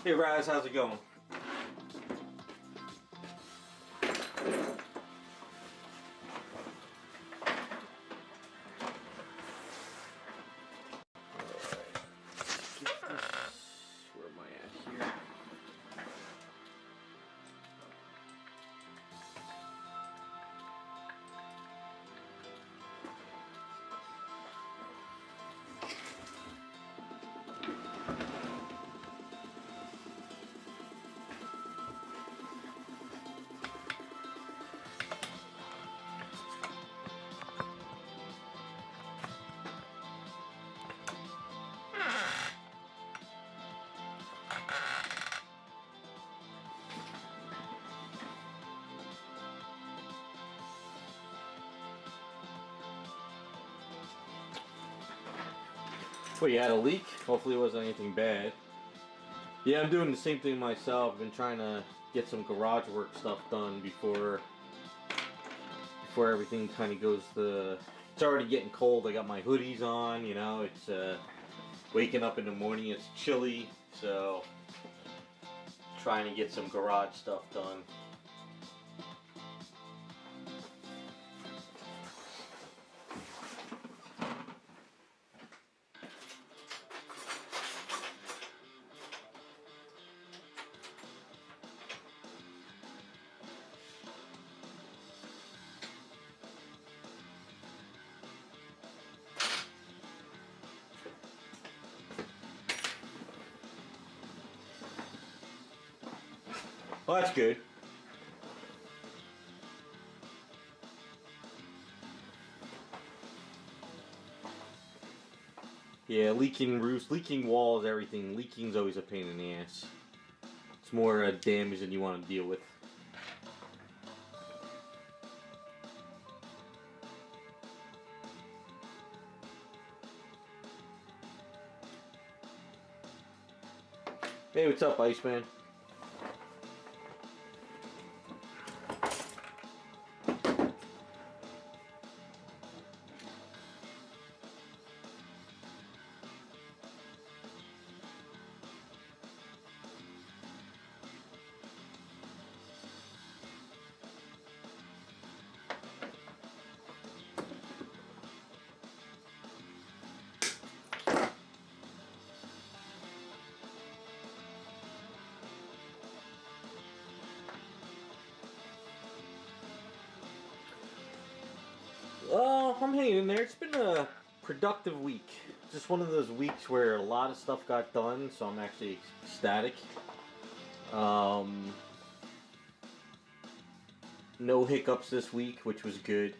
Hey Raz, how's it going? Where am I at here? Well, you had a leak. Hopefully it wasn't anything bad. Yeah, I'm doing the same thing myself. I've been trying to get some garage work stuff done before everything kind of goes to... It's already getting cold. I got my hoodies on, you know. It's waking up in the morning. It's chilly, so trying to get some garage stuff done. Well, that's good. Yeah, leaking roofs, leaking walls, everything. Leaking's always a pain in the ass. It's more damage than you want to deal with. Hey, what's up, Iceman? I'm hanging in there. It's been a productive week. Just one of those weeks where a lot of stuff got done, so I'm actually ecstatic. No hiccups this week, which was good.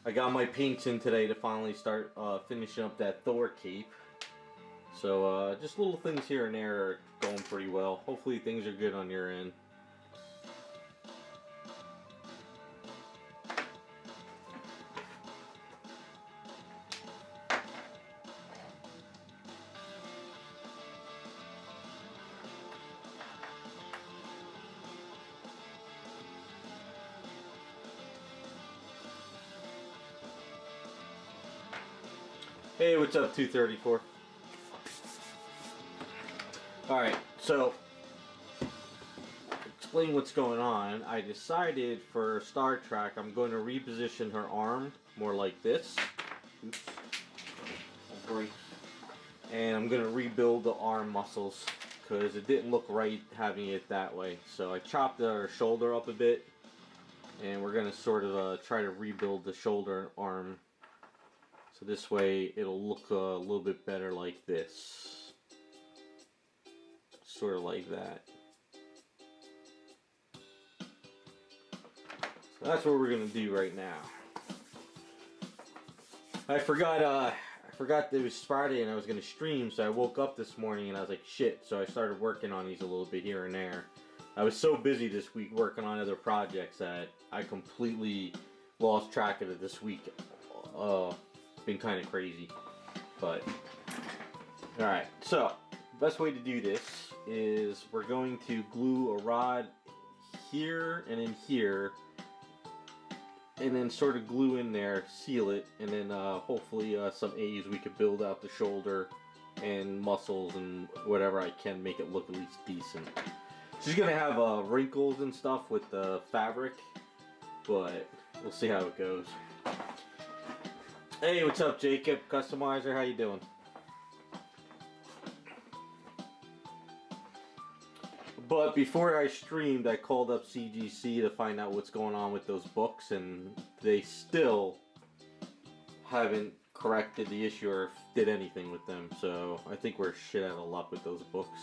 I got my paints in today to finally start finishing up that Thor cape. So just little things here and there are going pretty well. Hopefully things are good on your end. Hey, what's up, 234? Alright, so, explain what's going on. I decided for Star Trek, I'm going to reposition her arm more like this. Oops. And I'm going to rebuild the arm muscles, because it didn't look right having it that way. So I chopped her shoulder up a bit, and we're going to sort of try to rebuild the shoulder and arm. So this way it'll look a little bit better like this. Sort of like that. So that's what we're going to do right now. I forgot it was Friday and I was going to stream, so I woke up this morning and I was like, shit. So I started working on these a little bit here and there. I was so busy this week working on other projects that I completely lost track of it this week. Been kind of crazy, but alright, so best way to do this is we're going to glue a rod here and in here and then sort of glue in there, seal it, and then hopefully some A's we could build out the shoulder and muscles and whatever I can, make it look at least decent. She's gonna have wrinkles and stuff with the fabric, but we'll see how it goes. Hey, what's up, Jacob Customizer? How you doing? But before I streamed, I called up CGC to find out what's going on with those books, and they still haven't corrected the issue or did anything with them. So I think we're shit out of luck with those books.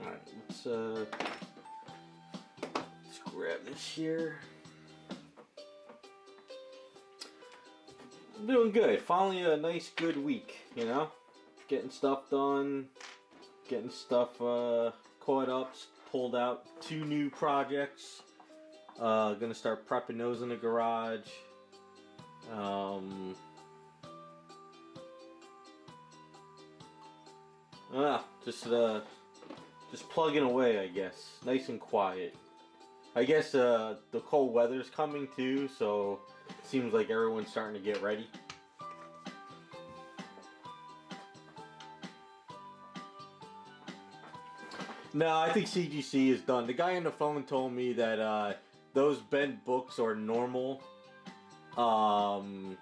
Alright, let's grab this here. I'm doing good. Finally a nice good week, you know? Getting stuff done, getting stuff caught up, pulled out 2 new projects. Gonna start prepping those in the garage. Just plugging away, I guess. Nice and quiet. I guess the cold weather's coming too, so it seems like everyone's starting to get ready. No, I think CGC is done. The guy on the phone told me that those bent books are normal. And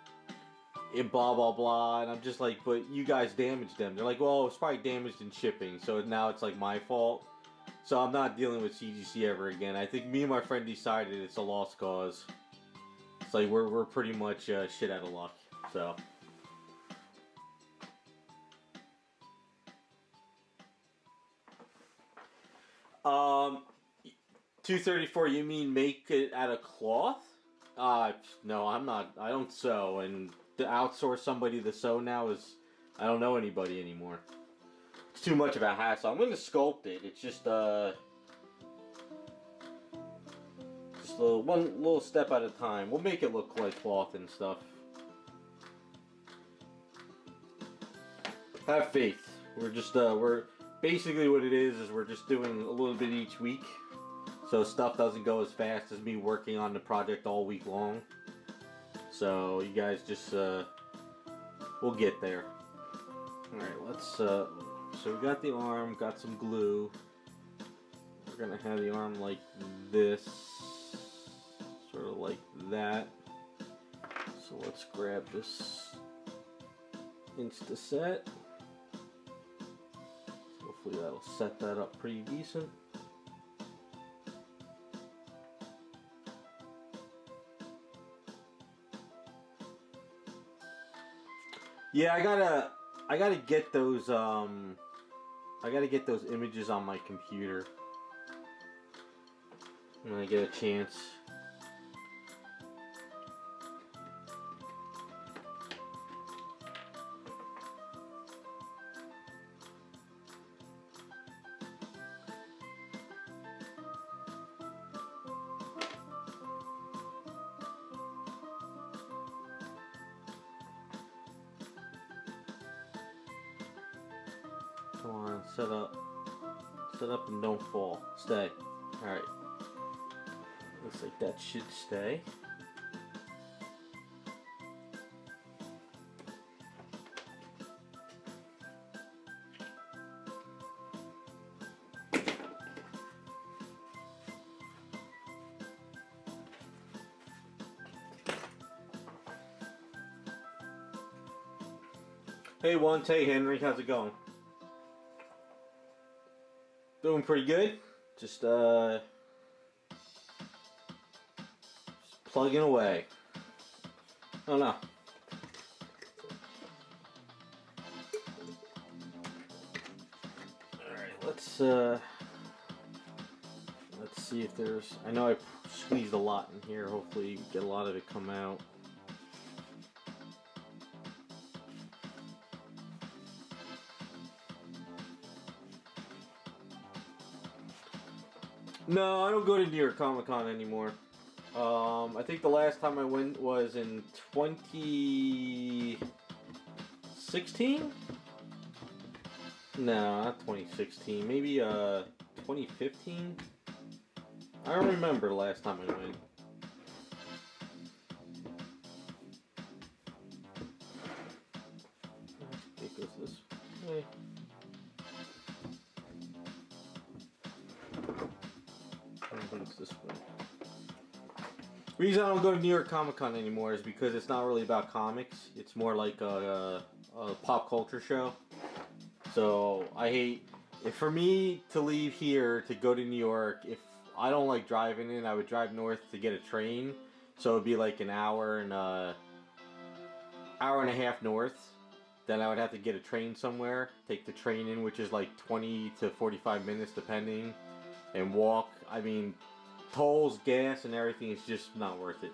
blah blah blah, and I'm just like, but you guys damaged them. They're like, well, it's probably damaged in shipping, so now it's like my fault. So I'm not dealing with CGC ever again. I think me and my friend decided it's a lost cause. It's like we're pretty much shit out of luck. So. 234, you mean make it out of cloth? No, I'm not. I don't sew, and to outsource somebody to sew now is, I don't know anybody anymore. It's too much of a hassle. I'm going to sculpt it. It's just one little step at a time. We'll make it look like cloth and stuff. Have faith. We're just we're basically what it is we're just doing a little bit each week, so stuff doesn't go as fast as me working on the project all week long. So you guys just we'll get there. All right, let's so we got the arm, got some glue. We're gonna have the arm like this, sort of like that. So let's grab this Insta-set. Hopefully that'll set that up pretty decent. Yeah, I gotta get those images on my computer when I get a chance. Come on, set up and don't fall. Stay. Alright. Looks like that should stay. Hey, Wante Henry, how's it going? Doing pretty good. Just plugging away. I don't know. Alright, let's see if there's, I know I squeezed a lot in here. Hopefully you get a lot of it come out. No, I don't go to New York Comic Con anymore. I think the last time I went was in 2016? No, not 2016. Maybe 2015. I don't remember the last time I went. It goes this way. I think it's this way. The reason I don't go to New York Comic Con anymore is because it's not really about comics. It's more like a pop culture show. So I hate, if for me to leave here to go to New York, if I don't like driving in, I would drive north to get a train. So it'd be like an hour and a half north. Then I would have to get a train somewhere, take the train in, which is like 20 to 45 minutes depending, and walk. I mean, tolls, gas, and everything is just not worth it.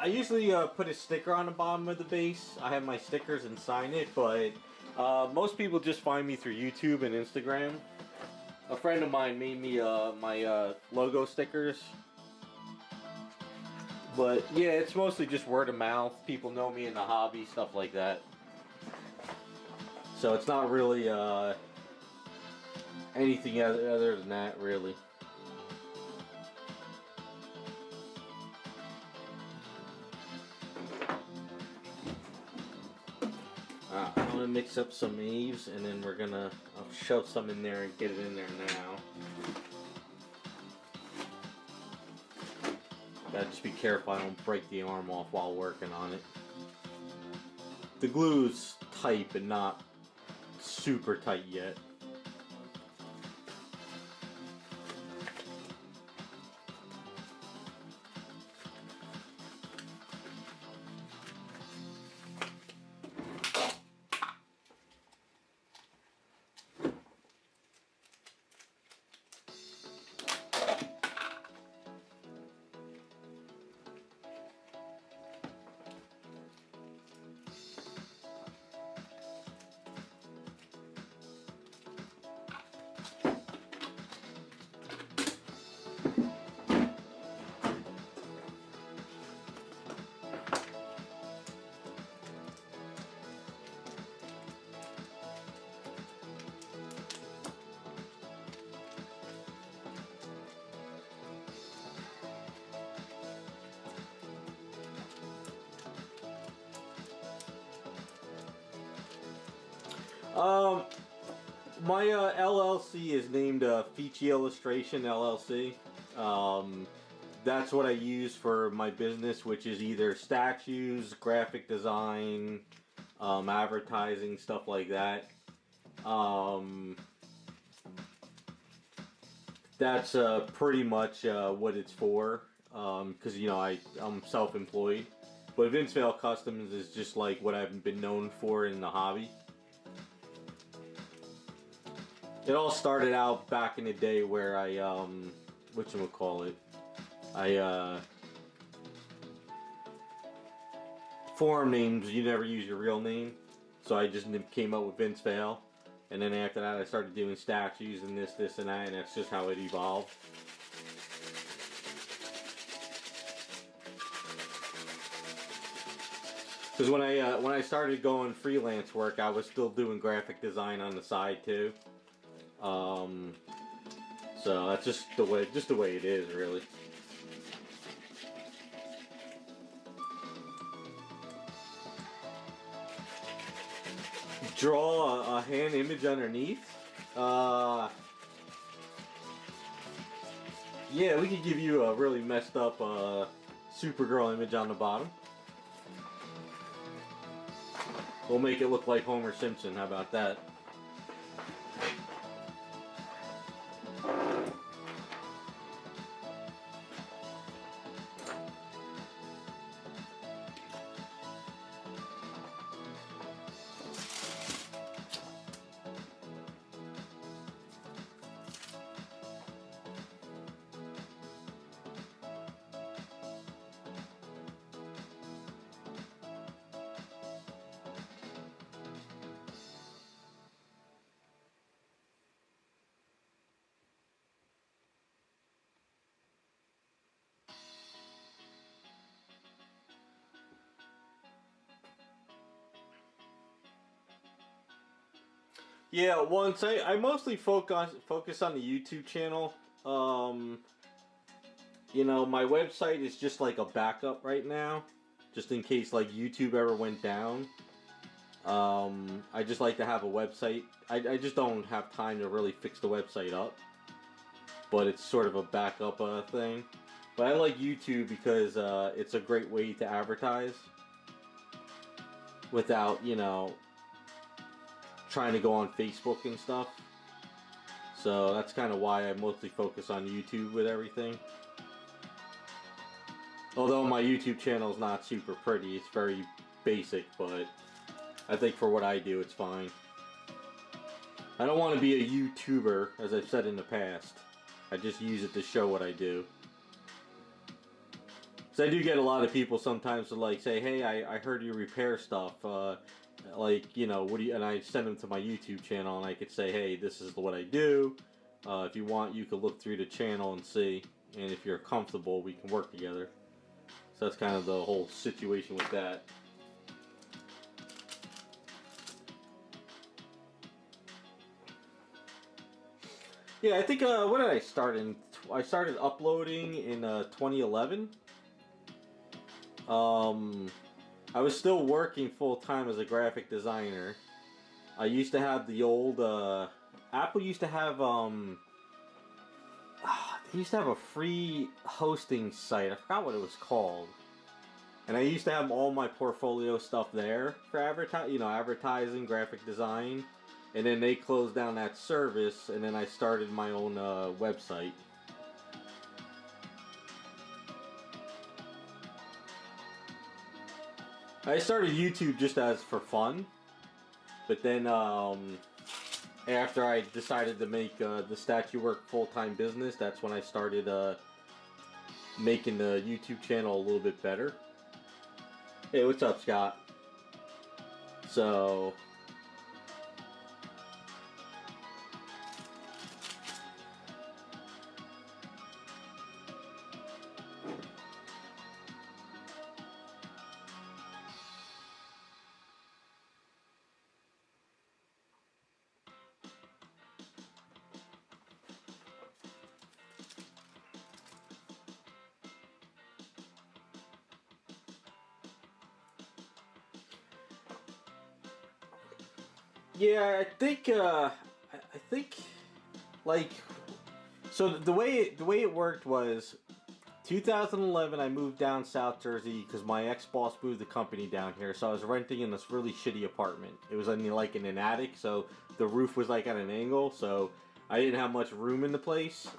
I usually put a sticker on the bottom of the base. I have my stickers and sign it, but most people just find me through YouTube and Instagram. A friend of mine made me my logo stickers. But yeah, it's mostly just word of mouth. People know me in the hobby, stuff like that. So it's not really anything other than that, really. I'm gonna mix up some Aves, and then I'll shove some in there and get it in there now. Gotta just be careful I don't break the arm off while working on it. The glue's tight, but not super tight yet. My LLC is named Feachi Illustration LLC. That's what I use for my business, which is either statues, graphic design, advertising, stuff like that. That's pretty much what it's for, because you know I'm self-employed. But Vince Vale Customs is just like what I've been known for in the hobby. It all started out back in the day where I whatchamacallit, forum names, you never use your real name, so I just came up with Vince Vale, and then after that I started doing statues and this and that, and that's just how it evolved. Because when I started going freelance work, I was still doing graphic design on the side too. So that's just the way it is, really. Draw a hand image underneath. Yeah, we could give you a really messed up Supergirl image on the bottom. We'll make it look like Homer Simpson. How about that? Yeah, once I mostly focus on the YouTube channel. You know, my website is just like a backup right now, just in case like YouTube ever went down. I just like to have a website. I just don't have time to really fix the website up, but it's sort of a backup thing. But I like YouTube because it's a great way to advertise without, you know, trying to go on Facebook and stuff. So that's kind of why I mostly focus on YouTube with everything. Although my YouTube channel is not super pretty, it's very basic, but I think for what I do, it's fine. I don't want to be a YouTuber, as I've said in the past. I just use it to show what I do. So I do get a lot of people sometimes to like say, hey, I heard you repair stuff. Like, you know, what do you, and I send them to my YouTube channel and I could say, hey, this is what I do. If you want, you could look through the channel and see. And if you're comfortable, we can work together. So that's kind of the whole situation with that. Yeah, I think, what did I start in? I started uploading in 2011. I was still working full-time as a graphic designer. I used to have the old, Apple used to have, they used to have a free hosting site. I forgot what it was called. And I used to have all my portfolio stuff there for advertising, graphic design. And then they closed down that service, and then I started my own website. I started YouTube just as for fun, but then after I decided to make the statue work full-time business, that's when I started making the YouTube channel a little bit better. Hey, what's up, Scott? So yeah, I think, like, so the way it worked was 2011. I moved down South Jersey because my ex-boss moved the company down here, so I was renting in this really shitty apartment. It was in like in an attic, so the roof was like at an angle, so I didn't have much room in the place.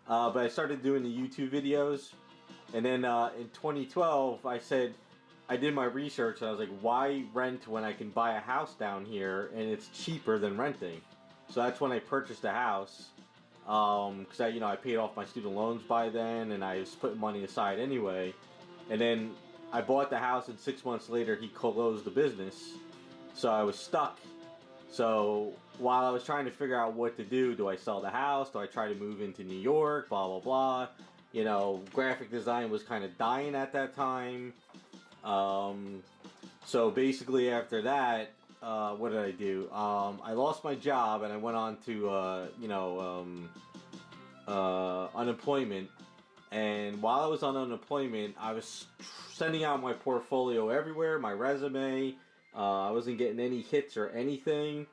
But I started doing the YouTube videos, and then in 2012, I did my research, and I was like, why rent when I can buy a house down here and it's cheaper than renting? So that's when I purchased a house, because I paid off my student loans by then, and I was putting money aside anyway. And then I bought the house, and 6 months later he closed the business, so I was stuck. So while I was trying to figure out what to do I sell the house? Do I try to move into New York? Blah blah blah. You know, graphic design was kind of dying at that time. So basically after that, what did I do? I lost my job and I went on to, unemployment. And while I was on unemployment, I was sending out my portfolio everywhere, my resume. I wasn't getting any hits or anything.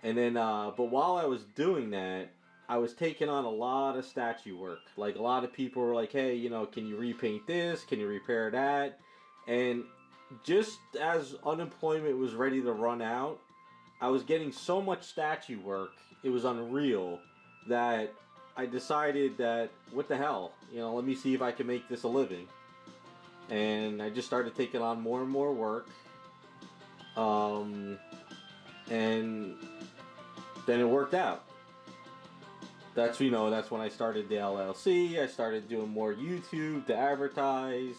And then, but while I was doing that, I was taking on a lot of statue work. Like, a lot of people were like, hey, can you repaint this? Can you repair that? And just as unemployment was ready to run out, I was getting so much statue work, it was unreal, that I decided that, what the hell, let me see if I can make this a living. And I just started taking on more and more work. And then it worked out. That's when I started the LLC. I started doing more YouTube to advertise.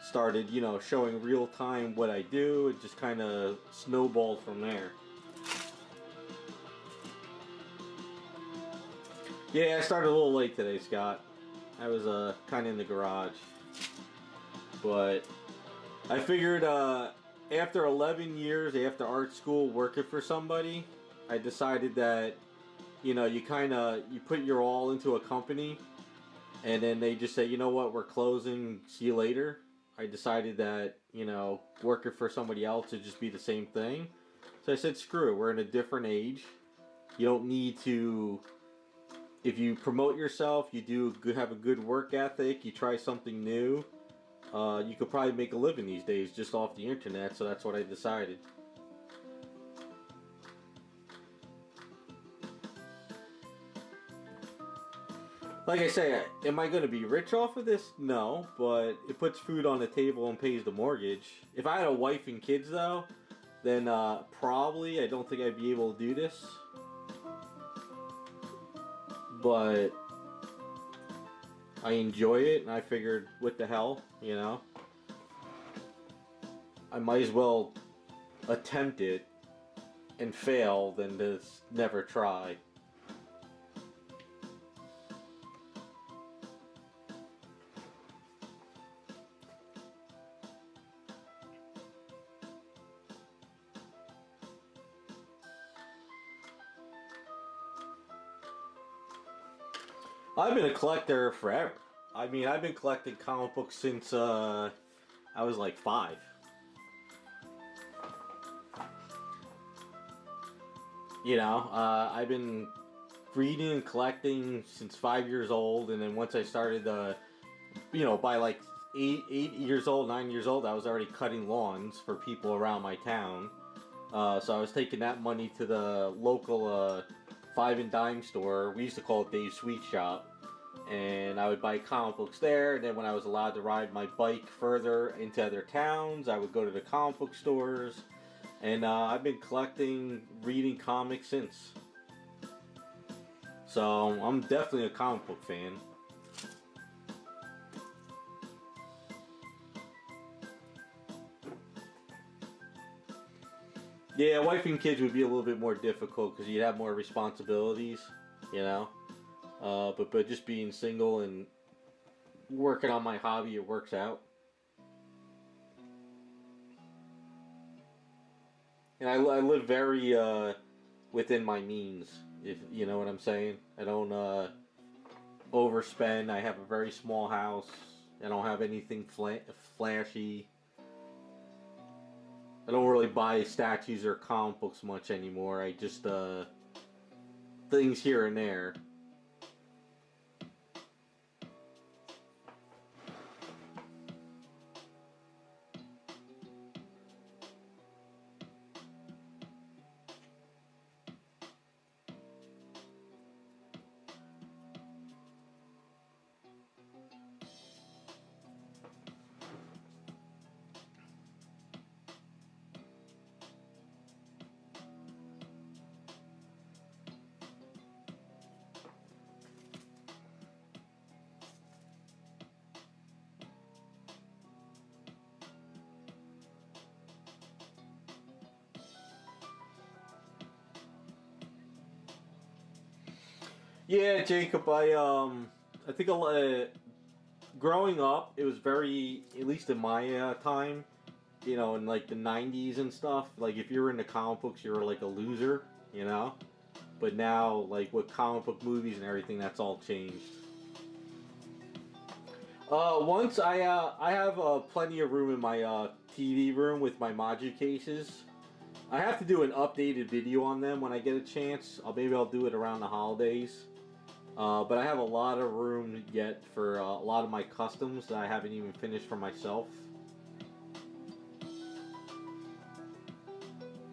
Started, showing real time what I do. It just kind of snowballed from there. Yeah, I started a little late today, Scott. I was kind of in the garage. But I figured after 11 years after art school working for somebody, I decided that, you know, you put your all into a company, and then they just say, you know what, we're closing, see you later. I decided that, you know, working for somebody else would just be the same thing. So I said, screw it, we're in a different age. You don't need to, if you promote yourself, have a good work ethic, you try something new, you could probably make a living these days just off the internet, so that's what I decided. Like I say, am I going to be rich off of this? No, but it puts food on the table and pays the mortgage. If I had a wife and kids, though, then probably I don't think I'd be able to do this. But I enjoy it, and I figured, what the hell, you know? I might as well attempt it and fail than just never try. I've been a collector forever. I mean, I've been collecting comic books since I was like 5. You know, I've been reading and collecting since 5 years old, and then once I started, you know, by like 8 years old, 9 years old, I was already cutting lawns for people around my town. So I was taking that money to the local 5 and dime store. We used to call it Dave's Sweet Shop. And I would buy comic books there. And then when I was allowed to ride my bike further into other towns, I would go to the comic book stores. And I've been collecting, reading comics since. So I'm definitely a comic book fan. Yeah, wife and kids would be a little bit more difficult because you'd have more responsibilities, you know. But just being single and working on my hobby, it works out. And I live very within my means, if you know what I'm saying. I don't overspend. I have a very small house. I don't have anything flashy. I don't really buy statues or comic books much anymore. I just things here and there. Yeah, Jacob. I think a lot. Growing up, it was very, at least in my time, you know, in like the '90s and stuff. Like if you were into comic books, you were like a loser, you know. But now, like with comic book movies and everything, that's all changed. Once I have plenty of room in my TV room with my Maju cases. I have to do an updated video on them when I get a chance. Maybe I'll do it around the holidays. But I have a lot of room yet for a lot of my customs that I haven't even finished for myself.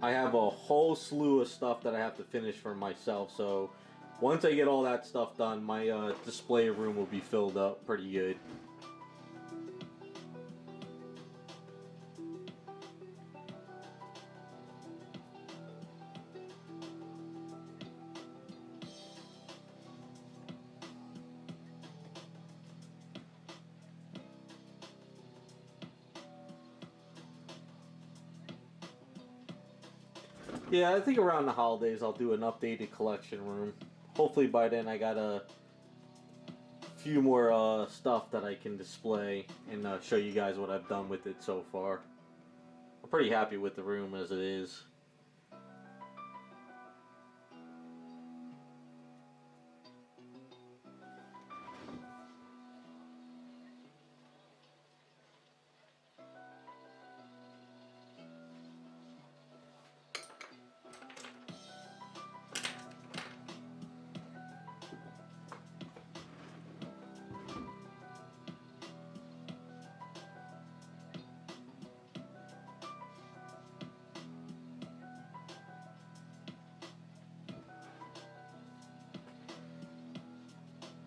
I have a whole slew of stuff that I have to finish for myself. So once I get all that stuff done, my display room will be filled up pretty good. Yeah, I think around the holidays I'll do an updated collection room. Hopefully by then I got a few more stuff that I can display and show you guys what I've done with it so far. I'm pretty happy with the room as it is.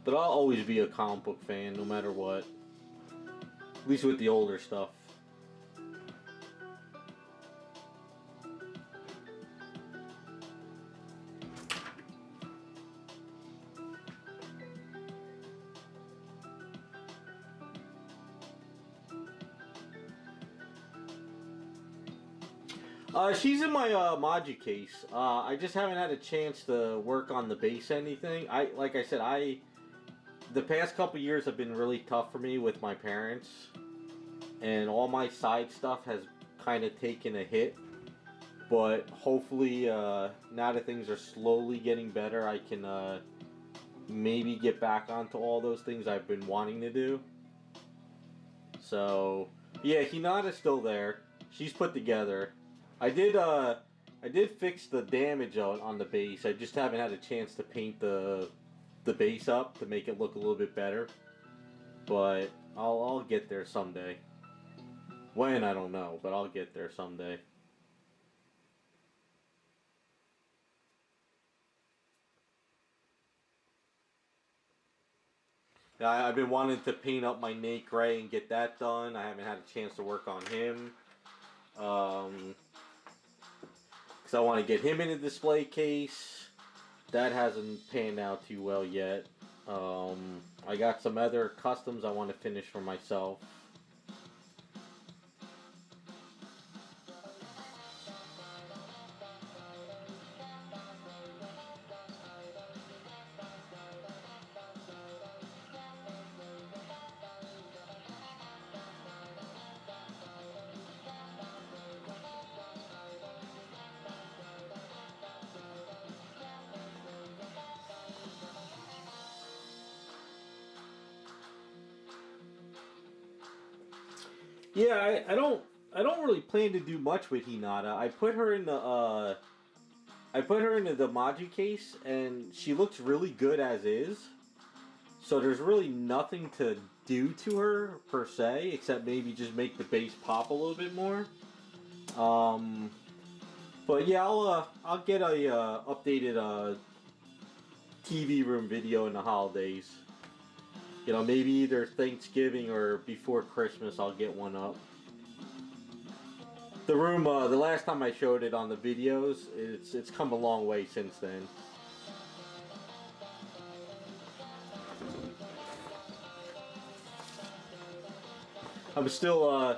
But I'll always be a comic book fan, no matter what. At least with the older stuff. She's in my Maju case. I just haven't had a chance to work on the base anything. Like I said, the past couple years have been really tough for me with my parents, and all my side stuff has kind of taken a hit. But hopefully, now that things are slowly getting better, I can maybe get back onto all those things I've been wanting to do. So yeah, Hinata's still there. She's put together. I did fix the damage on the base. I just haven't had a chance to paint the base up to make it look a little bit better. But I'll get there someday. When, I don't know, but I'll get there someday. I've been wanting to paint up my Nate Gray and get that done. I haven't had a chance to work on him. Because I want to get him in a display case. That hasn't panned out too well yet. I got some other customs I want to finish for myself. Yeah, I don't really plan to do much with Hinata. I put her in the Maju case, and she looks really good as is. So there's really nothing to do to her per se, except maybe just make the base pop a little bit more. But yeah, I'll get a updated TV room video in the holidays. You know, maybe either Thanksgiving or before Christmas, I'll get one up. The room, the last time I showed it on the videos, it's come a long way since then. I still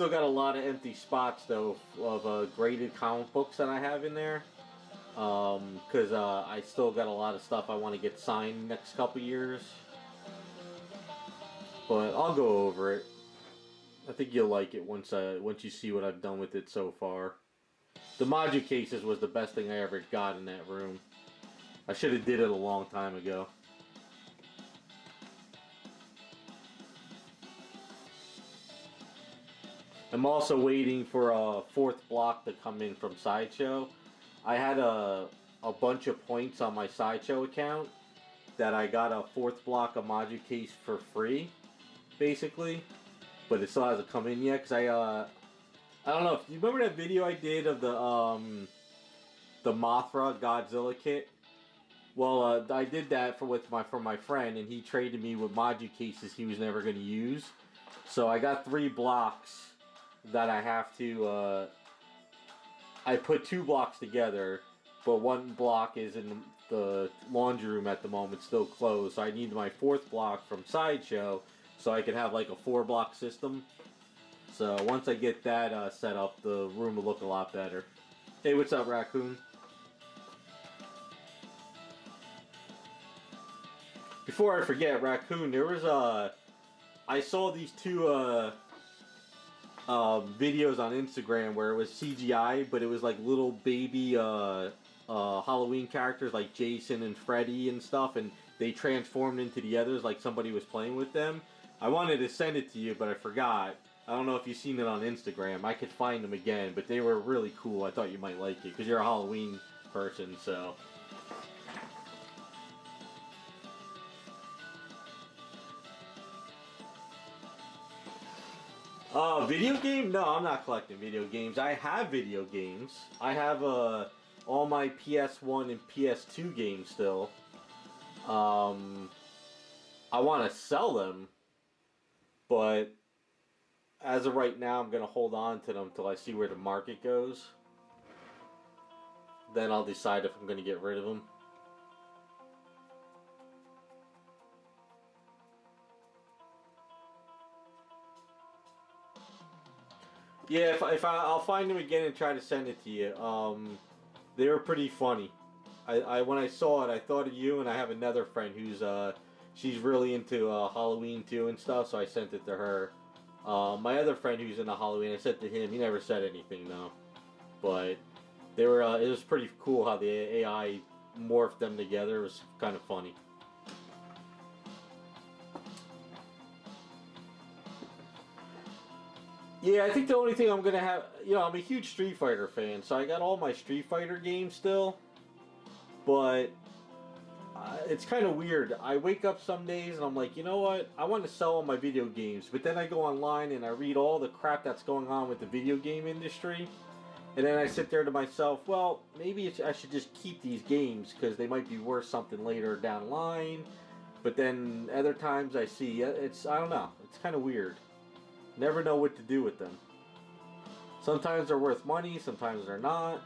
got a lot of empty spots though of graded comic books that I have in there. Because I still got a lot of stuff I want to get signed next couple years. But I'll go over it. I think you'll like it once you see what I've done with it so far. The Maju cases was the best thing I ever got in that room. I should have did it a long time ago. I'm also waiting for a fourth block to come in from Sideshow. I had a bunch of points on my Sideshow account that I got a fourth block of Maju case for free, basically, but it still hasn't come in yet. Cause I don't know if you remember that video I did of the Mothra Godzilla kit. Well, I did that for my friend, and he traded me with Maju cases he was never going to use. So I got 3 blocks that I have to. I put 2 blocks together, but 1 block is in the laundry room at the moment, still closed. So I need my 4th block from Sideshow, so I can have like a 4-block system. So once I get that set up, the room will look a lot better. Hey, what's up, Raccoon? Before I forget, Raccoon, there was I saw these two videos on Instagram where it was CGI, but it was like little baby Halloween characters like Jason and Freddy and stuff, and they transformed into the others like somebody was playing with them. I wanted to send it to you, but I forgot. I don't know if you've seen it on Instagram. I could find them again, but they were really cool. I thought you might like it because you're a Halloween person, so. Video game? No, I'm not collecting video games. I have video games. I have all my PS1 and PS2 games still. I want to sell them, but as of right now, I'm going to hold on to them till I see where the market goes. Then I'll decide if I'm going to get rid of them. Yeah, I'll find them again and try to send it to you. They were pretty funny. I when I saw it, I thought of you, and I have another friend who's she's really into Halloween too and stuff, so I sent it to her. My other friend who's into Halloween, I sent to him. He never said anything though, but they were. It was pretty cool how the AI morphed them together. It was kind of funny. Yeah, I think the only thing I'm gonna have, I'm a huge Street Fighter fan, so I got all my Street Fighter games still. But it's kind of weird. I wake up some days and I'm like, you know what? I want to sell all my video games, but then I go online and I read all the crap that's going on with the video game industry, and then I sit there to myself, well, maybe I should just keep these games because they might be worth something later down the line. But then other times I see I don't know. It's kind of weird. Never know what to do with them. Sometimes they're worth money, sometimes they're not.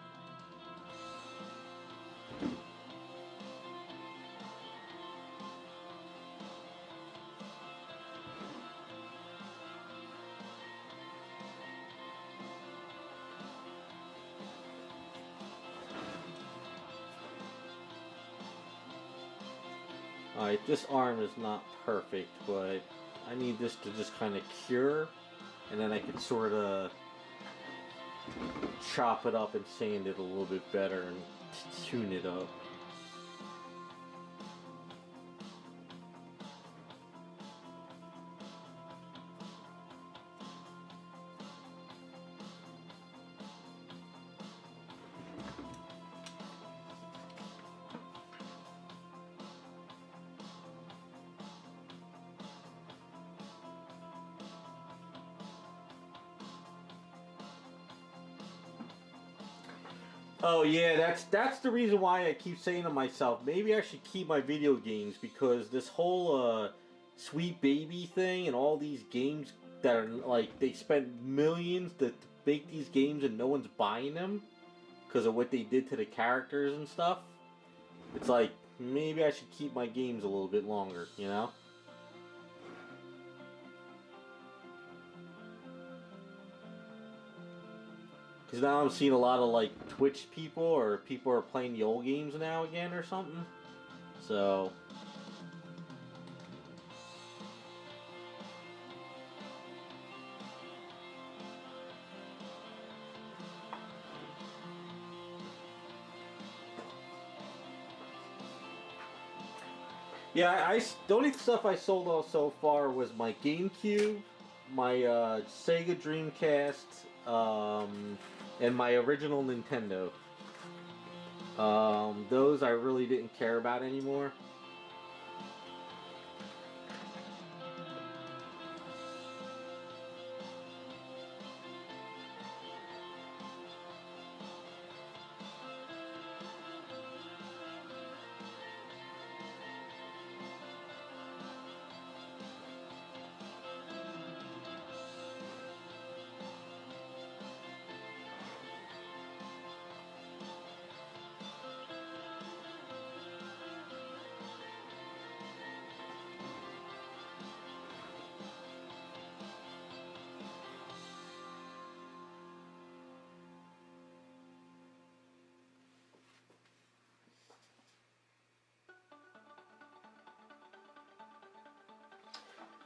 Alright, this arm is not perfect, but I need this to just kind of cure, and then I can sort of chop it up and sand it a little bit better and tune it up. Oh yeah, that's the reason why I keep saying to myself, maybe I should keep my video games, because this whole Sweet Baby thing and all these games that are like, they spent millions to make these games and no one's buying them because of what they did to the characters and stuff. It's like, maybe I should keep my games a little bit longer, you know? Because now I'm seeing a lot of like Twitch people, or people are playing the old games now again or something. So. Yeah, the only stuff I sold all so far was my GameCube, my Sega Dreamcast, and my original Nintendo. Those I really didn't care about anymore.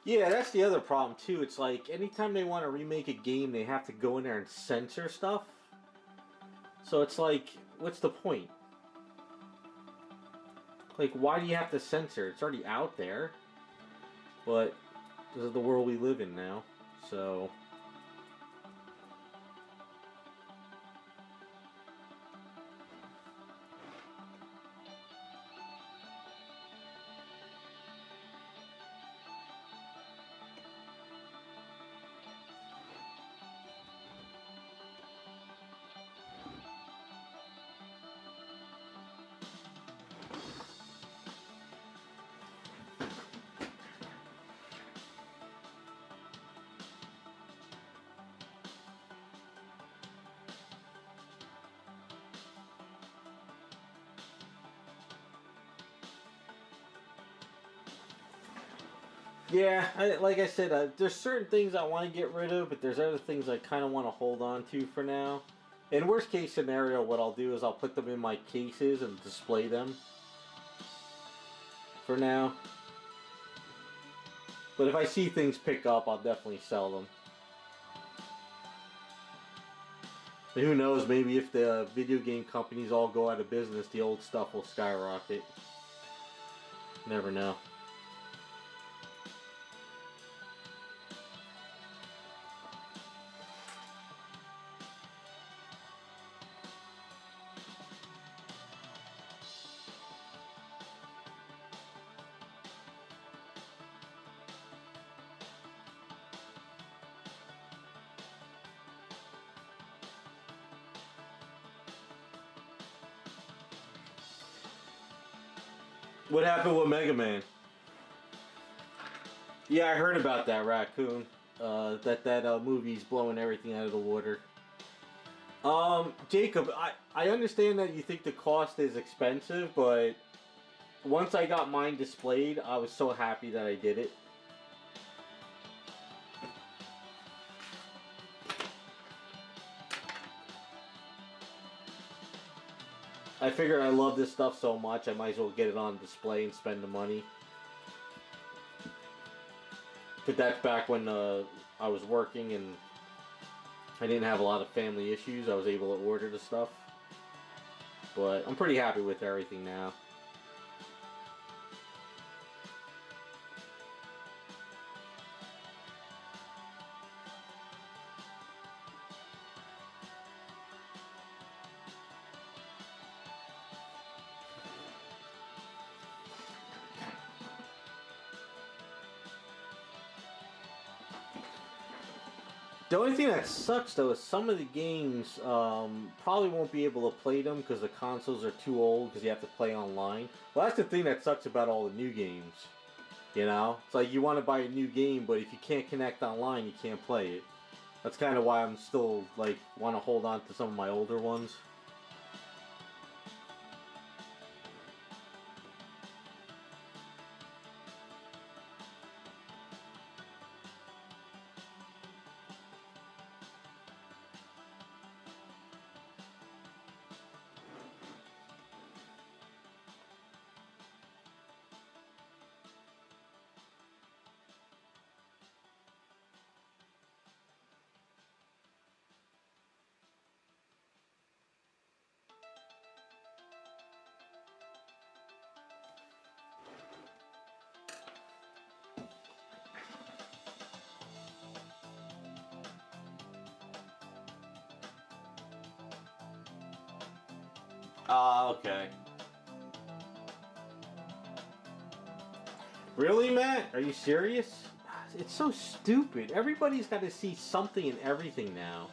Yeah, that's the other problem too. It's like anytime they want to remake a game, they have to go in there and censor stuff. So it's like, what's the point? Like, why do you have to censor? It's already out there. But this is the world we live in now. So yeah, like I said, there's certain things I want to get rid of, but there's other things I kind of want to hold on to for now. In worst case scenario, what I'll do is I'll put them in my cases and display them for now. But if I see things pick up, I'll definitely sell them. And who knows, maybe if the video game companies all go out of business, the old stuff will skyrocket. Never know. What happened with Mega Man? Yeah, I heard about that, Raccoon. That movie's blowing everything out of the water. Jacob, I understand that you think the cost is expensive, but once I got mine displayed, I was so happy that I did it. I figured I love this stuff so much, I might as well get it on display and spend the money. But that's back when I was working and I didn't have a lot of family issues. I was able to order the stuff. But I'm pretty happy with everything now. The only thing that sucks though is some of the games probably won't be able to play them because the consoles are too old because you have to play online. Well, that's the thing that sucks about all the new games. You know? It's like you want to buy a new game, but if you can't connect online, you can't play it. That's kind of why I'm still, like, want to hold on to some of my older ones. Ah, okay. Really, Matt? Are you serious? It's so stupid. Everybody's got to see something in everything now.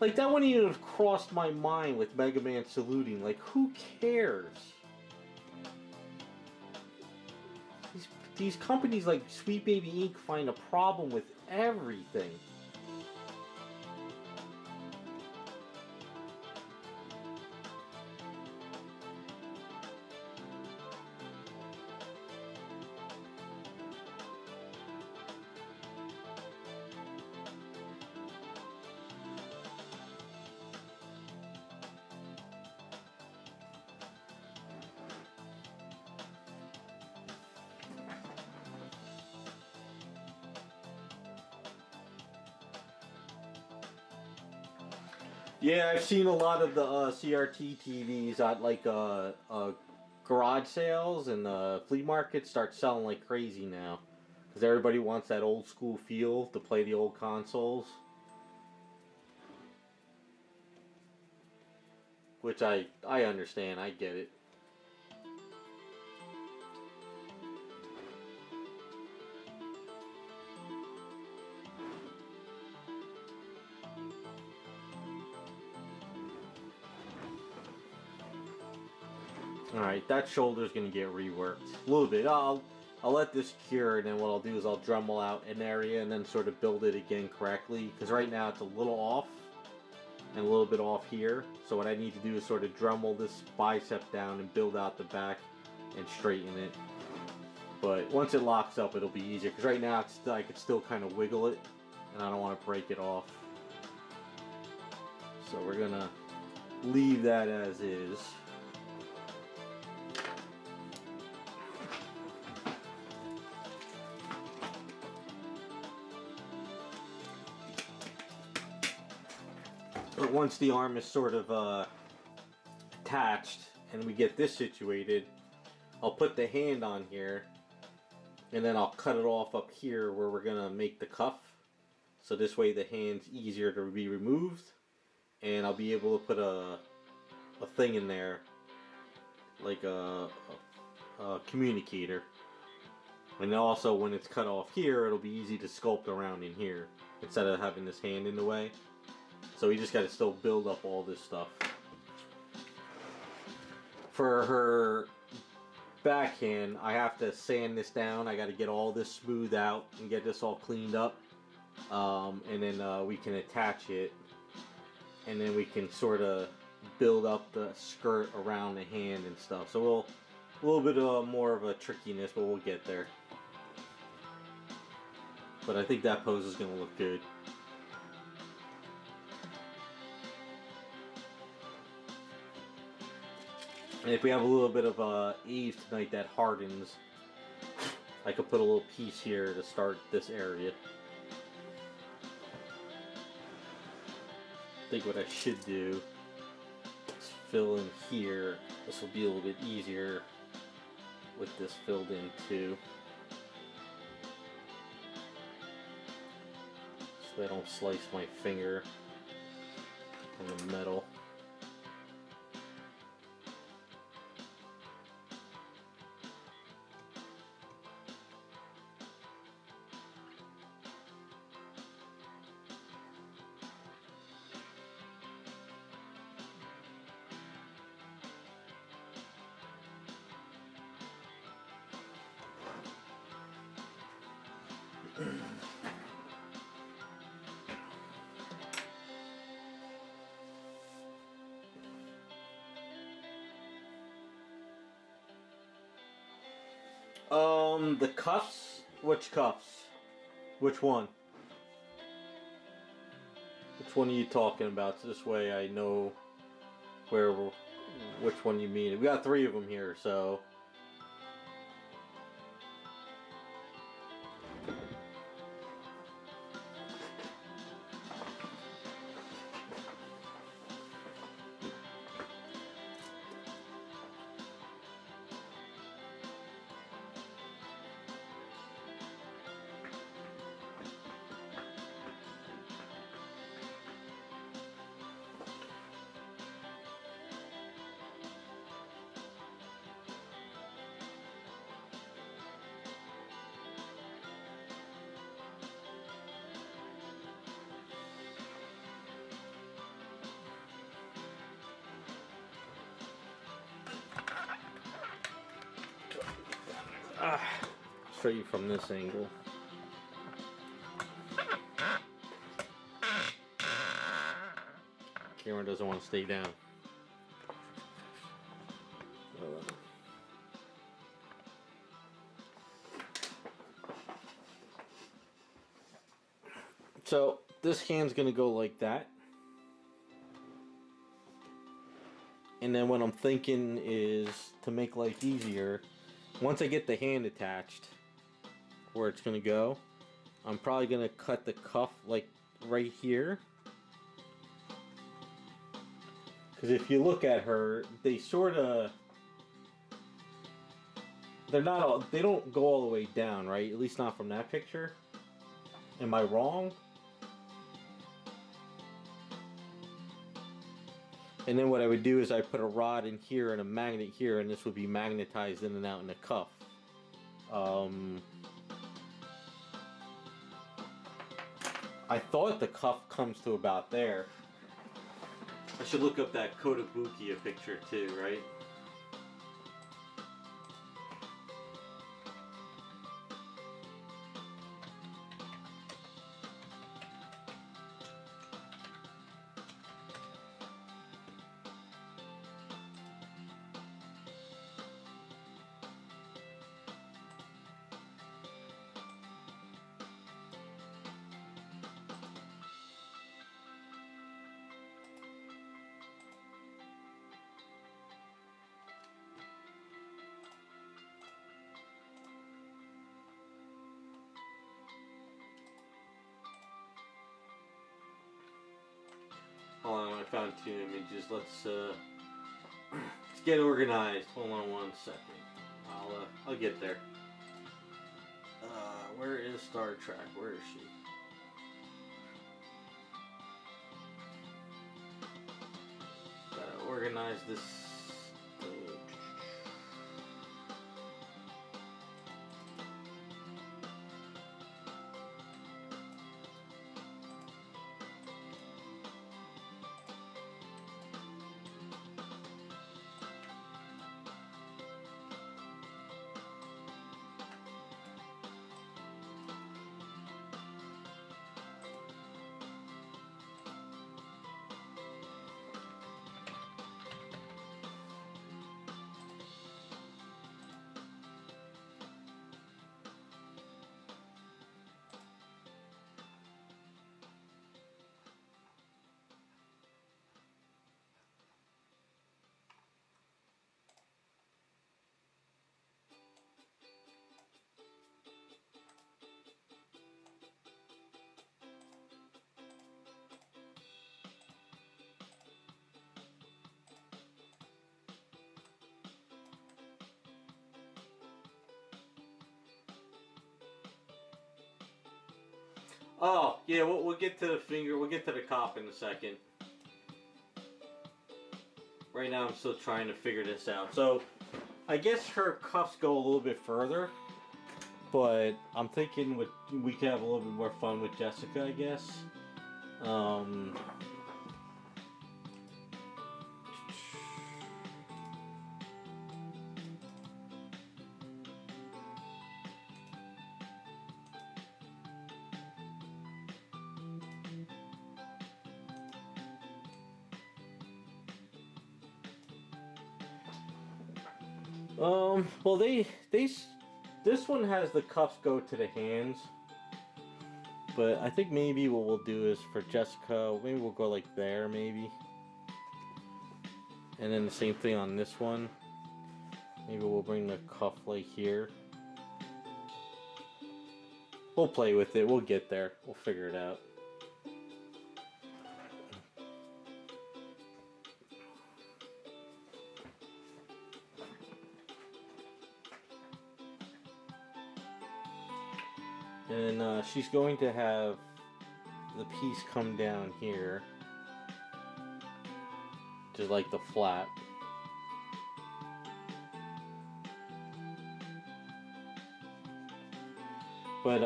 Like that wouldn't even have crossed my mind with Mega Man saluting. Like, who cares? These companies like Sweet Baby Inc. find a problem with everything. Yeah, I've seen a lot of the CRT TVs at like garage sales and flea markets start selling like crazy now. Because everybody wants that old school feel to play the old consoles. Which I understand, I get it. Alright, that shoulder's gonna get reworked. A little bit. I'll let this cure, and then what I'll do is I'll Dremel out an area and then sort of build it again correctly. Because right now it's a little off and a little bit off here. So what I need to do is sort of Dremel this bicep down and build out the back and straighten it. But once it locks up, it'll be easier. Because right now I could still kind of wiggle it, and I don't want to break it off. So we're gonna leave that as is. But once the arm is sort of attached and we get this situated, I'll put the hand on here and then I'll cut it off up here where we're gonna make the cuff. So this way the hand's easier to be removed, and I'll be able to put a thing in there like a communicator. And also when it's cut off here, it'll be easy to sculpt around in here instead of having this hand in the way. So we just got to still build up all this stuff. For her backhand, I have to sand this down. I got to get all this smoothed out and get this all cleaned up. And then we can attach it. And then we can sort of build up the skirt around the hand and stuff. So a little bit more of a trickiness, but we'll get there. But I think that pose is going to look good. And if we have a little bit of eaves tonight that hardens, I could put a little piece here to start this area. I think what I should do is fill in here. This will be a little bit easier with this filled in too. So I don't slice my finger on the metal. The cuffs? Which cuffs? Which one? Which one are you talking about? So this way I know which one you mean. We got 3 of them here, so... I'll show you from this angle. Camera doesn't want to stay down. So this hand's gonna go like that. And then what I'm thinking is to make life easier, once I get the hand attached where it's gonna go, I'm probably gonna cut the cuff like right here. Because if you look at her, they sort of... They're not all... They don't go all the way down, right? At least not from that picture. Am I wrong? And then what I would do is I put a rod in here and a magnet here, and this would be magnetized in and out in the cuff. I thought the cuff comes to about there. I should look up that Kotobukiya picture too, right? Hold on, I found two images. Let's get organized. Hold on one second. I'll get there. Where is Star Trek? Where is she? Gotta organize this. Oh, yeah, we'll get to the finger, we'll get to the cop in a second. Right now I'm still trying to figure this out. So, I guess her cuffs go a little bit further, but I'm thinking we could have a little bit more fun with Jessica, I guess. Well, this one has the cuffs go to the hands, but I think maybe what we'll do is for Jessica, maybe we'll go like there, maybe. And then the same thing on this one. Maybe we'll bring the cuff like here. We'll play with it, we'll get there, we'll figure it out. And she's going to have the piece come down here, just like the flap. But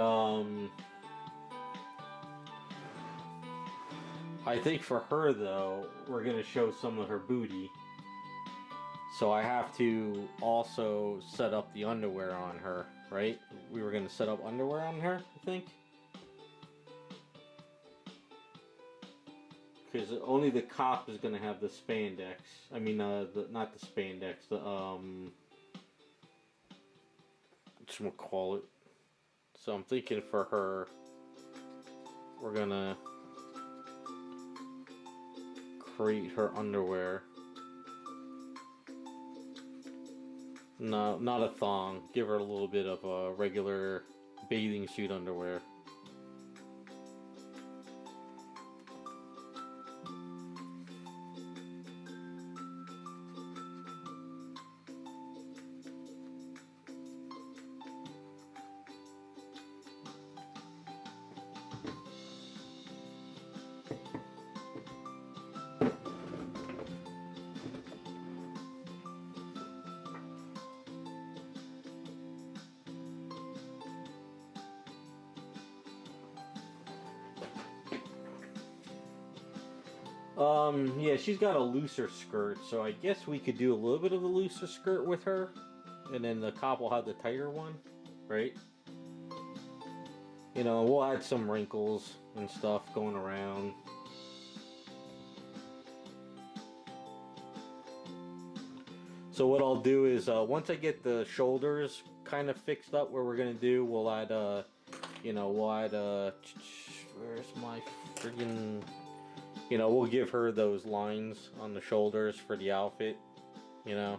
I think for her though, we're gonna show some of her booty. So I have to also set up the underwear on her, right? We were going to set up underwear on her, I think. Because only the cop is going to have the spandex. I mean, not the spandex, the, whatchamacallit. So I'm thinking for her, we're going to create her underwear. No, not a thong. Give her a little bit of a regular bathing suit underwear. Yeah, she's got a looser skirt, so I guess we could do a little bit of the looser skirt with her, and then the cop will have the tighter one, right? You know, we'll add some wrinkles and stuff going around. So what I'll do is, once I get the shoulders kind of fixed up where we're gonna do, we'll add, where's my friggin', we'll give her those lines on the shoulders for the outfit, you know.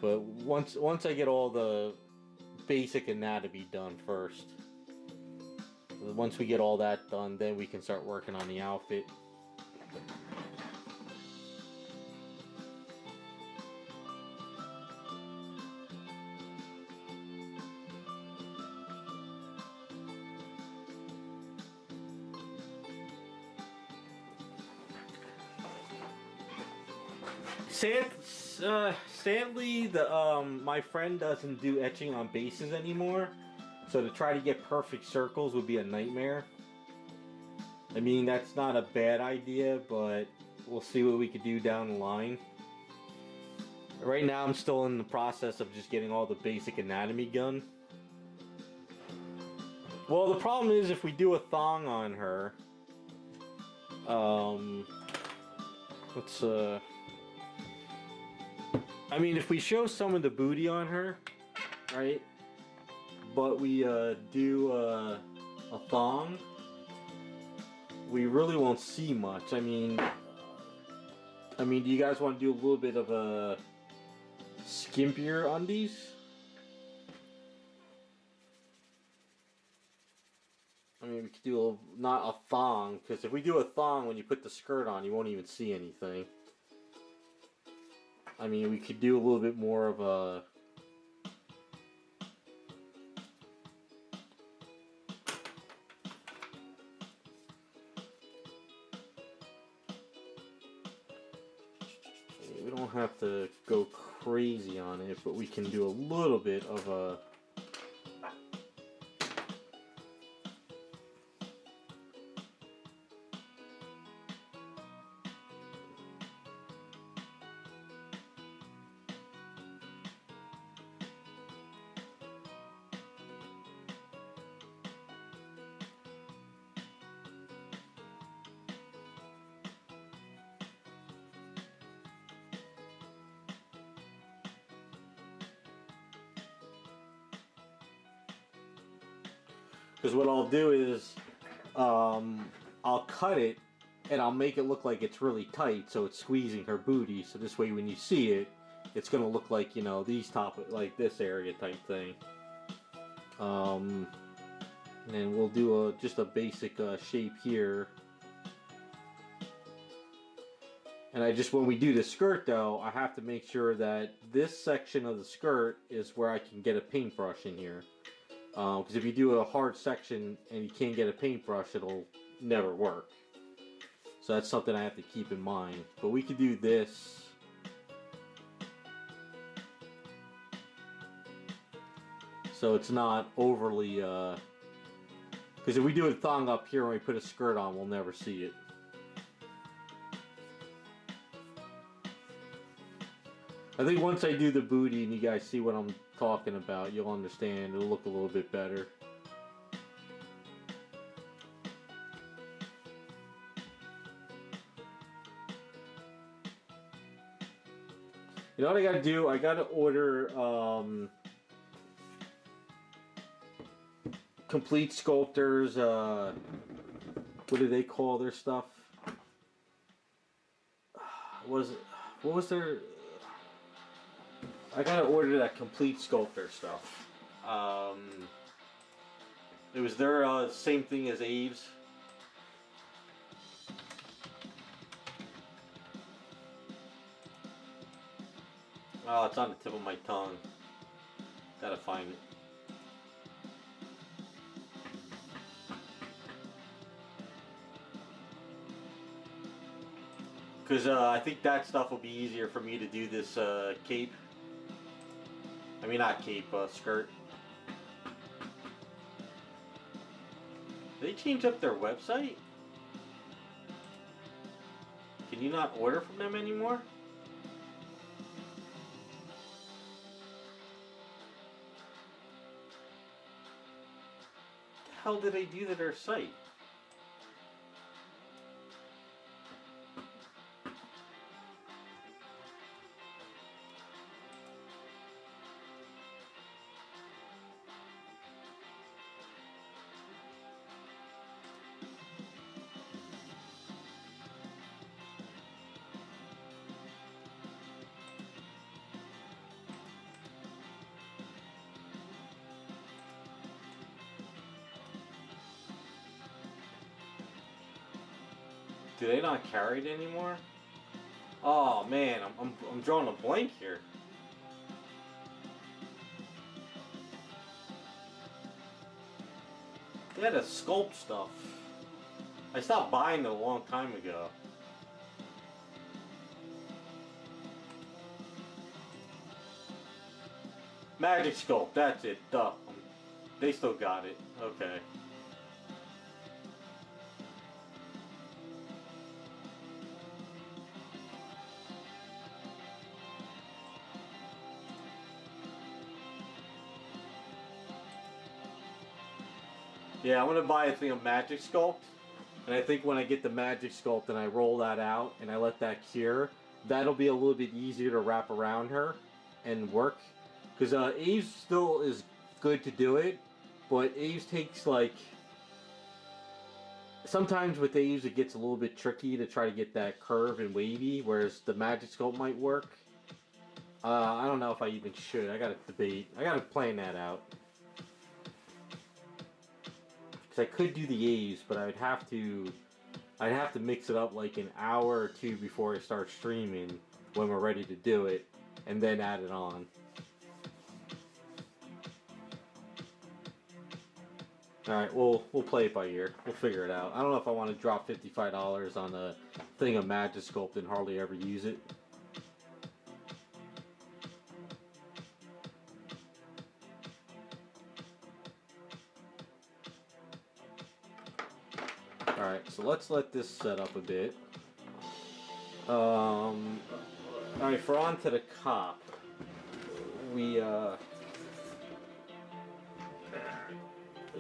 But once I get all the basic anatomy done first, once we get all that done, then we can start working on the outfit. Sadly, my friend doesn't do etching on bases anymore, so to try to get perfect circles would be a nightmare. I mean, that's not a bad idea, but we'll see what we could do down the line. Right now, I'm still in the process of just getting all the basic anatomy done. Well, the problem is if we do a thong on her, I mean, if we show some of the booty on her, right, but we do a thong, we really won't see much. I mean, do you guys want to do a little bit of a skimpier undies? I mean, we could do not a thong, because if we do a thong, when you put the skirt on, you won't even see anything. I mean, we could do a little bit more of a... We don't have to go crazy on it, but we can do a little bit of a... Because what I'll do is, I'll cut it and I'll make it look like it's really tight, so it's squeezing her booty. So this way, when you see it, it's gonna look like, these like this area type thing. And then we'll do just a basic shape here. And when we do the skirt though, I have to make sure that this section of the skirt is where I can get a paintbrush in here. Because if you do a hard section and you can't get a paintbrush, it'll never work. So that's something I have to keep in mind. But we could do this. So it's not overly... Because if we do a thong up here and we put a skirt on, we'll never see it. I think once I do the booty and you guys see what I'm talking about, you'll understand. It'll look a little bit better. You know what I gotta do? I gotta order Complete Sculptors, what do they call their stuff? What was their... I gotta order that Complete Sculptor stuff. It was their same thing as Abe's. Oh, it's on the tip of my tongue. Gotta find it. Because I think that stuff will be easier for me to do this cape. I mean, not cape, skirt. Did they change up their website? Can you not order from them anymore? What the hell did they do to their site? Do they not carry it anymore? Oh man, I'm drawing a blank here. They had a sculpt stuff. I stopped buying it a long time ago. Magic Sculpt, that's it. Duh. They still got it. Okay. Yeah, I'm gonna buy a thing of Magic Sculpt, and I think when I get the Magic Sculpt and I roll that out and I let that cure, that'll be a little bit easier to wrap around her and work. Because Aves still is good to do it, but Aves takes like... Sometimes with Aves it gets a little bit tricky to try to get that curve and wavy, whereas the Magic Sculpt might work. I don't know if I even should. I gotta debate. I gotta plan that out. I could do the A's, but I'd have to mix it up like an hour or two before I start streaming when we're ready to do it, and then add it on. Alright, we'll play it by ear. We'll figure it out. I don't know if I want to drop $55 on a thing of Magic Sculpt and hardly ever use it. Alright, so let's let this set up a bit. Alright, for on to the cop. We,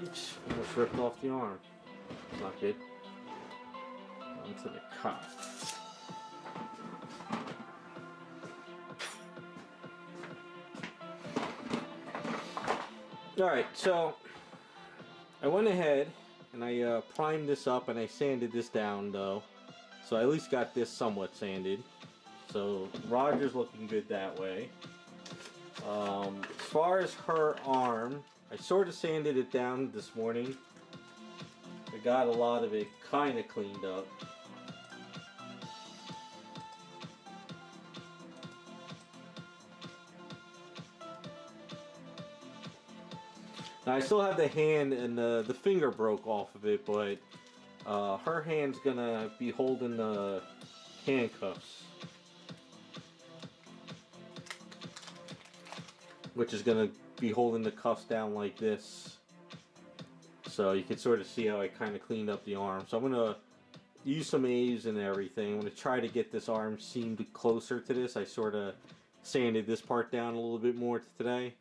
oops, almost ripped off the arm. That's not good. Onto the cop. Alright, so I went ahead and I primed this up and I sanded this down though. So I at least got this somewhat sanded. So Rodger's looking good that way. As far as her arm, I sort of sanded it down this morning. I got a lot of it kind of cleaned up. Now I still have the hand and the finger broke off of it, but her hand's gonna be holding the handcuffs, which is gonna be holding the cuffs down like this. So you can sort of see how I kind of cleaned up the arm. So I'm gonna use some A's and everything. I'm gonna try to get this arm seamed closer to this. I sort of sanded this part down a little bit more today.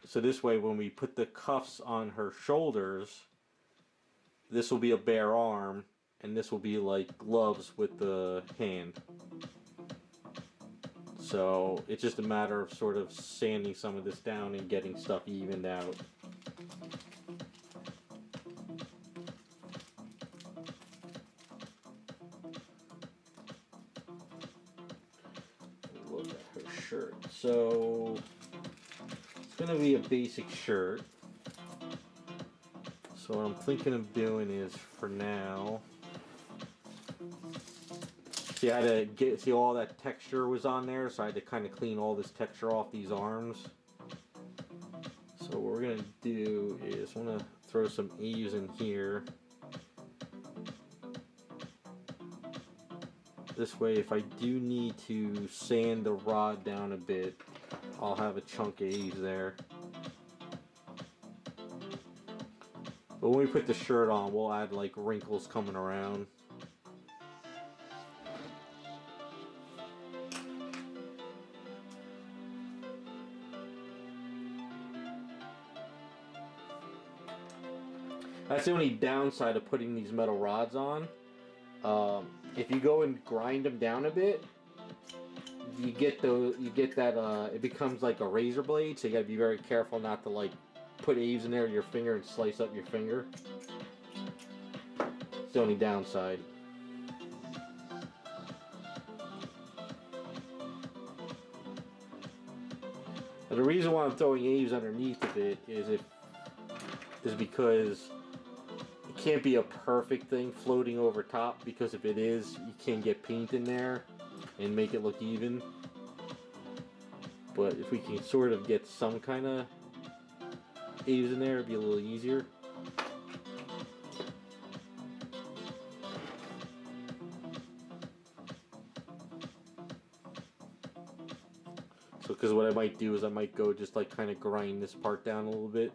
So this way when we put the cuffs on her shoulders, this will be a bare arm, and this will be like gloves with the hand. So it's just a matter of sort of sanding some of this down and getting stuff evened out. Look at her shirt. So it's going to be a basic shirt. So what I'm thinking of doing is, for now, see, I had to see all that texture was on there, so I had to kind of clean all this texture off these arms. So what we're gonna do is I'm gonna throw some A's in here. This way, if I do need to sand the rod down a bit, I'll have a chunk of A's there. But when we put the shirt on, we'll add like wrinkles coming around. That's the only downside of putting these metal rods on. If you go and grind them down a bit, you get that it becomes like a razor blade, so you gotta be very careful not to like put Aves in there with your finger and slice up your finger. It's the only downside. And the reason why I'm throwing Aves underneath of it is because it can't be a perfect thing floating over top, because if it is, you can get paint in there and make it look even. But if we can sort of get some kind of Aves in there, it'd be a little easier. So, because what I might do is I might go just like kind of grind this part down a little bit.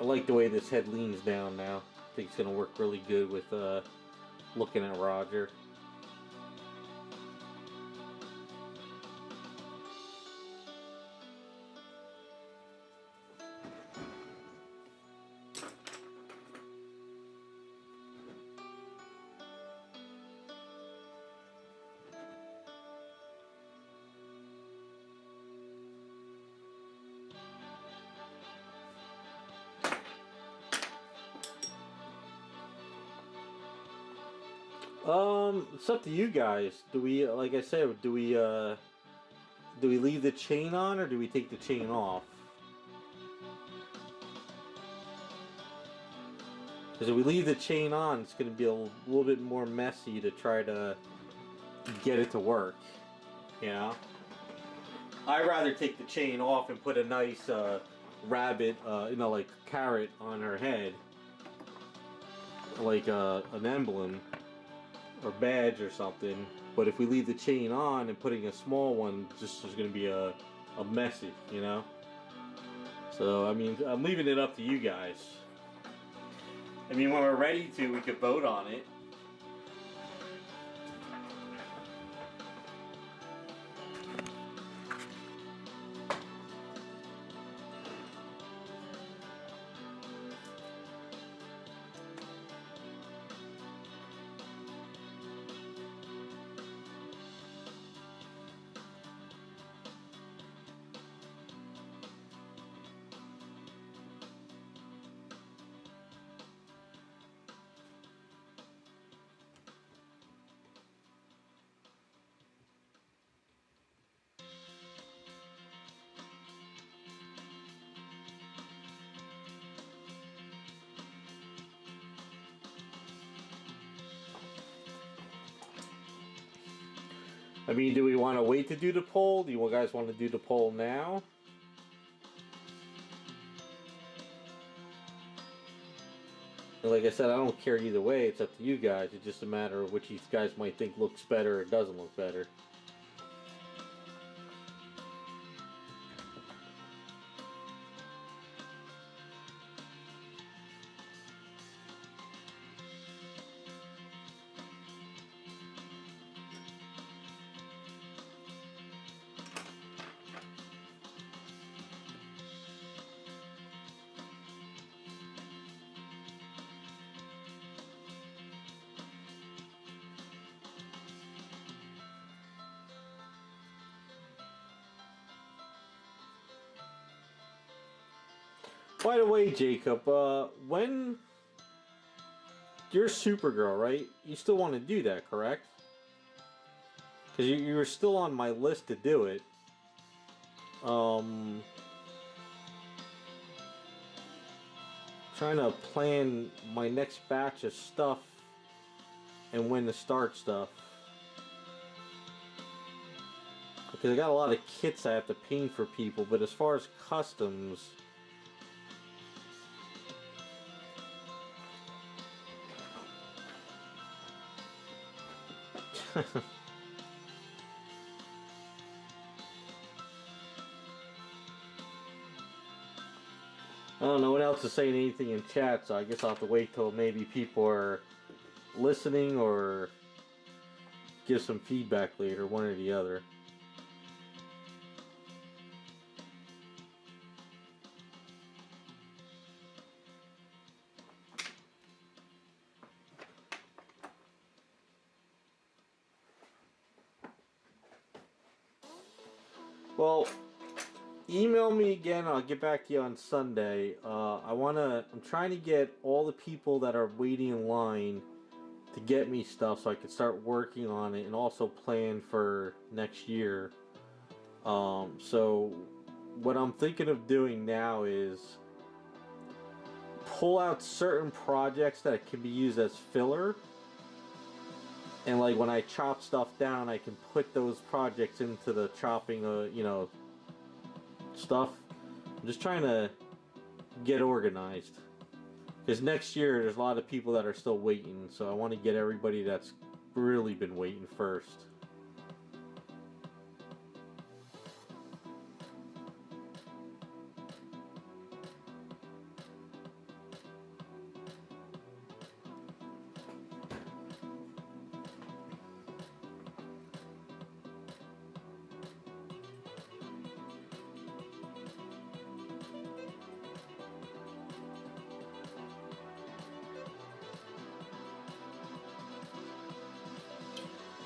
I like the way this head leans down now. I think it's going to work really good with looking at Rodger. It's up to you guys. Do we, like I said, do we leave the chain on or do we take the chain off? Because if we leave the chain on, it's going to be a little bit more messy to try to get it to work. You know? I'd rather take the chain off and put a nice rabbit, like carrot on her head. Like an emblem or badge or something. But if we leave the chain on and putting a small one, just is going to be a messy, you know? So, I mean, I'm leaving it up to you guys. I mean, when we're ready to, we could vote on it. I mean, do we want to wait to do the poll? Do you guys want to do the poll now? And like I said, I don't care either way. It's up to you guys. It's just a matter of which you guys might think looks better or doesn't look better. By the way, Jacob, when you're Supergirl, right? You still want to do that, correct? Because you were still on my list to do it. Trying to plan my next batch of stuff and when to start stuff. Because I got a lot of kits I have to paint for people, but as far as customs... I don't know what else is saying anything in chat, so I guess I'll have to wait till maybe people are listening or give some feedback later, one or the other. Well, email me again. I'll get back to you on Sunday. I'm trying to get all the people that are waiting in line to get me stuff so I can start working on it and also plan for next year. So what I'm thinking of doing now is pull out certain projects that can be used as filler. And like when I chop stuff down, I can put those projects into the chopping, stuff. I'm just trying to get organized. Because next year, there's a lot of people that are still waiting. So I want to get everybody that's really been waiting first.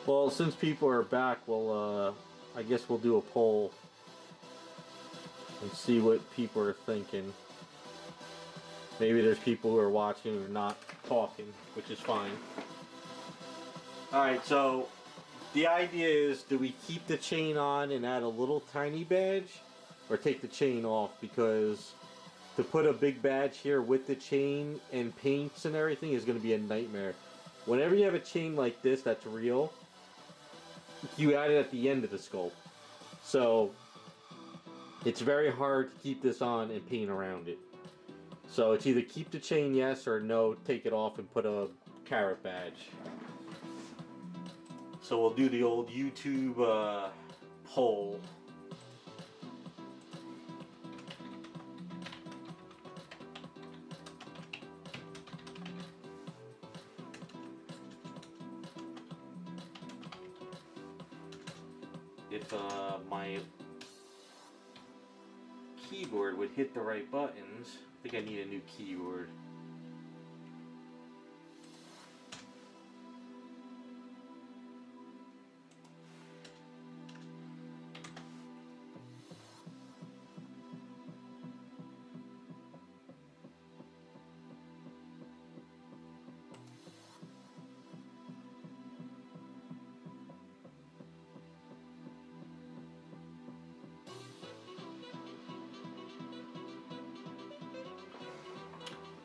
Well, since people are back, I guess we'll do a poll and see what people are thinking. Maybe there's people who are watching who are not talking, which is fine. Alright, so the idea is, do we keep the chain on and add a little tiny badge? Or take the chain off? Because to put a big badge here with the chain and paints and everything is going to be a nightmare. Whenever you have a chain like this that's real, you add it at the end of the sculpt. So it's very hard to keep this on and paint around it. So it's either keep the chain yes or no, take it off and put a carrot badge. So we'll do the old YouTube poll. If my keyboard would hit the right buttons. I think I need a new keyboard.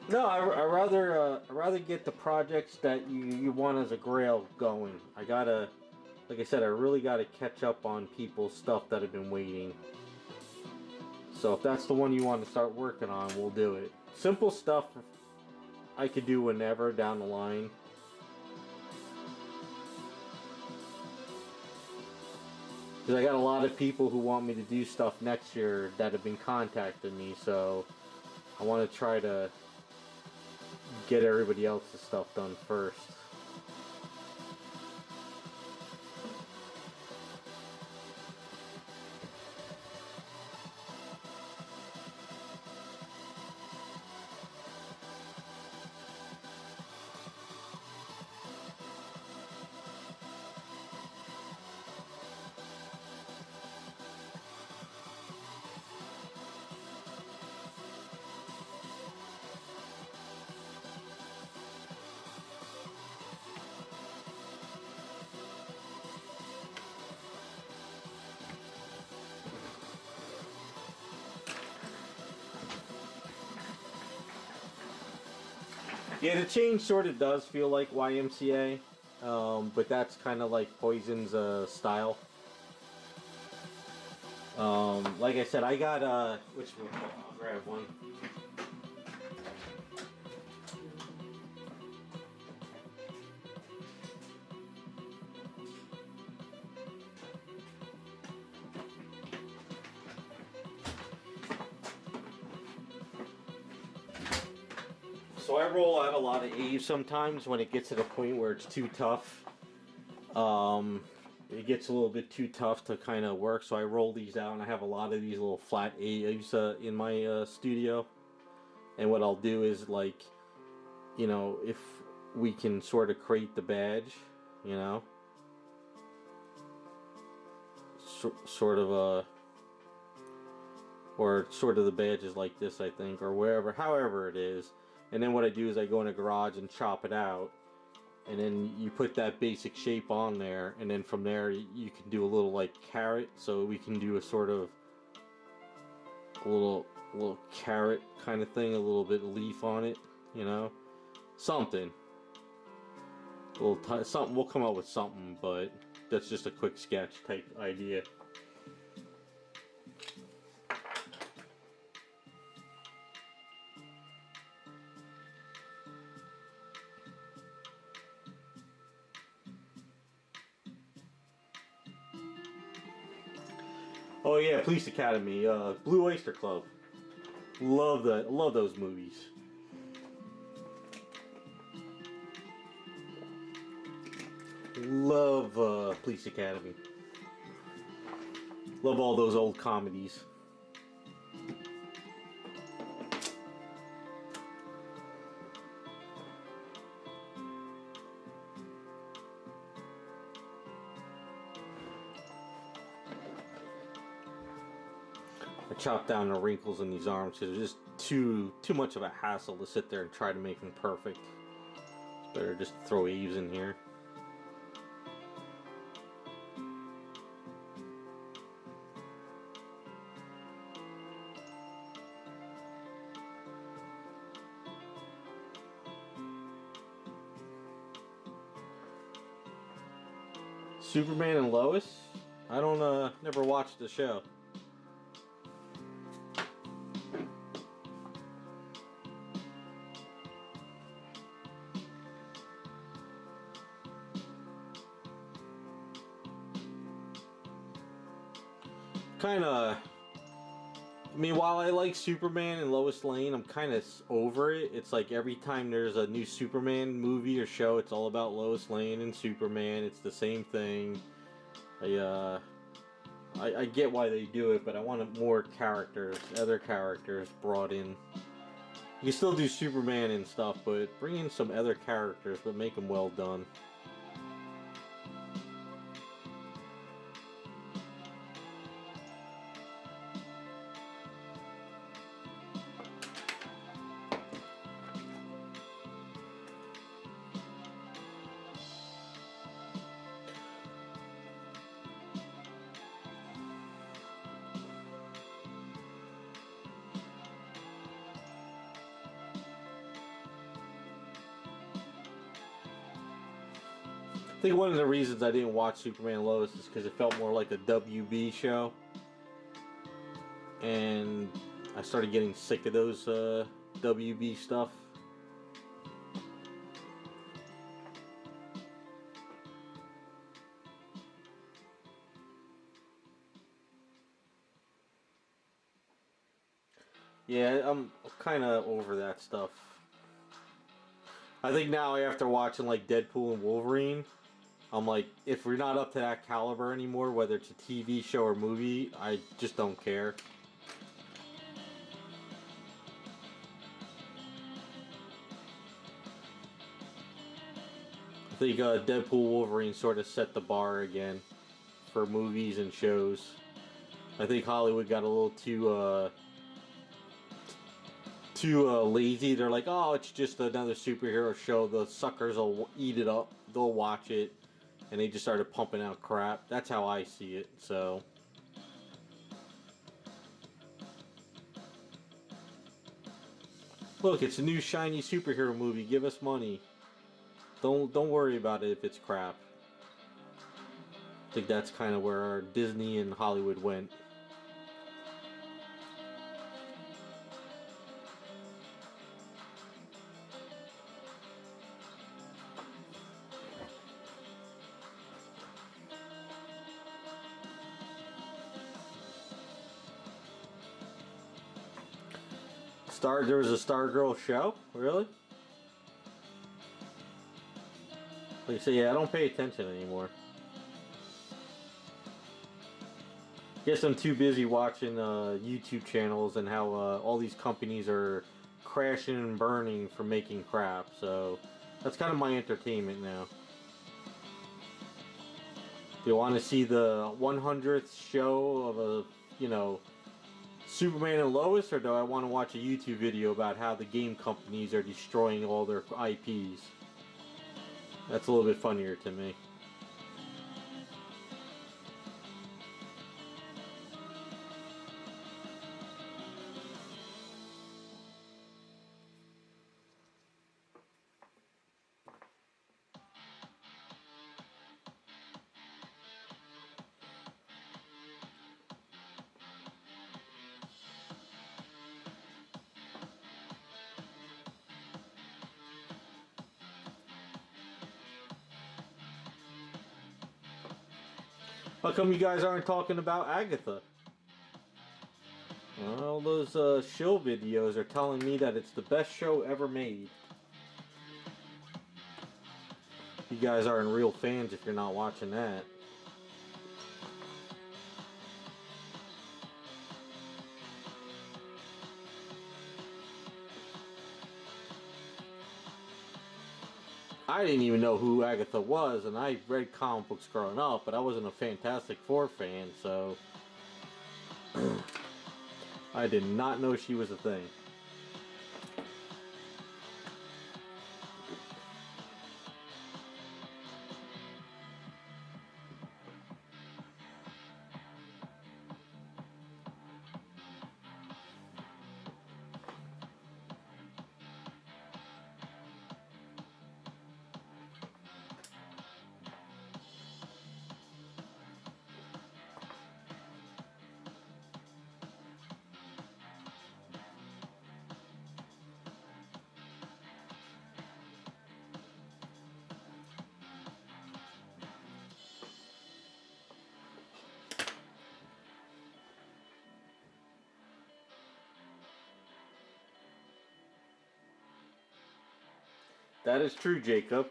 No, I rather get the projects that you want as a grail going. I gotta like I said, I really got to catch up on people's stuff that have been waiting. So if that's the one you want to start working on, we'll do it. Simple stuff I could do whenever down the line. Because I got a lot of people who want me to do stuff next year that have been contacting me, so I want to try to get everybody else's stuff done first. Yeah, the change sort of does feel like YMCA, but that's kind of like Poison's style. Like I said, I got which one? I'll grab one. So I roll out a lot of A's sometimes when it gets to the point where it's too tough. It gets a little bit too tough to kind of work, so I roll these out, and I have a lot of these little flat A's in my studio. And what I'll do is, like, you know, if we can sort of create the badge, you know, sort of or sort of the badge is like this, I think, or wherever, however it is. And then what I do is I go in a garage and chop it out, and then you put that basic shape on there, and then from there you can do a little like carrot, so we can do a sort of a little carrot kind of thing, a little bit of leaf on it, you know, something. Something, we'll come up with something, but that's just a quick sketch type idea. Oh yeah, Police Academy, Blue Oyster Club. Love those movies. Love Police Academy. Love all those old comedies. I chop down the wrinkles in these arms because it's just too much of a hassle to sit there and try to make them perfect. It's better just throw eaves in here. Superman and Lois? I don't never watched the show. I mean, while I like Superman and Lois Lane, I'm kind of over it. It's like every time there's a new Superman movie or show, it's all about Lois Lane and Superman. It's the same thing. I get why they do it, but I want more characters, other characters brought in. You can still do Superman and stuff, but bring in some other characters, but make them well done. think one of the reasons I didn't watch Superman and Lois is because it felt more like a WB show. And I started getting sick of those WB stuff. Yeah, I'm kind of over that stuff. I think now after watching like Deadpool and Wolverine, I'm like, if we're not up to that caliber anymore, whether it's a TV show or movie, I just don't care. I think Deadpool Wolverine sort of set the bar again for movies and shows. I think Hollywood got a little too lazy. They're like, oh, it's just another superhero show. The suckers will eat it up. They'll watch it. And they just started pumping out crap. That's how I see it. So look, it's a new shiny superhero movie. Give us money. Don't worry about it if it's crap. I think that's kind of where Disney and Hollywood went. There was a Stargirl show? Really? Like I say, yeah, I don't pay attention anymore. Guess I'm too busy watching YouTube channels and how all these companies are crashing and burning for making crap. So that's kind of my entertainment now. Do you want to see the 100th show of a, Superman and Lois, or do I want to watch a YouTube video about how the game companies are destroying all their IPs? That's a little bit funnier to me. How come you guys aren't talking about Agatha? Well, those shill videos are telling me that it's the best show ever made. You guys aren't real fans if you're not watching that. I didn't even know who Agatha was, and I read comic books growing up, but I wasn't a Fantastic Four fan, so I did not know she was a thing. That is true, Jacob.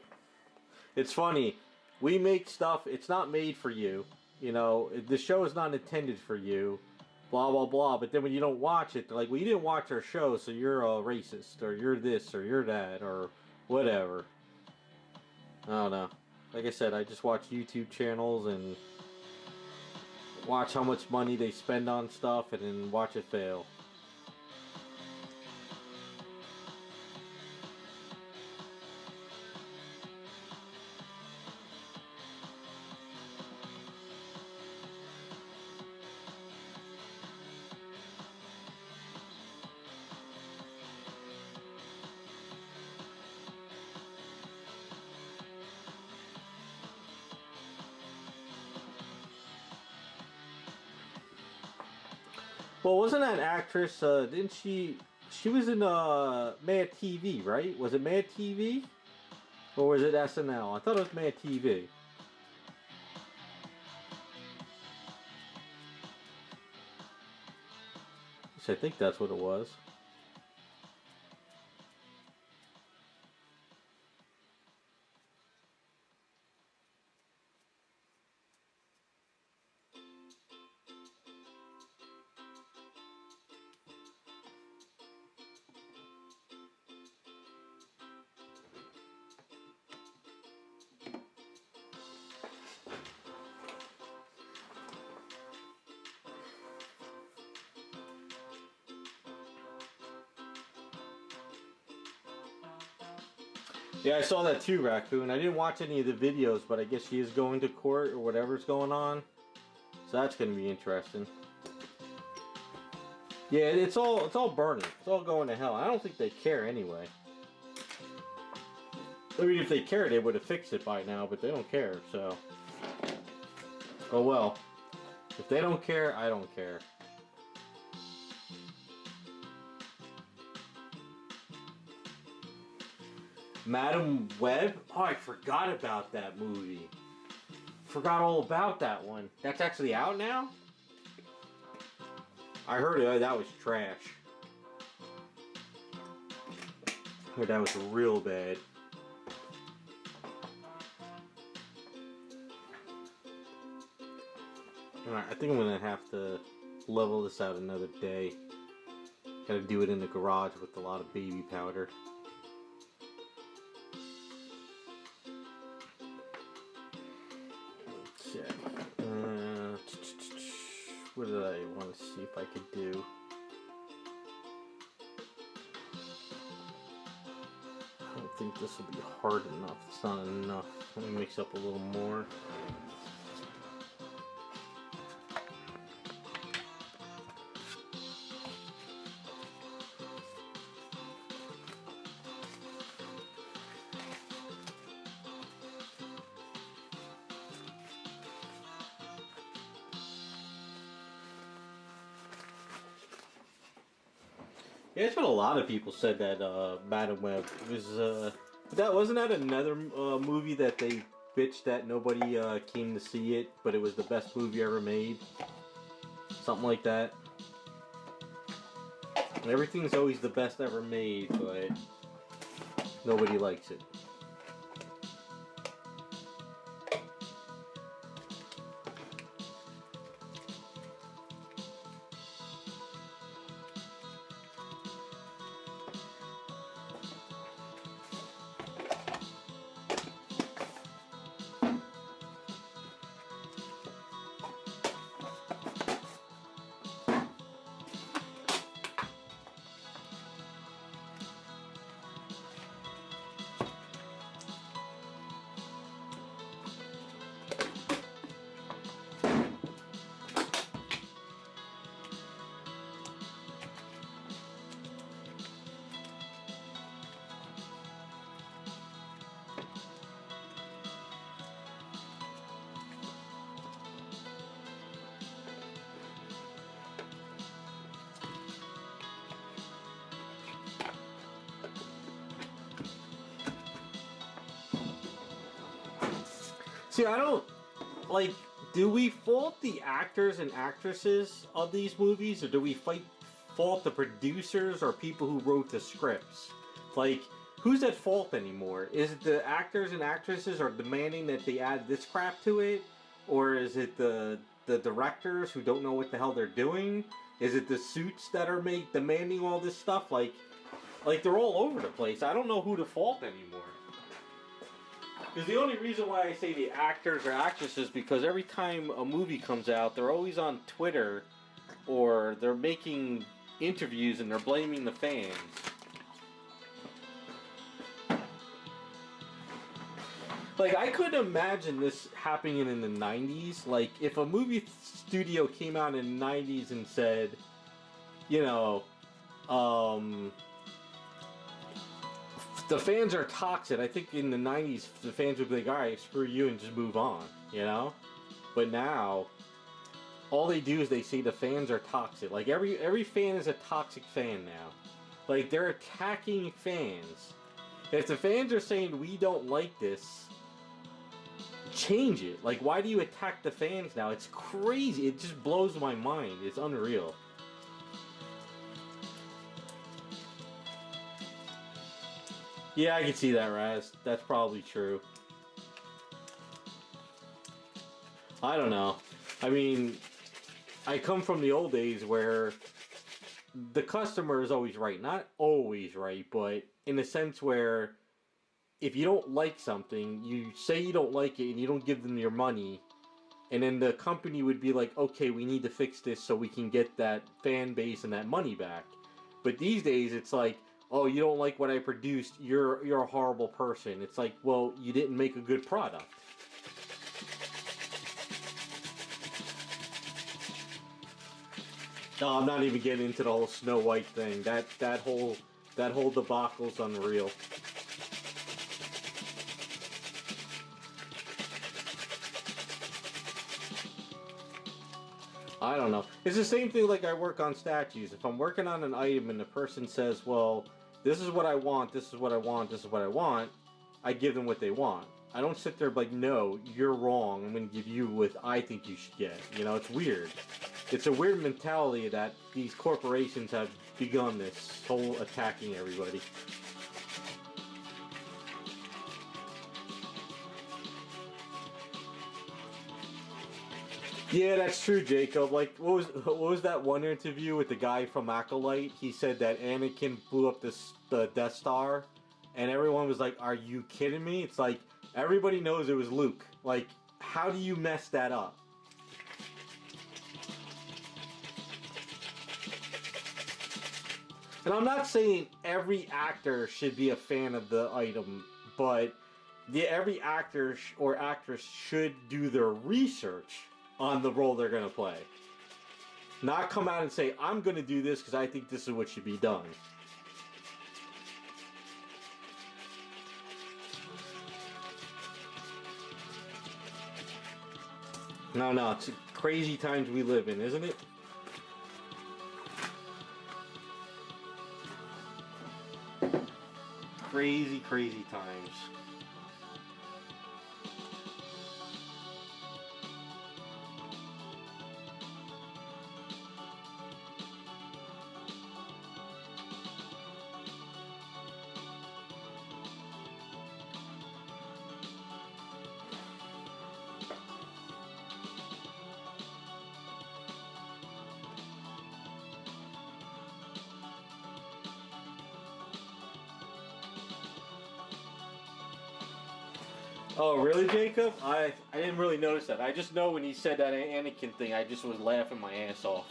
It's funny. We make stuff, it's not made for you. The show is not intended for you. Blah, blah, blah. But then when you don't watch it, they're like, well, you didn't watch our show, so you're a racist, or you're this, or you're that, or whatever. I don't know. Like I said, I just watch YouTube channels and watch how much money they spend on stuff and then watch it fail. Well, wasn't that actress? Didn't she? She was in Mad TV, right? Was it Mad TV or was it SNL? I thought it was Mad TV. I think that's what it was. Yeah, I saw that too, Raccoon. I didn't watch any of the videos, but I guess she is going to court or whatever's going on. So that's going to be interesting. Yeah, it's all burning. It's all going to hell. I don't think they care anyway. I mean, if they cared, they would have fixed it by now, but they don't care, so. Oh well. If they don't care, I don't care. Madam Web? Oh, I forgot about that movie. Forgot all about that one. That's actually out now? I heard that was trash. I heard that was real bad. Alright, I think I'm gonna have to level this out another day. Gotta do it in the garage with a lot of baby powder. What did I want to see if I could do? I don't think this will be hard enough. It's not enough. Let me mix up a little more. Yeah, it's what a lot of people said that Madam Web was. Wasn't that another movie that they bitched that nobody came to see it, but it was the best movie ever made? Something like that. Everything's always the best ever made, but nobody likes it. See, I don't, like, do we fault the actors and actresses of these movies, or do we fault the producers or people who wrote the scripts? Like, who's at fault anymore? Is it the actors and actresses are demanding that they add this crap to it? Or is it the directors who don't know what the hell they're doing? Is it the suits that are demanding all this stuff? Like they're all over the place. I don't know who to fault anymore. Because the only reason why I say the actors or actresses, because every time a movie comes out, they're always on Twitter or they're making interviews and they're blaming the fans. Like, I couldn't imagine this happening in the 90s. Like, if a movie studio came out in the 90s and said, you know, the fans are toxic. I think in the 90s, the fans would be like, alright, screw you and just move on, you know? But now, all they do is they say the fans are toxic. Like every fan is a toxic fan now. Like they're attacking fans. If the fans are saying we don't like this, change it. Like why do you attack the fans now? It's crazy. It just blows my mind. It's unreal. Yeah, I can see that, Raz. That's probably true. I don't know. I mean, I come from the old days where the customer is always right. Not always right, but in a sense where if you don't like something, you say you don't like it and you don't give them your money, and then the company would be like, okay, we need to fix this so we can get that fan base and that money back. But these days, it's like, oh, you don't like what I produced, you're a horrible person. It's like, well, you didn't make a good product. No, I'm not even getting into the whole Snow White thing. That whole debacle's unreal. I don't know. It's the same thing like I work on statues. If I'm working on an item and the person says, well, this is what I want, this is what I want, this is what I want, I give them what they want. I don't sit there like, no, you're wrong. I'm going to give you what I think you should get. You know, it's weird. It's a weird mentality that these corporations have begun this whole attacking everybody. Yeah, that's true, Jacob. Like, what was that one interview with the guy from Acolyte? He said that Anakin blew up the Death Star, and everyone was like, "Are you kidding me?" It's like everybody knows it was Luke. Like, how do you mess that up? And I'm not saying every actor should be a fan of the item, but every actor or actress should do their research on the role they're going to play. Not come out and say, I'm going to do this because I think this is what should be done. No, it's crazy times we live in, isn't it? Crazy, crazy times. Oh, really, Jacob? I didn't really notice that. I just know when he said that Anakin thing, I just was laughing my ass off.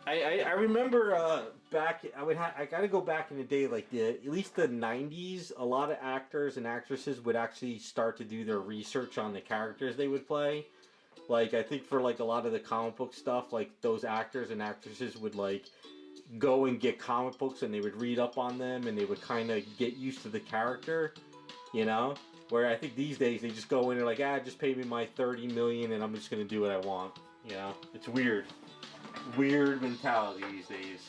I remember back. I gotta go back in the day, like at least the '90s. A lot of actors and actresses would actually start to do their research on the characters they would play. Like I think for like a lot of the comic book stuff, like those actors and actresses would like go and get comic books and they would read up on them and they would kind of get used to the character, you know. Where I think these days they just go in and like, just pay me my 30 million and I'm just gonna do what I want. You know, it's weird. Weird mentality these days.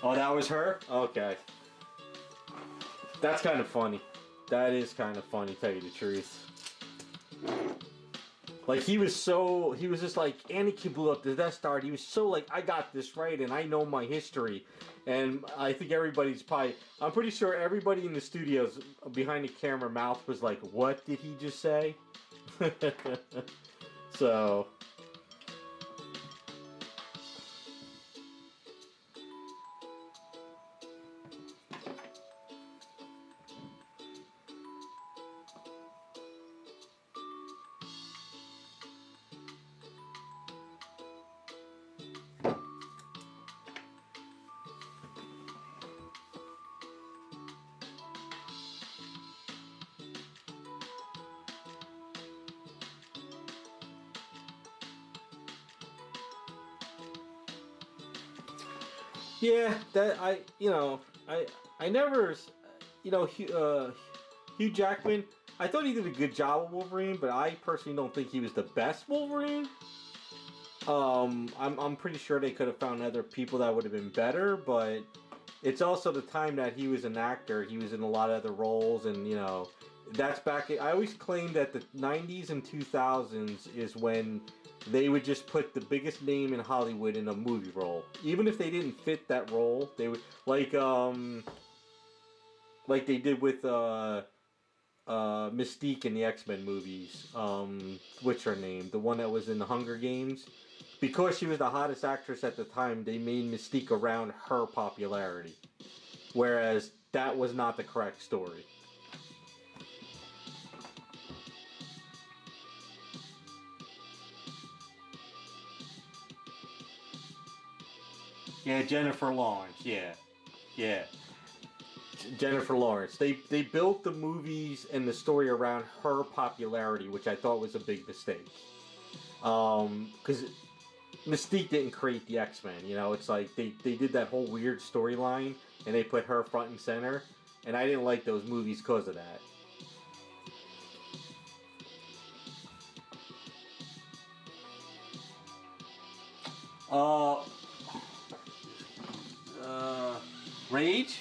Oh, that was her? Okay. That's kind of funny. That is kind of funny, to tell you the truth. Like, he was just like, Anakin blew up the Death Star. He was so like, I got this right, and I know my history. And I think I'm pretty sure everybody in the studios behind the camera mouth was like, what did he just say? So... Yeah, that I never, Hugh Jackman. I thought he did a good job with Wolverine, but I personally don't think he was the best Wolverine. I'm pretty sure they could have found other people that would have been better, but it's also the time that he was an actor. He was in a lot of other roles, and that's back. I always claim that the '90s and 2000s is when they would just put the biggest name in Hollywood in a movie role, even if they didn't fit that role. They would like they did with Mystique in the X-Men movies. What's her name? The one that was in the Hunger Games. Because she was the hottest actress at the time, they made Mystique around her popularity. Whereas that was not the correct story. Yeah, Jennifer Lawrence. Yeah, yeah. Jennifer Lawrence. They built the movies and the story around her popularity, which I thought was a big mistake. Because Mystique didn't create the X Men. It's like they did that whole weird storyline and they put her front and center, and I didn't like those movies because of that. Uh, Rage.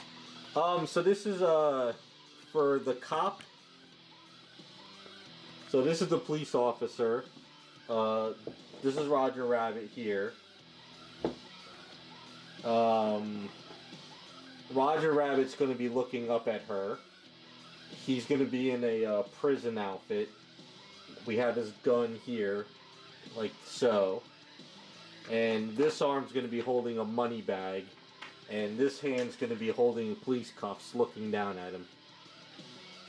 So this is for the cop. So this is the police officer. This is Roger Rabbit here. Roger Rabbit's going to be looking up at her. He's going to be in a prison outfit. We have his gun here, like so. And this arm's going to be holding a money bag. And this hand's going to be holding police cuffs looking down at him.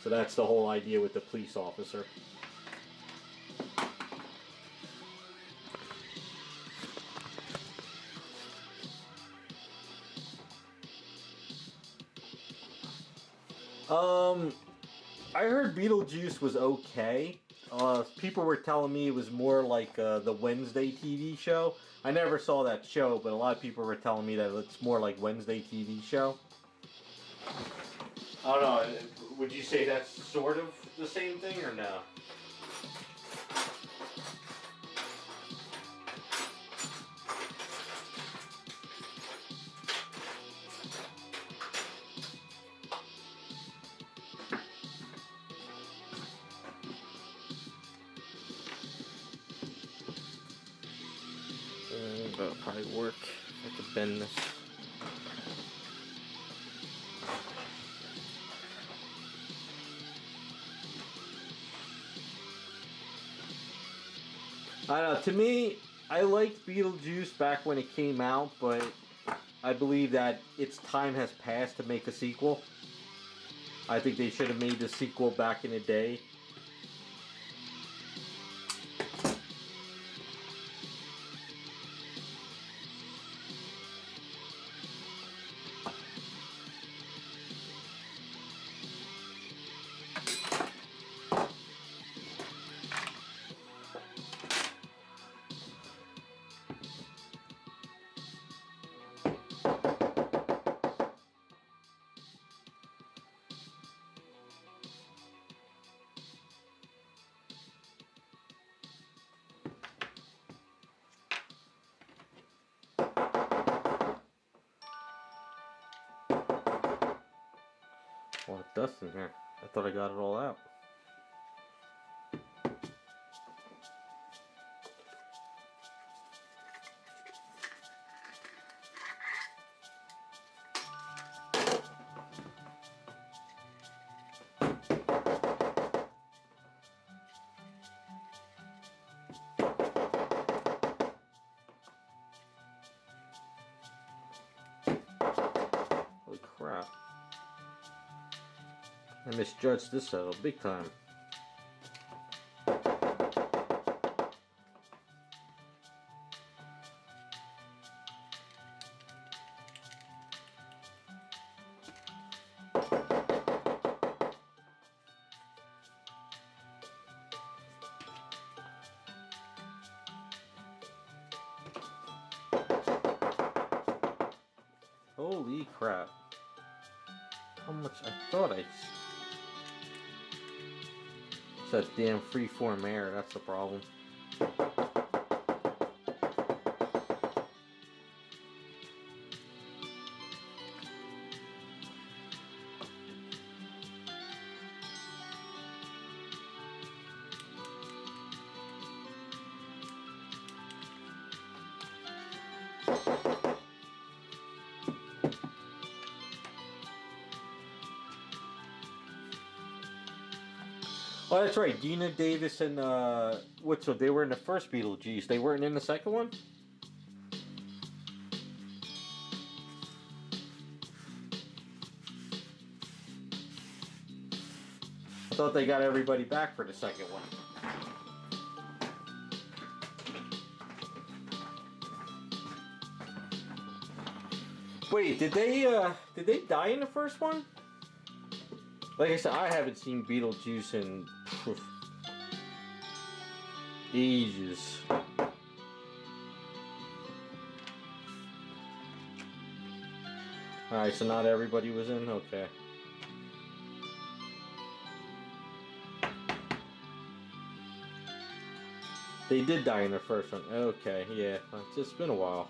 So that's the whole idea with the police officer. I heard Beetlejuice was okay. People were telling me it was more like the Wednesday TV show. I never saw that show, but a lot of people were telling me that it's more like Wednesday TV show. I don't know. Would you say that's sort of the same thing or no? That'll probably work. I could bend this. I don't know. To me, I liked Beetlejuice back when it came out, but I believe that its time has passed to make a sequel. I think they should have made the sequel back in the day. Well, dust in here. I thought I got it all out. Holy crap. I misjudged this settle big time. Holy crap. How much? I thought I... It's that damn freeform air, that's the problem. Oh, that's right. Dina Davis and what's they were in the first Beetlejuice. They weren't in the second one. I thought they got everybody back for the second one. Wait, did they die in the first one? Like I said, I haven't seen Beetlejuice in ages. Alright, so not everybody was in? Okay. They did die in the first one. Okay, yeah. It's just been a while.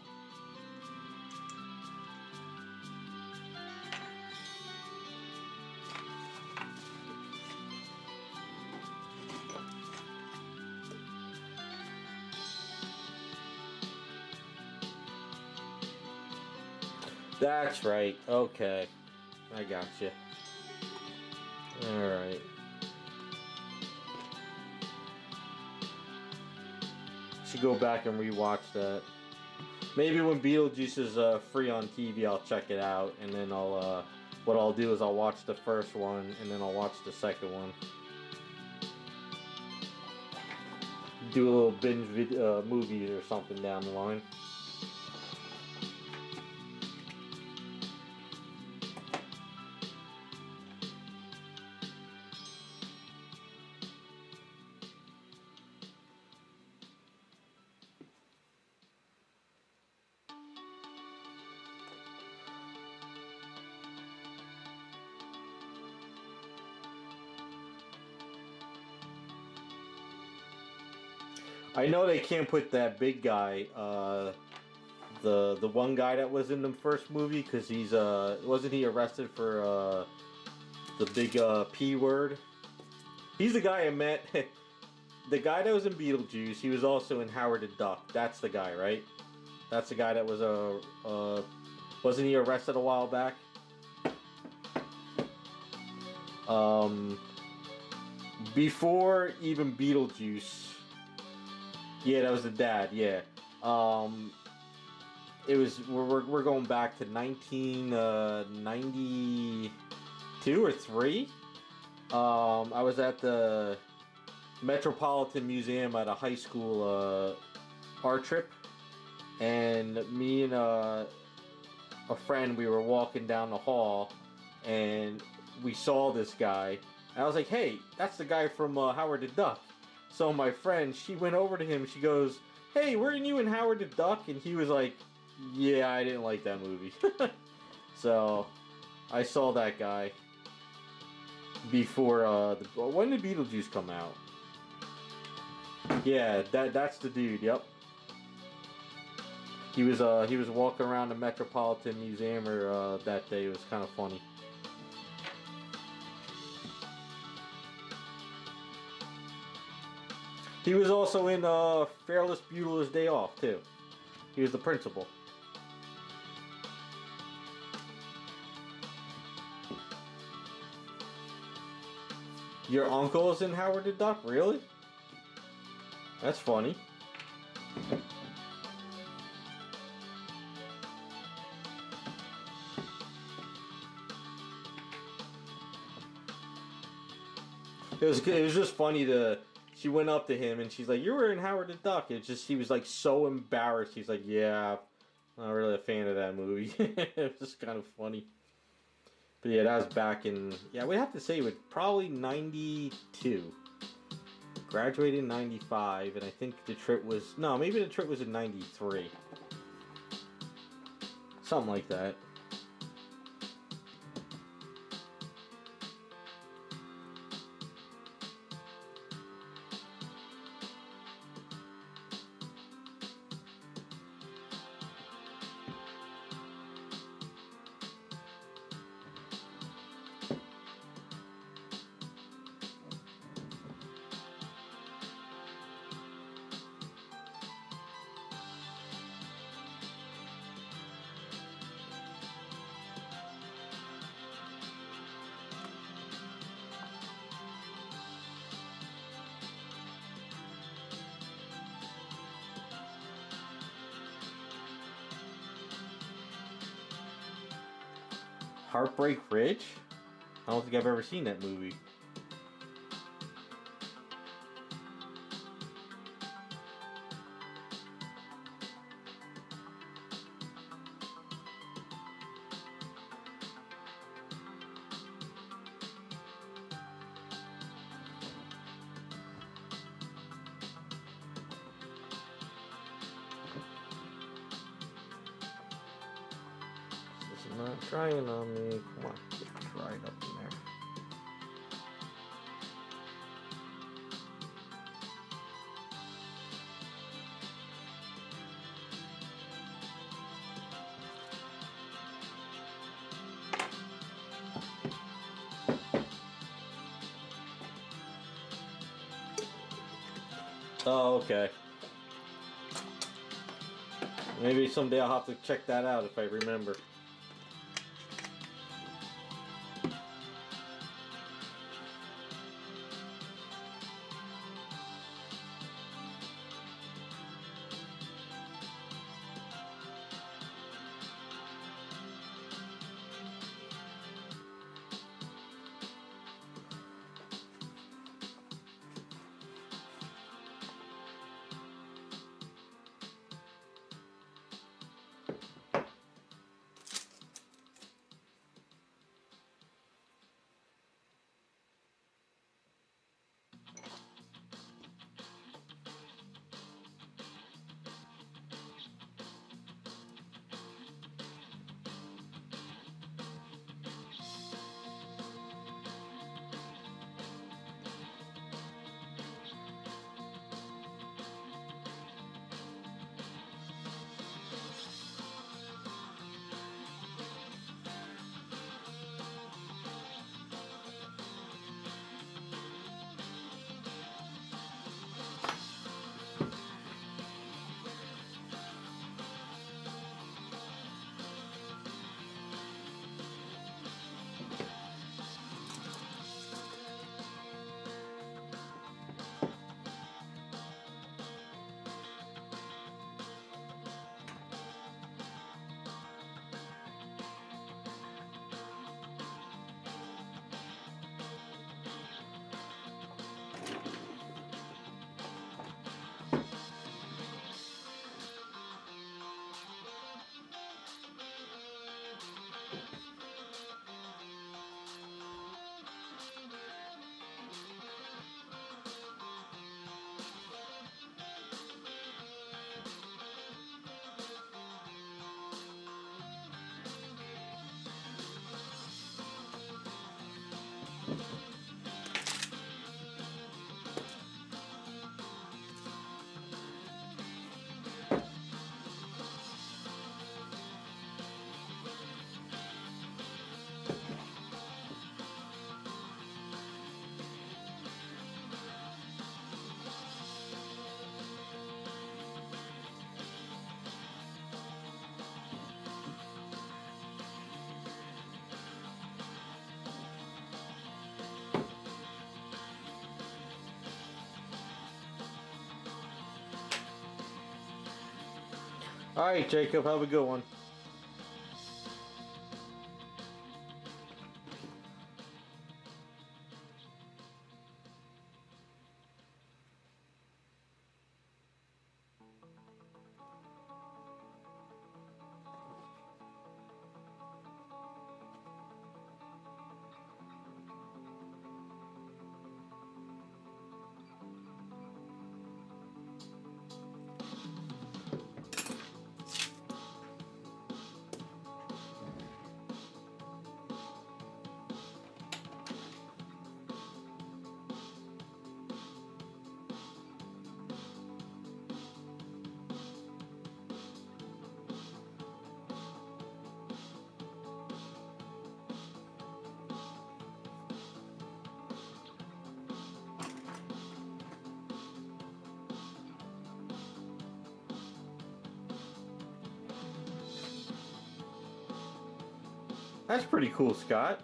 That's right. Okay. I got you. Alright. Should go back and rewatch that. Maybe when Beetlejuice is free on TV, I'll check it out, and then I'll what I'll do is I'll watch the first one, and then I'll watch the second one. Do a little binge movie or something down the line. I know they can't put that big guy, the one guy that was in the first movie, because he's wasn't he arrested for the big P word? He's the guy I met. The guy that was in Beetlejuice. He was also in Howard the Duck. That's the guy, right? That's the guy that was wasn't he arrested a while back? Before even Beetlejuice. Yeah, that was the dad. Yeah, it was. We're going back to 1992 or 3. I was at the Metropolitan Museum at a high school art trip, and me and a friend, we were walking down the hall, and we saw this guy. And I was like, "Hey, that's the guy from Howard the Duck." So my friend, she went over to him, she goes, "Hey, weren't you in Howard the Duck?" And he was like, "Yeah, I didn't like that movie." So, I saw that guy before, when did Beetlejuice come out? Yeah, that's the dude, yep. He was walking around the Metropolitan Museum that day. It was kind of funny. He was also in Fairless Bueller's Day Off, too. He was the principal. Your uncle is in Howard the Duck? Really? That's funny. It was just funny to... She went up to him and she's like, "You were in Howard the Duck." It's just, he was like so embarrassed. He's like, "Yeah, I'm not really a fan of that movie." It was just kind of funny. But yeah, that was back in, yeah, we have to say it was probably 92. Graduated in 95, and I think the trip was, no, maybe the trip was in 93. Something like that. Heartbreak Ridge? I don't think I've ever seen that movie. This is not trying on me. Come on, get right up in there. Oh, okay. Maybe someday I'll have to check that out if I remember. Alright, Jacob, have a good one. That's pretty cool, Scott.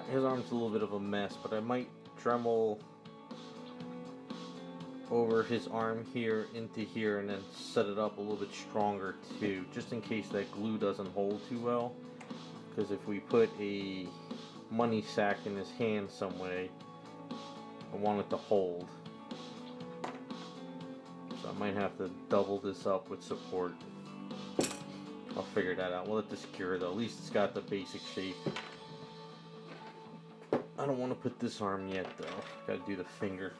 his arm's a little bit of a mess, but I might Dremel over his arm here into here and then set it up a little bit stronger too, just in case that glue doesn't hold too well. Because if we put a money sack in his hand some way, I want it to hold. So I might have to double this up with support. I'll figure that out. We'll let this cure though. At least it's got the basic shape. I don't want to put this arm yet though. Gotta do the finger.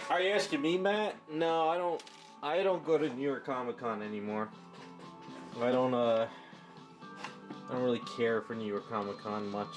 Are you asking me, Matt? No, I don't go to New York Comic Con anymore. I don't really care for New York Comic Con much.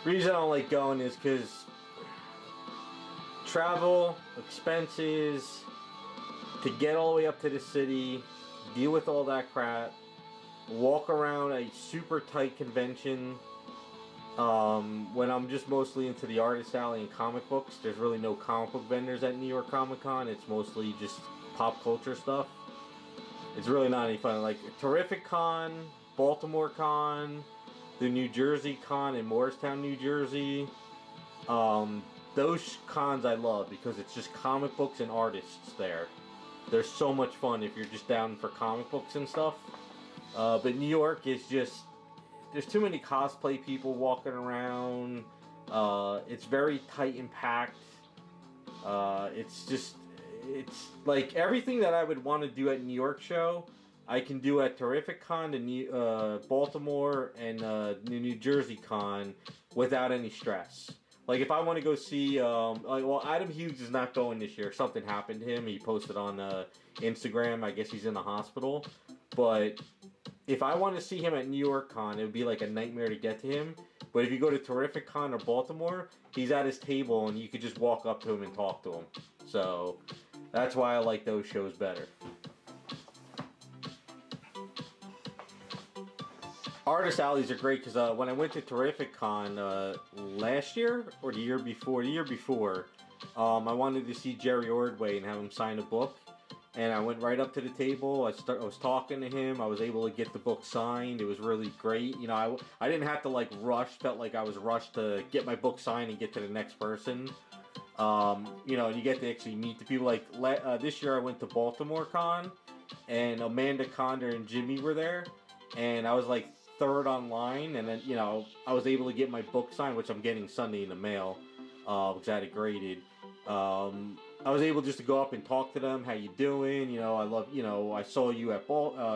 The reason I don't like going is because travel, expenses, to get all the way up to the city, deal with all that crap, walk around a super tight convention, when I'm just mostly into the artist alley and comic books. There's really no comic book vendors at New York Comic Con. It's mostly just pop culture stuff. It's really not any fun. Like Terrific Con, Baltimore Con, the New Jersey Con in Morristown, New Jersey. Those cons I love because it's just comic books and artists there. They're so much fun if you're just down for comic books and stuff. But New York is just, there's too many cosplay people walking around. It's very tight and packed. It's like everything that I would want to do at New York show, I can do at Terrific Con, the Baltimore, and the New Jersey Con without any stress. Like if I want to go see, well, Adam Hughes is not going this year. Something happened to him. He posted on Instagram. I guess he's in the hospital. But if I want to see him at New York Con, it would be like a nightmare to get to him. But if you go to Terrific Con or Baltimore, he's at his table and you could just walk up to him and talk to him. So that's why I like those shows better. Artist alleys are great because when I went to Terrific Con last year or the year before, I wanted to see Jerry Ordway and have him sign a book. And I went right up to the table. I was talking to him. I was able to get the book signed. It was really great. You know, I didn't have to like rush. Felt like I was rushed to get my book signed and get to the next person. You know, you get to actually meet the people. Like this year I went to Baltimore Con, and Amanda Condor and Jimmy were there. And I was like third online, and then, you know, I was able to get my book signed, which I'm getting Sunday in the mail, because I had it graded. I was able just to go up and talk to them. How you doing? You know, I love, you know, I saw you at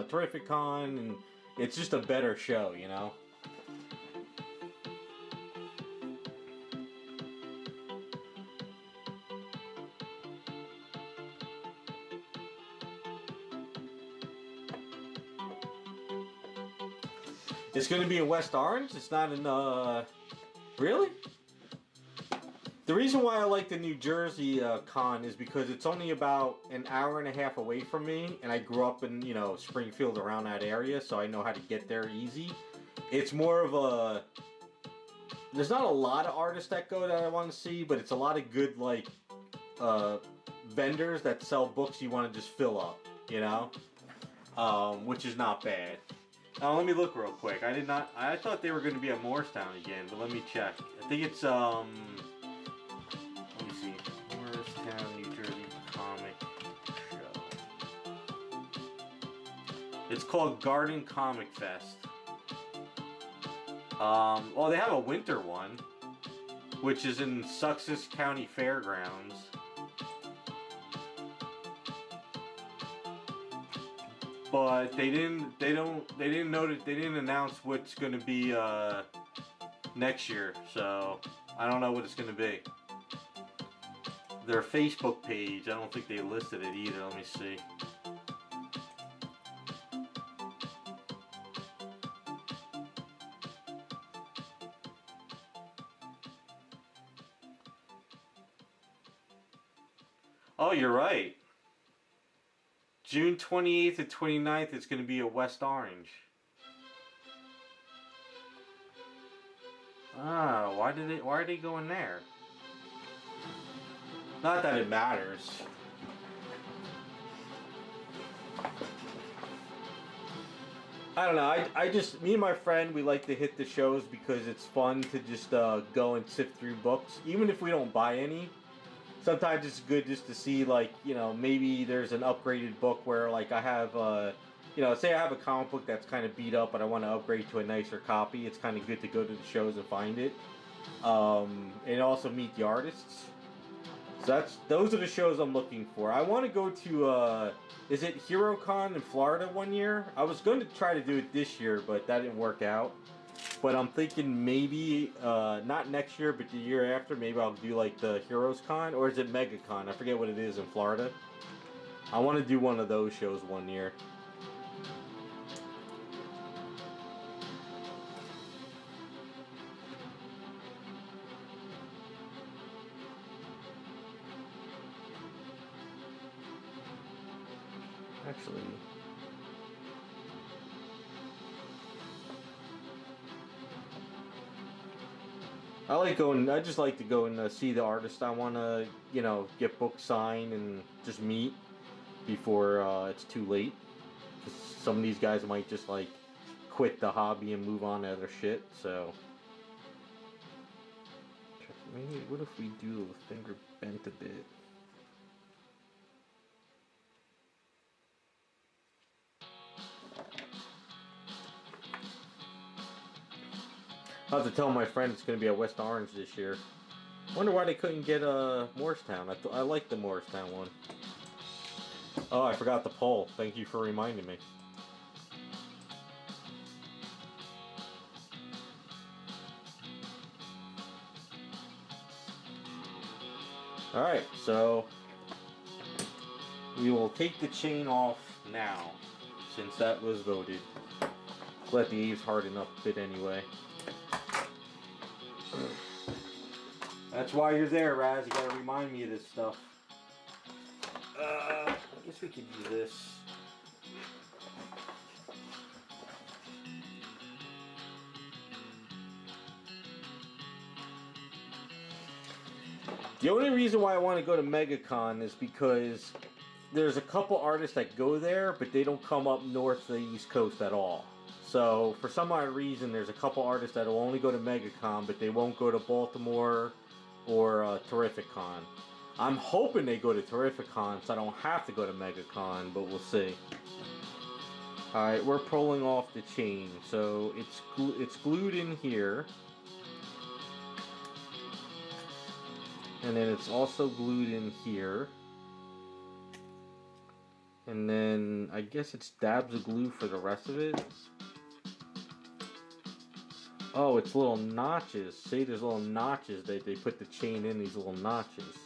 Terrific Con, and it's just a better show, you know. It's going to be in West Orange? It's not in, really? The reason why I like the New Jersey con is because it's only about an hour and a half away from me, and I grew up in, you know, Springfield, around that area, so I know how to get there easy. It's more of a, there's not a lot of artists that go that I want to see, but it's a lot of good, like, vendors that sell books you want to just fill up, you know? Which is not bad. Let me look real quick. I thought they were going to be at Morristown again, but let me check. I think it's, let me see. Morristown, New Jersey Comic Show. It's called Garden Comic Fest. Well, they have a winter one, which is in Sussex County Fairgrounds. But they didn't announce what's going to be next year, so I don't know what it's going to be. their Facebook page. I don't think they listed it either. Let me see. Oh, you're right. June 28th and 29th, it's going to be a West Orange. Ah, why are they going there? Not that it matters. I don't know. I just, me and my friend, we like to hit the shows because it's fun to just go and sift through books, even if we don't buy any. Sometimes it's good just to see, like, you know, maybe there's an upgraded book where, like, I have, you know, say I have a comic book that's kind of beat up, but I want to upgrade to a nicer copy. It's kind of good to go to the shows and find it, and also meet the artists. So those are the shows I'm looking for. I want to go to, is it HeroCon in Florida one year? I was going to try to do it this year, but that didn't work out. But I'm thinking maybe, not next year, but the year after, maybe I'll do like the Heroes Con, or is it MegaCon? I forget what it is in Florida. I want to do one of those shows one year. Actually... I just like to go and see the artist I want to, you know, get books signed and just meet before it's too late. 'Cause some of these guys might just, like, quit the hobby and move on to other shit, so. Maybe, what if we do the finger bent a bit? I'll have to tell my friend it's going to be at West Orange this year. Wonder why they couldn't get Morristown. I like the Morristown one. Oh, I forgot the poll. Thank you for reminding me. Alright, so we will take the chain off now, since that was voted. Let the eaves harden up a bit anyway. That's why you're there, Raz. You gotta remind me of this stuff. I guess we could do this. The only reason why I want to go to MegaCon is because there's a couple artists that go there, but they don't come up north to the East Coast at all. So, for some odd reason, there's a couple artists that will only go to MegaCon, but they won't go to Baltimore or Terrificon. I'm hoping they go to Terrificon so I don't have to go to MegaCon, but we'll see. Alright, we're pulling off the chain. So, it's glued in here. And then it's also glued in here. And then I guess it's dabs of glue for the rest of it. Oh, it's little notches. See, there's little notches. They put the chain in these little notches.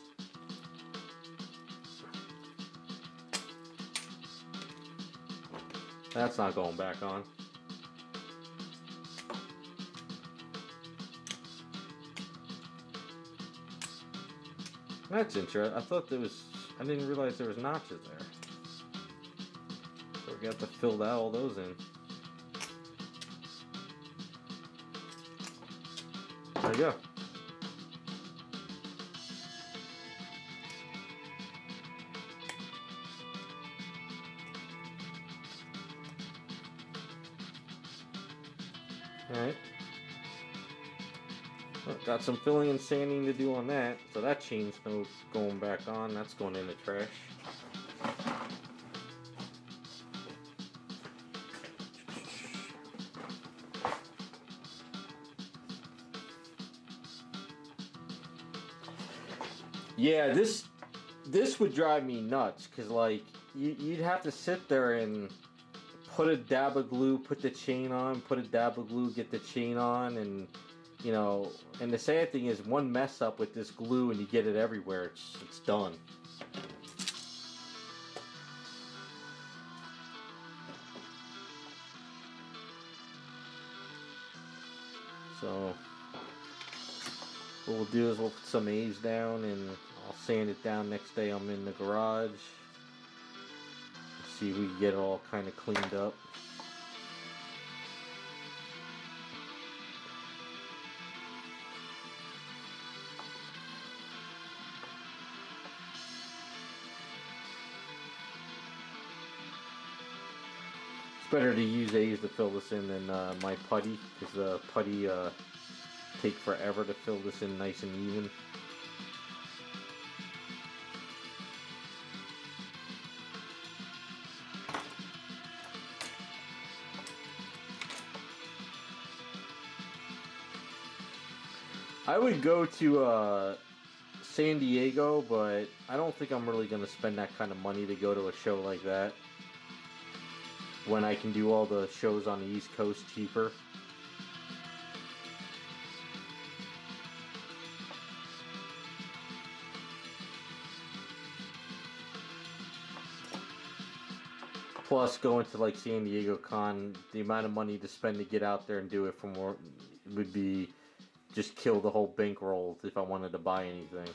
That's not going back on. That's interesting. I didn't realize there was notches there. So we have to fill all those in. There you go. Alright. Well, got some filling and sanding to do on that. So that chain's no going back on. That's going in the trash. Yeah, this would drive me nuts, because, like, you'd have to sit there and put a dab of glue, put the chain on, put a dab of glue, get the chain on, and you know, and the sad thing is, one mess up with this glue and you get it everywhere, it's done. So what we'll do is we'll put some A's down and I'll sand it down next day I'm in the garage. See if we can get it all kind of cleaned up. Better to use A's to fill this in than my putty, because the putty take forever to fill this in nice and even. I would go to San Diego, but I don't think I'm really going to spend that kind of money to go to a show like that, when I can do all the shows on the East Coast cheaper. Plus, going to like San Diego Con, the amount of money to spend to get out there and do it from work would be just kill the whole bankroll if I wanted to buy anything.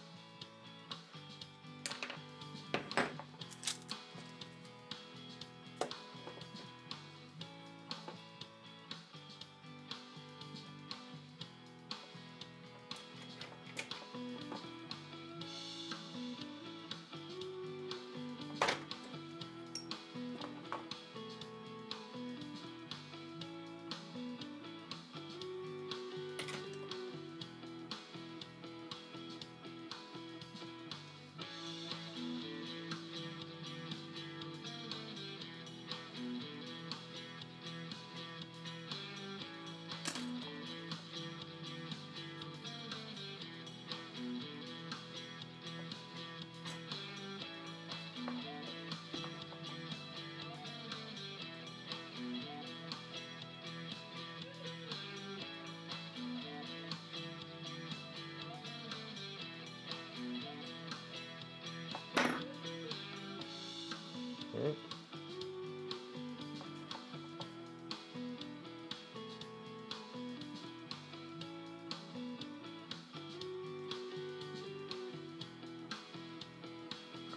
Okay.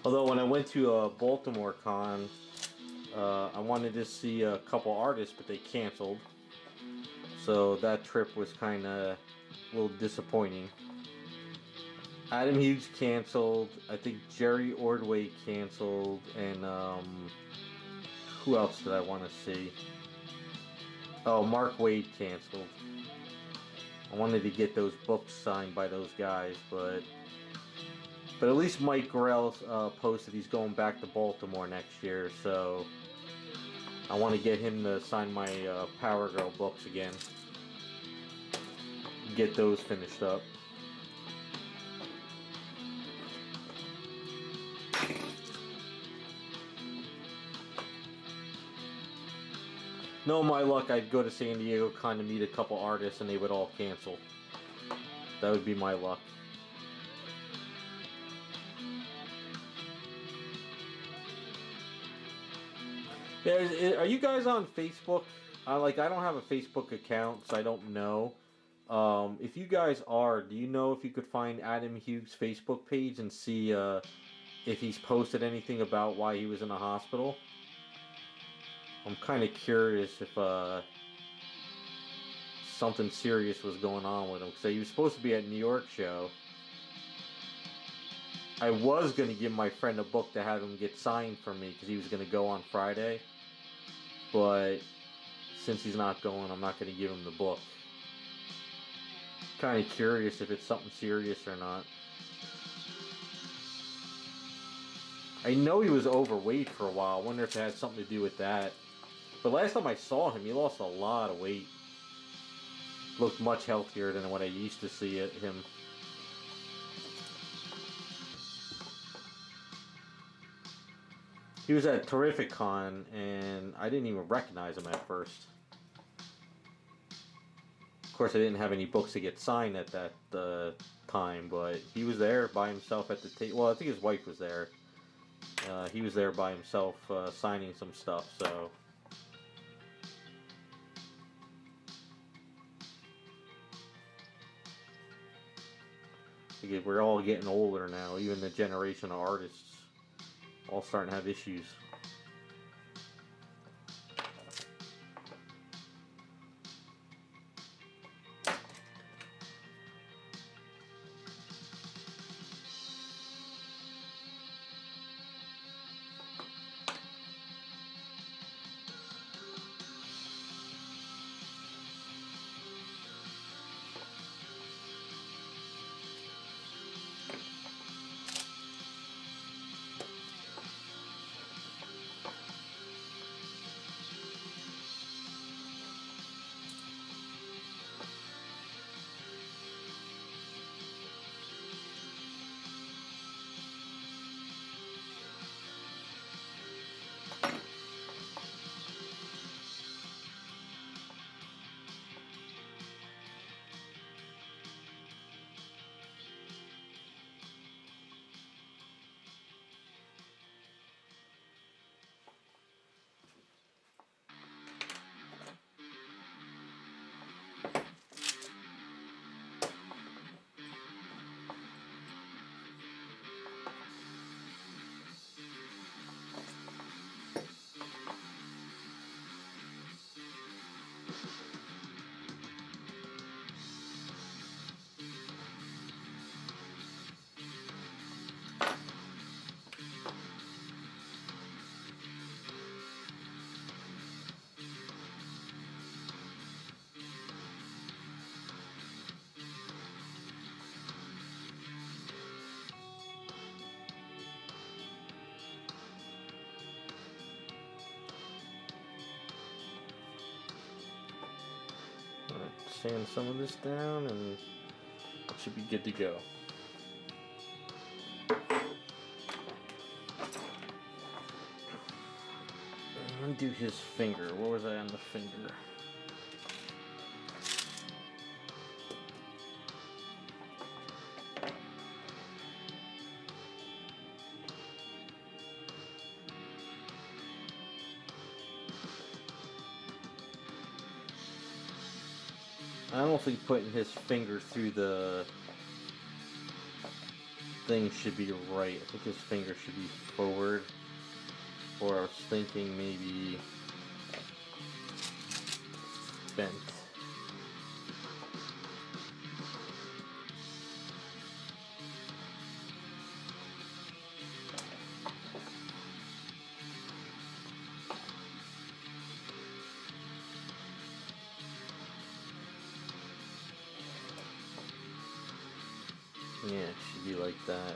Although when I went to Baltimore Con, I wanted to see a couple artists, but they canceled. So that trip was kind of a little disappointing. Adam Hughes canceled. I think Jerry Ordway canceled, and who else did I want to see? Oh, Mark Wade canceled. I wanted to get those books signed by those guys, but at least Mike Grell posted he's going back to Baltimore next year, so I want to get him to sign my Power Girl books again. Get those finished up. No, my luck, I'd go to San Diego Con to meet a couple artists and they would all cancel. That would be my luck. Yeah, are you guys on Facebook? I don't have a Facebook account, so I don't know. If you guys are, do you know if you could find Adam Hughes' Facebook page and see if he's posted anything about why he was in the hospital? I'm kind of curious if something serious was going on with him, because he was supposed to be at New York show. I was going to give my friend a book to have him get signed for me, because he was going to go on Friday. But since he's not going, I'm not going to give him the book. Kind of curious if it's something serious or not. I know he was overweight for a while. I wonder if it had something to do with that. But last time I saw him, he lost a lot of weight. Looked much healthier than what I used to see him. He was at Terrific Con, and I didn't even recognize him at first. Of course, I didn't have any books to get signed at that time, but he was there by himself at the table. Well, I think his wife was there. He was there by himself signing some stuff, so. Because we're all getting older now, even the generation of artists all starting to have issues. Sand some of this down and it should be good to go. Undo his finger. What was I on the finger? I don't think putting his finger through the thing should be right. I think his finger should be forward. Or I was thinking maybe bent. Yeah, it should be like that.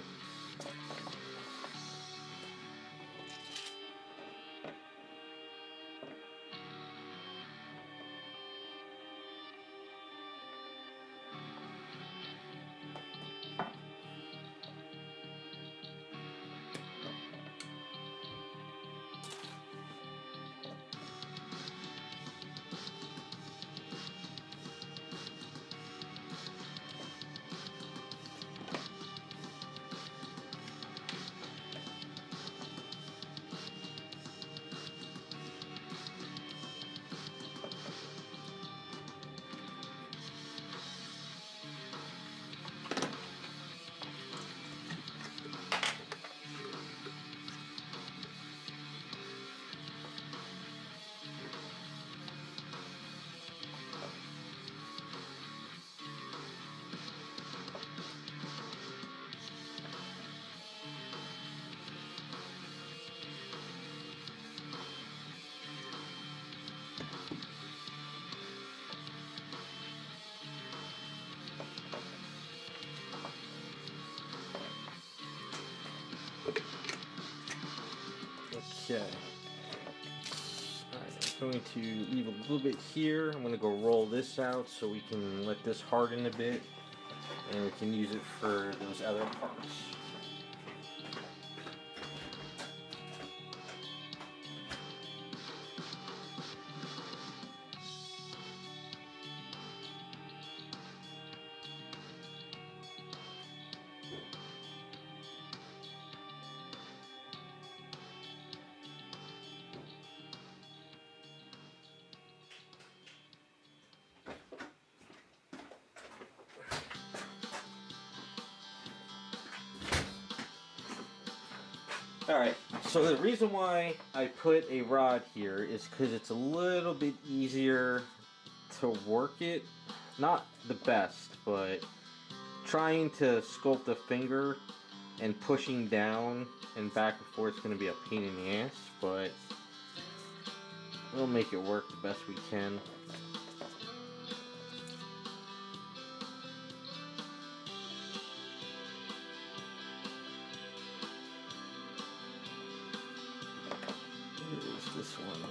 Okay. Alright, I'm going to leave a little bit here. I'm going to go roll this out so we can let this harden a bit. And we can use it for those other parts. Alright, so the reason why I put a rod here is because it's a little bit easier to work it. Not the best, but trying to sculpt a finger and pushing down and back and forth is going to be a pain in the ass, but we'll make it work the best we can. Here's this one.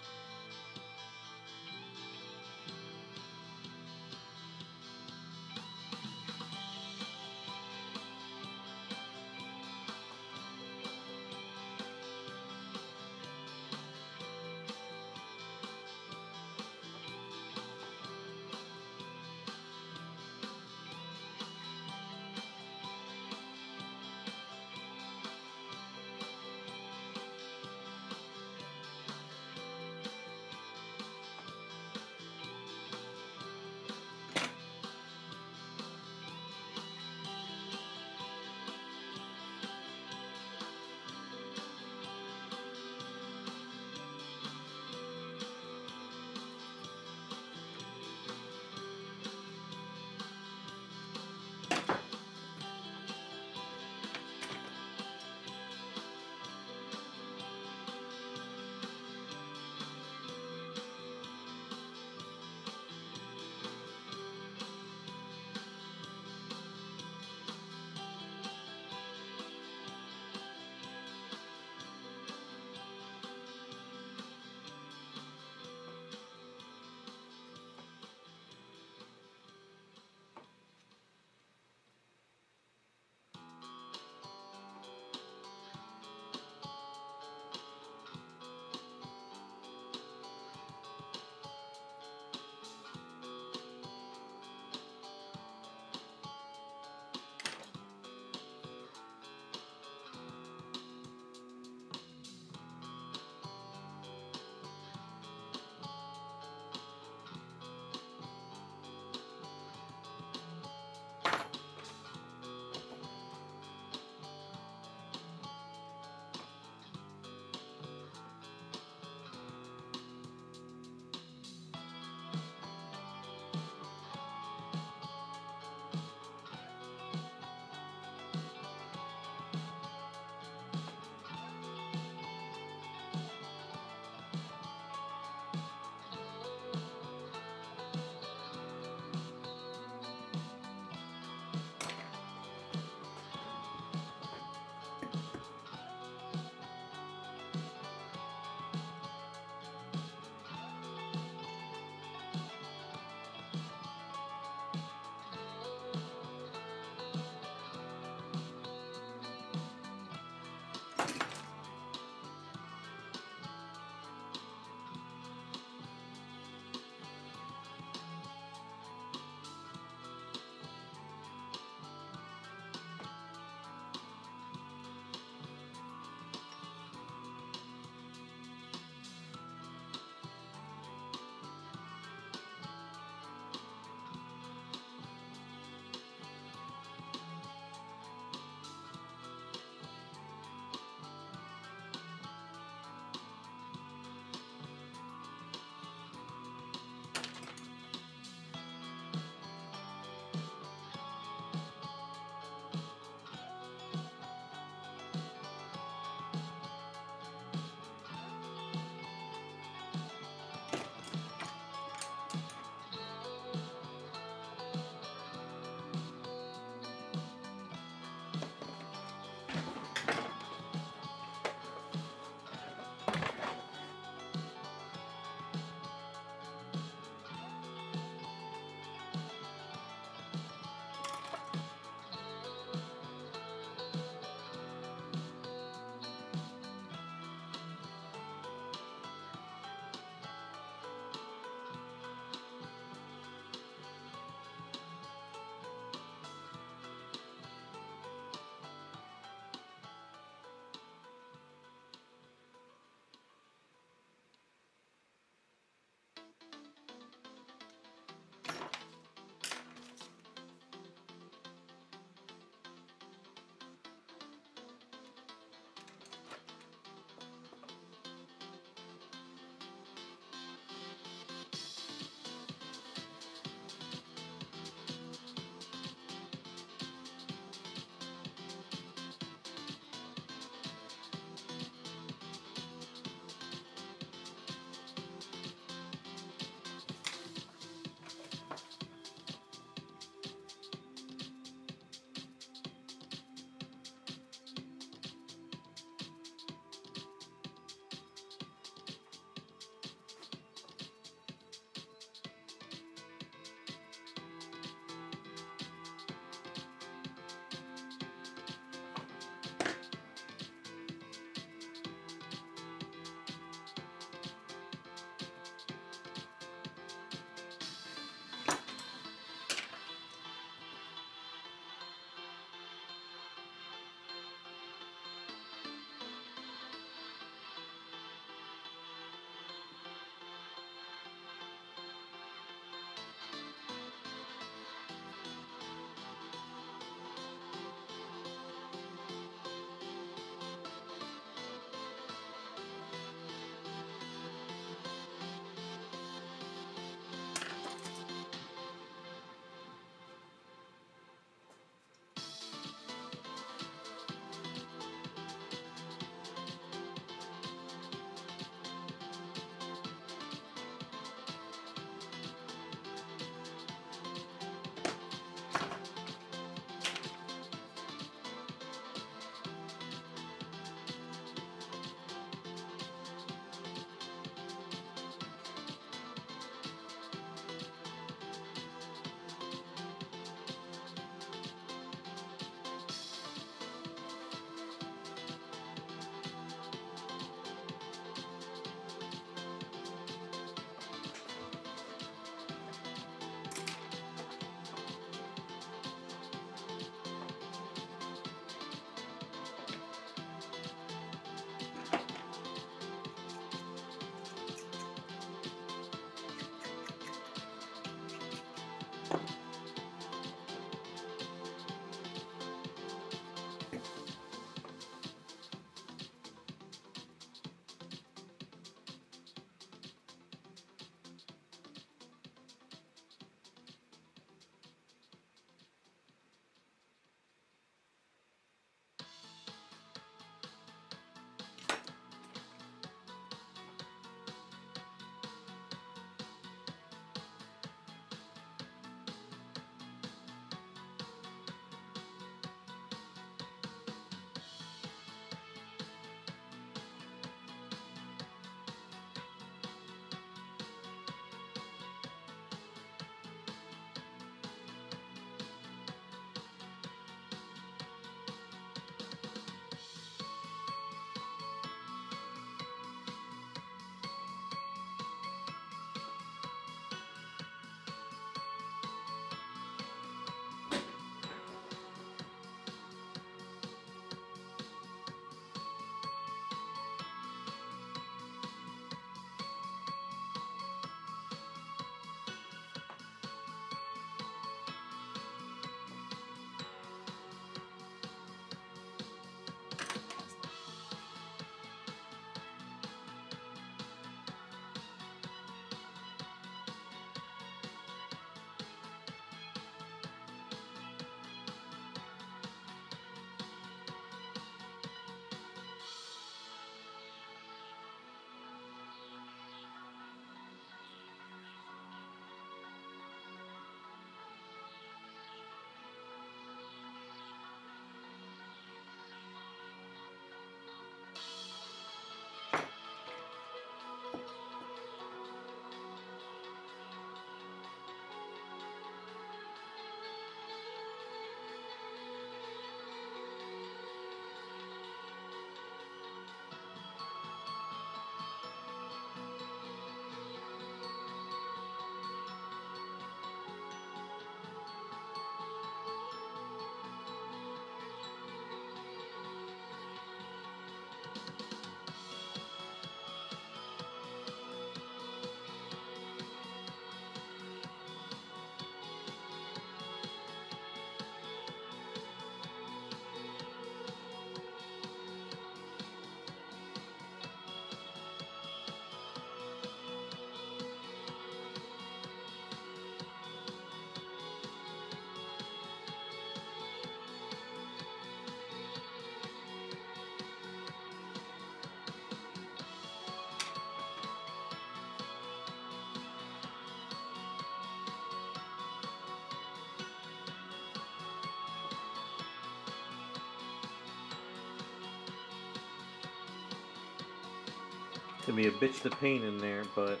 Could be a bitch to paint in there, but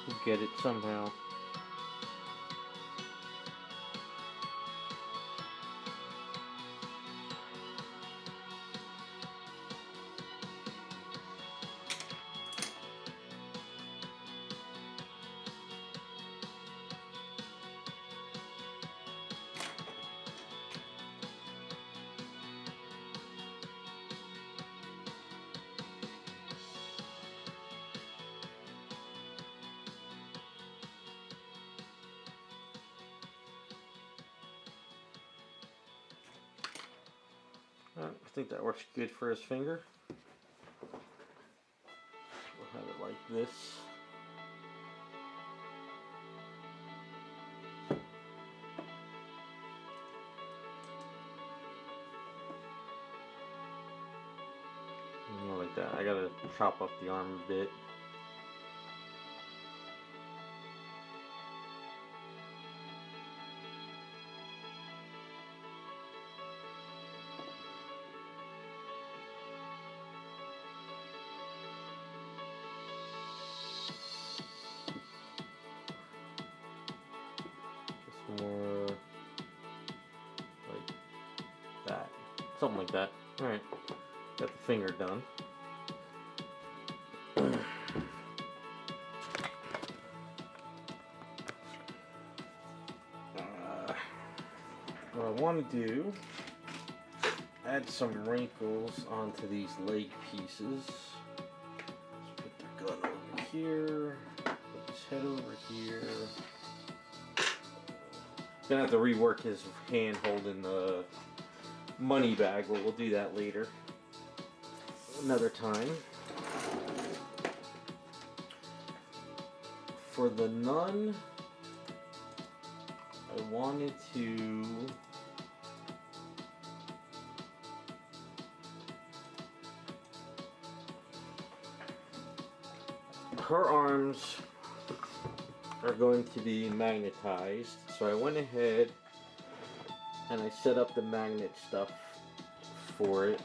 we'll get it somehow. I think that works good for his finger. We'll have it like this. Like that. I gotta chop up the arm a bit. More like that, something like that. All right, got the finger done. What I want to do, add some wrinkles onto these leg pieces. Let's put the gun over here, put his head over here. Gonna have to rework his hand holding the money bag, but we'll do that later. Another time. For the nun, I wanted to her arms are going to be magnetized, so I went ahead and I set up the magnet stuff for it.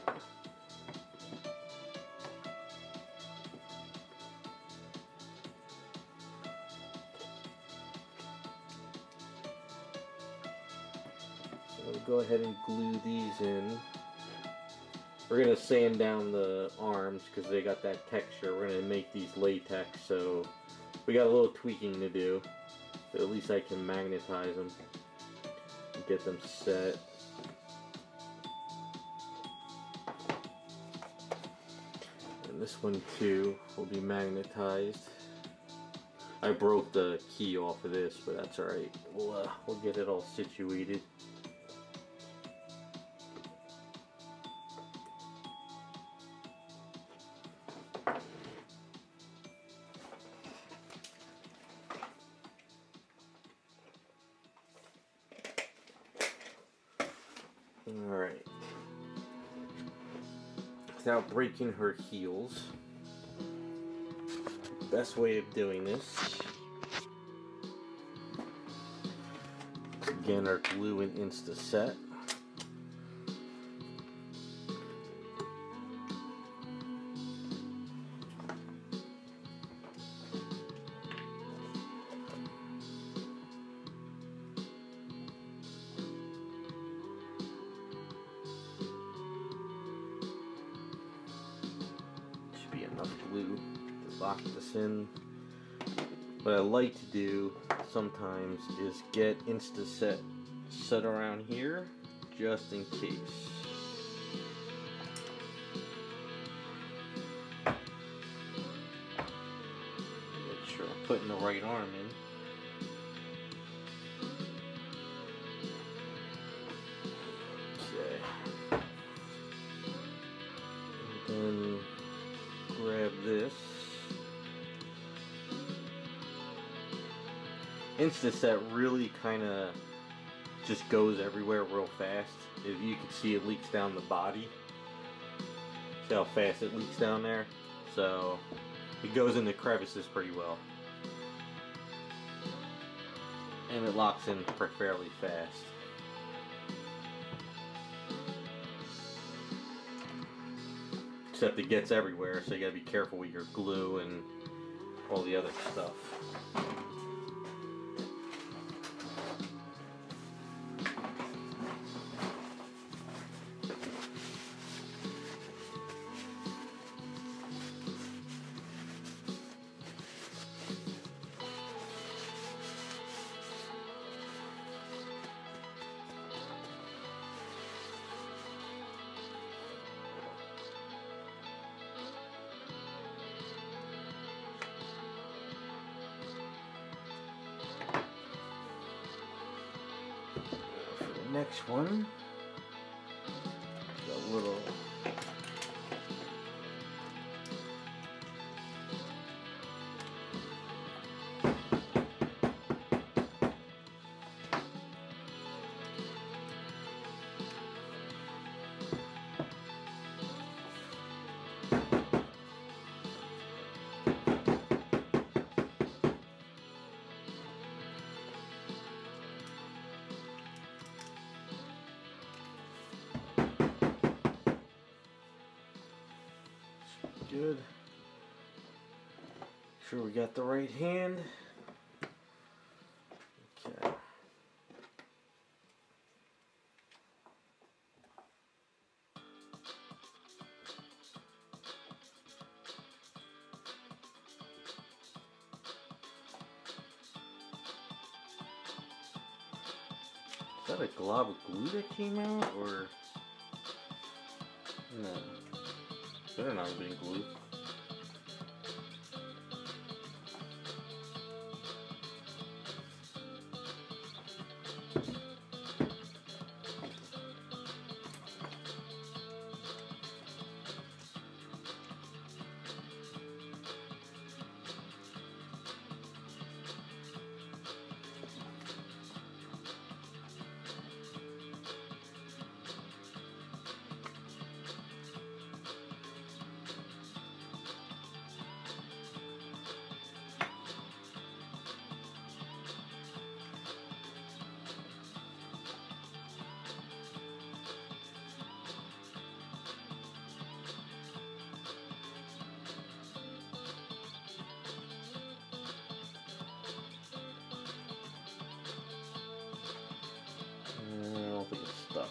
So I'll go ahead and glue these in. We're going to sand down the arms because they got that texture. We're going to make these latex, so we got a little tweaking to do. But at least I can magnetize them and get them set. And this one too will be magnetized. I broke the key off of this, but that's alright. We'll get it all situated. Alright. Without breaking her heels, best way of doing this, again, our glue and Insta set. Enough glue to lock this in. What I like to do sometimes is get Insta set around here just in case. Make sure I'm putting the right arm in. Okay. And then grab this. Insta-set really kind of just goes everywhere real fast. If you can see, it leaks down the body. See how fast it leaks down there? So it goes in the crevices pretty well. And it locks in fairly fast. except it gets everywhere, so you gotta be careful with your glue and all the other stuff. Next one, a little good. Sure we got the right hand. Okay. Is that a glob of glue that came out, or no? Better not have been glue. I don't think it's stuck.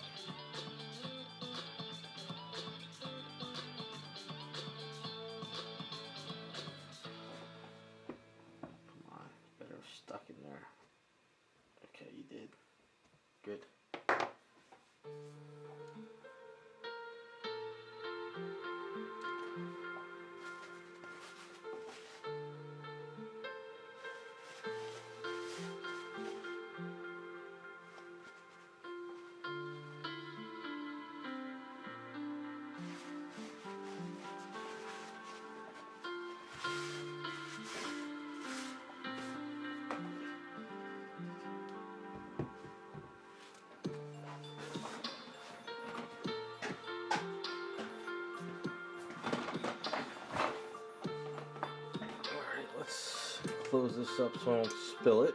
Come on, better have stuck in there. Okay, you did. Good. Close this up so I don't spill it.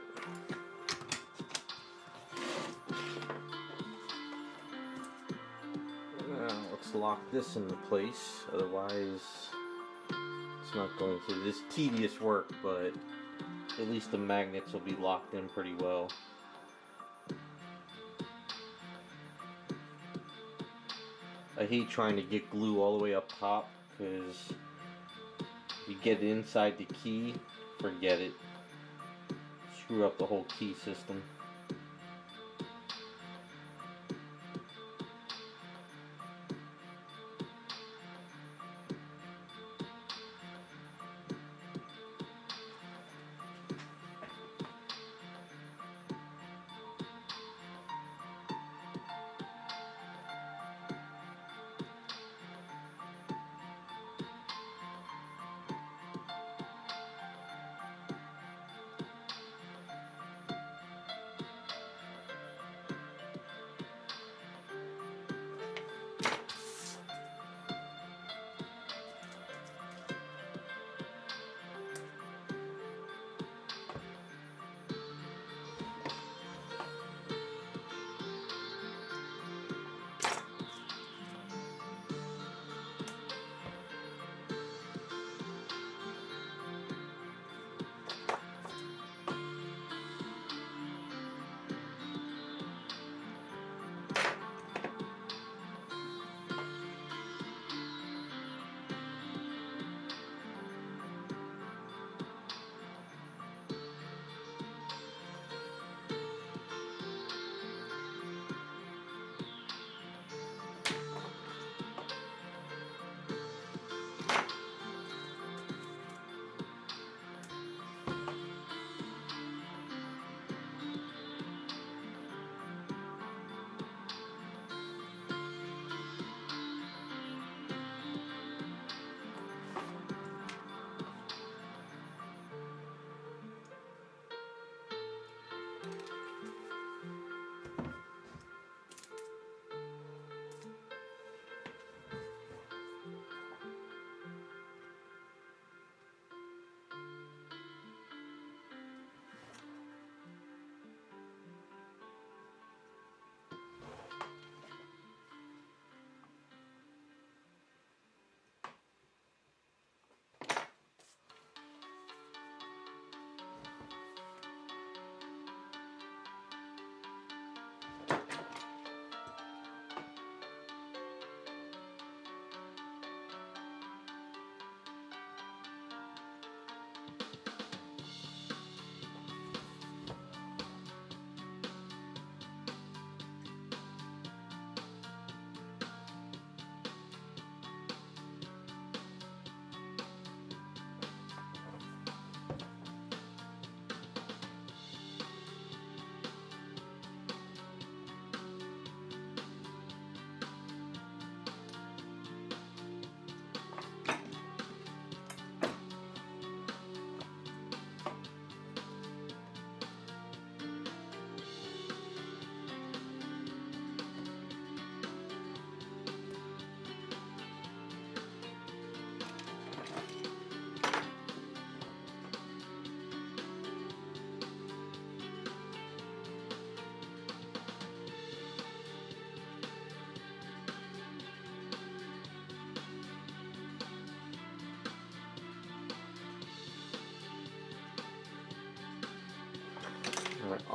Now let's lock this into place, otherwise it's not going to. This tedious work, but at least the magnets will be locked in pretty well. I hate trying to get glue all the way up top, because if you get it inside the key, forget it. Screw up the whole key system.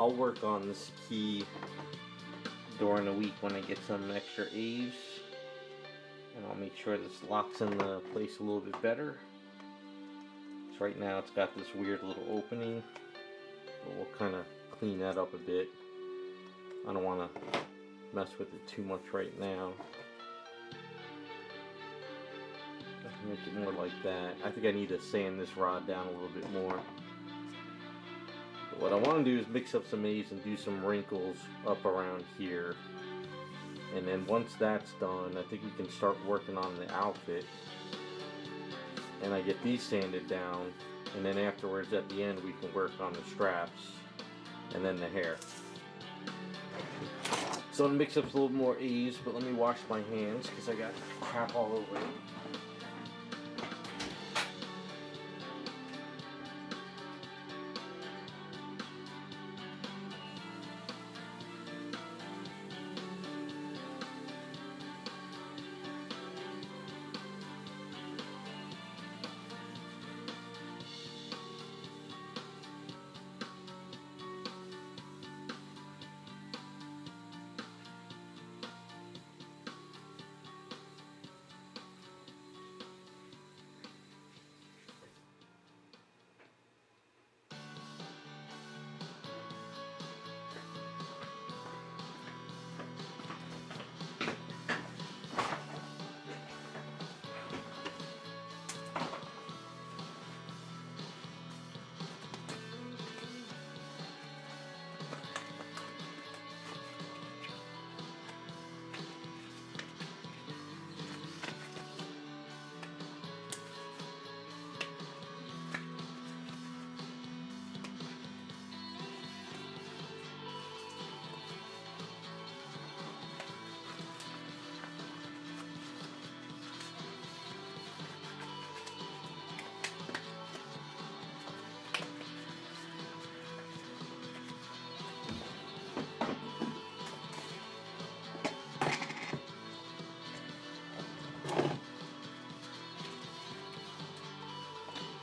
I'll work on this key during the week when I get some extra A's, and I'll make sure this locks in the place a little bit better. So right now it's got this weird little opening, but we'll kind of clean that up a bit. I don't want to mess with it too much right now. Make it more like that. I think I need to sand this rod down a little bit more. But what I want to do is mix up some A's and do some wrinkles up around here. And then once that's done, I think we can start working on the outfit. And I get these sanded down, and then afterwards at the end we can work on the straps and then the hair. So I'm gonna mix up a little more A's, but let me wash my hands because I got crap all over it.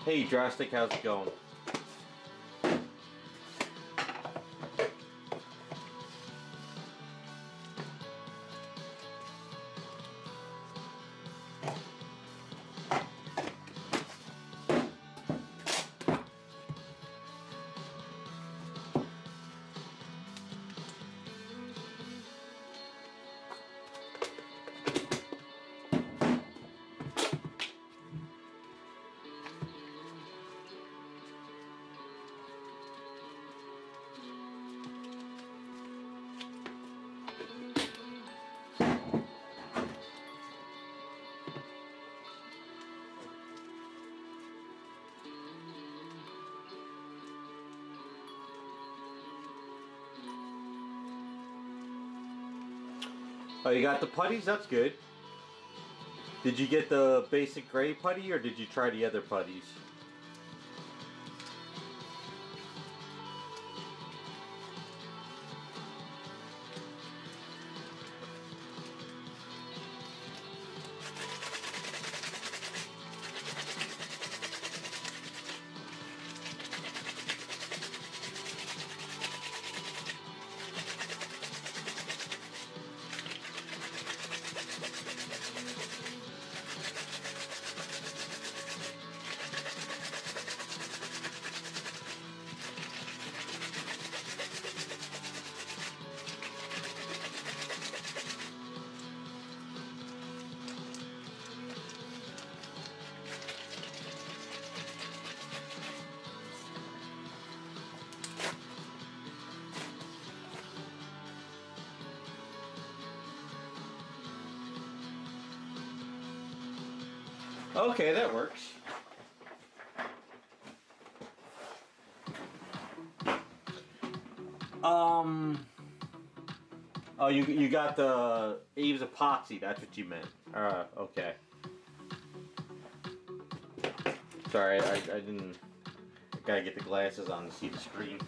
Hey Drastic, how's it going? Oh, you got the putties? That's good. Did you get the basic gray putty or did you try the other putties? Okay, that works. Oh, you got the Abe's epoxy. That's what you meant. Okay. Sorry, I didn't. I gotta get the glasses on to see the screen.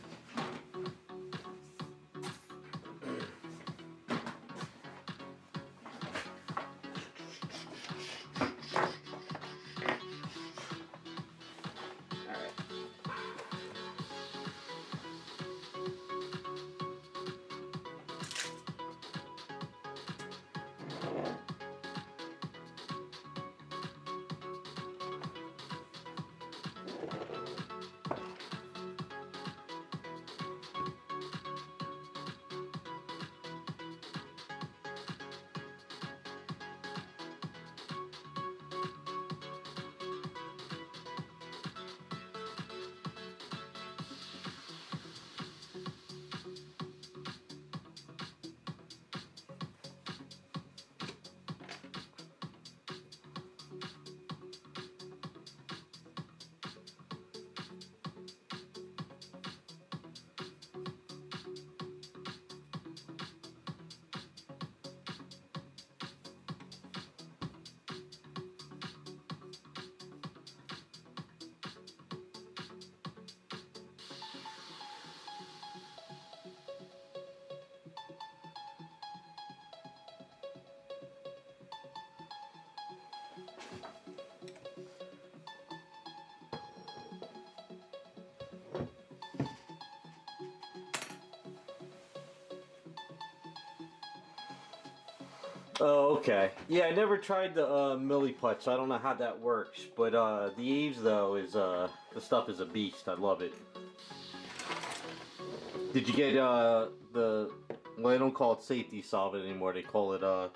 Oh, okay. Yeah, I never tried the milliput, so I don't know how that works. But the Aves though is the stuff is a beast. I love it. Did you get the well, they don't call it safety solvent anymore. They call it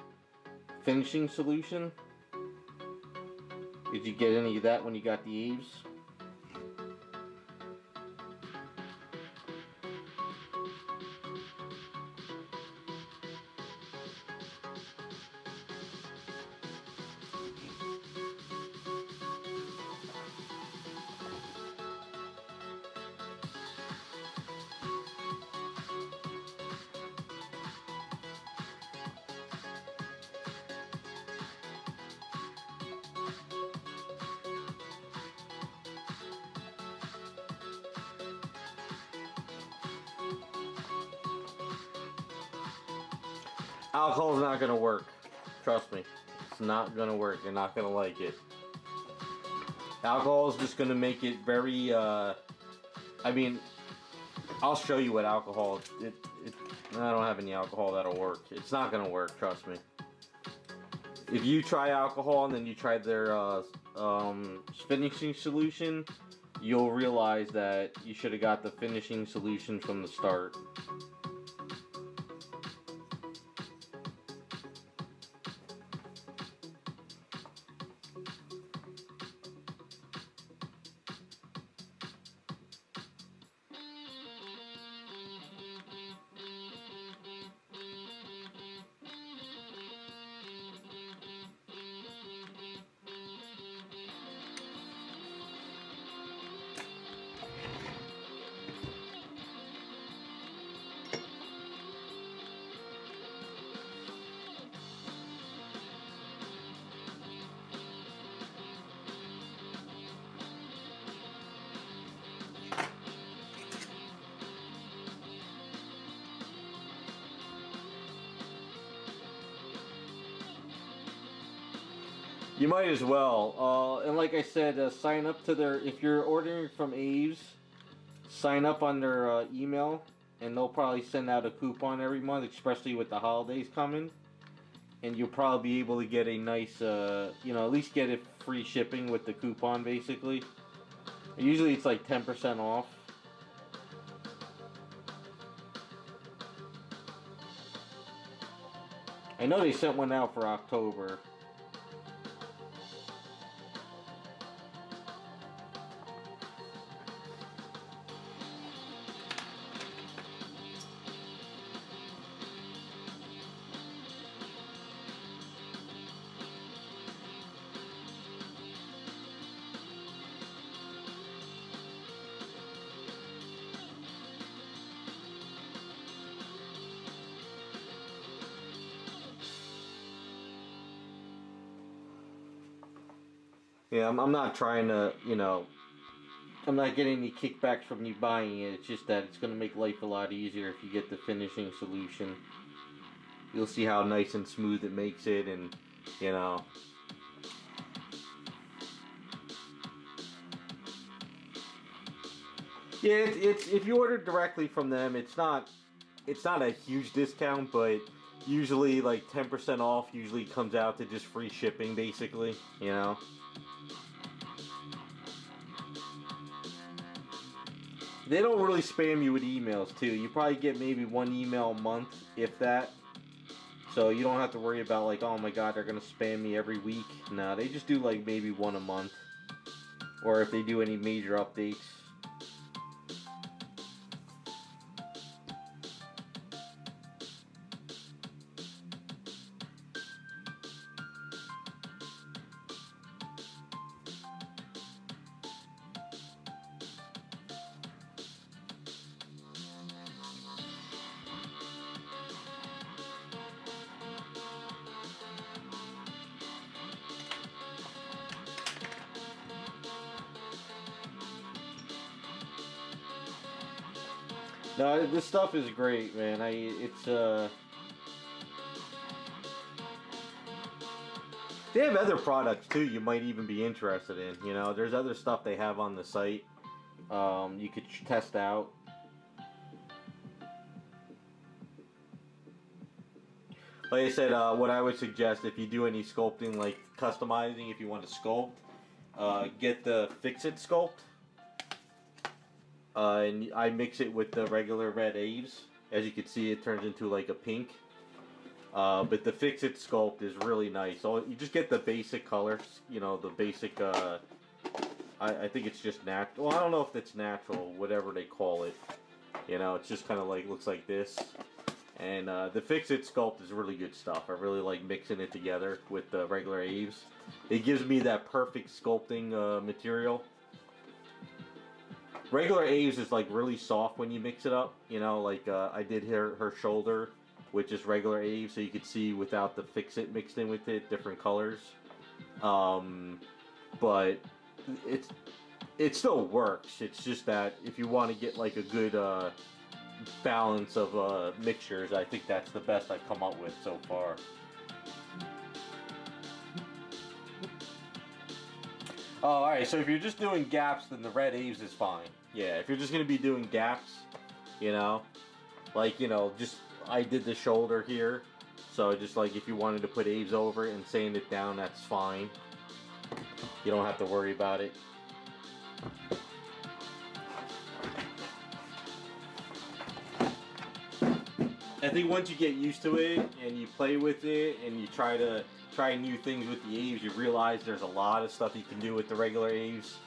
finishing solution. Did you get any of that when you got the Aves? Alcohol's not gonna work. Trust me. It's not gonna work. You're not gonna like it. Alcohol is just gonna make it very, I mean, I'll show you what alcohol, I don't have any alcohol that'll work. It's not gonna work, trust me. If you try alcohol and then you try their finishing solution, you'll realize that you should have got the finishing solution from the start. You might as well. And like I said, sign up to their, if you're ordering from Aves, sign up on their email, and they'll probably send out a coupon every month, especially with the holidays coming. And you'll probably be able to get a nice, you know, at least get it free shipping with the coupon, basically. Usually it's like 10% off. I know they sent one out for October. Yeah, I'm not trying to, you know, I'm not getting any kickbacks from you buying it. It's just that it's going to make life a lot easier if you get the finishing solution. You'll see how nice and smooth it makes it, and, you know. Yeah, it's if you order directly from them, it's not a huge discount, but usually like 10% off usually comes out to just free shipping, basically, you know. They don't really spam you with emails too. You probably get maybe one email a month, if that. So you don't have to worry about like, oh my god, they're gonna spam me every week. No, they just do like maybe one a month. Or if they do any major updates. No, this stuff is great, man. They have other products too you might even be interested in. You know, there's other stuff they have on the site. You could test out. Like I said, what I would suggest if you do any sculpting, like customizing, if you want to sculpt, get the Fix-It Sculpt. And I mix it with the regular red Aves. As you can see, it turns into like a pink. But the Fix-It Sculpt is really nice. So you just get the basic colors, you know, the basic, I think it's just natural. Well, I don't know if it's natural, whatever they call it. You know, it's just kind of like, looks like this. And the Fix-It Sculpt is really good stuff. I really like mixing it together with the regular Aves. It gives me that perfect sculpting material. Regular Aves is like really soft when you mix it up. You know, like I did her shoulder with just regular Aves, so you could see without the Fix-It mixed in with it, different colors. But it still works. It's just that if you want to get like a good balance of mixtures, I think that's the best I've come up with so far. Oh, alright, so if you're just doing gaps, then the red Aves is fine. Yeah, if you're just going to be doing gaps, you know, like, you know, just, I did the shoulder here, so just like if you wanted to put Aves over it and sand it down, that's fine. You don't have to worry about it. I think once you get used to it and you play with it and you try new things with the Aves, you realize there's a lot of stuff you can do with the regular Aves.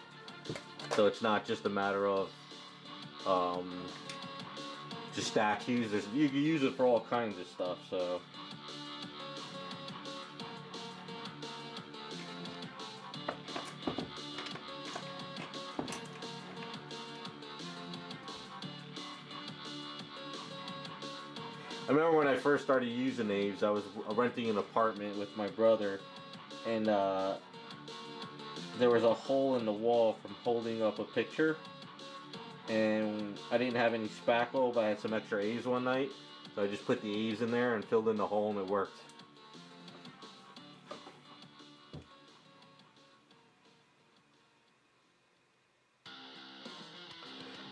So it's not just a matter of just statues. You can use it for all kinds of stuff. So. I remember when I first started using Aves, I was renting an apartment with my brother, and there was a hole in the wall from holding up a picture, and I didn't have any spackle, but I had some extra Aves one night, so I just put the Aves in there and filled in the hole, and it worked.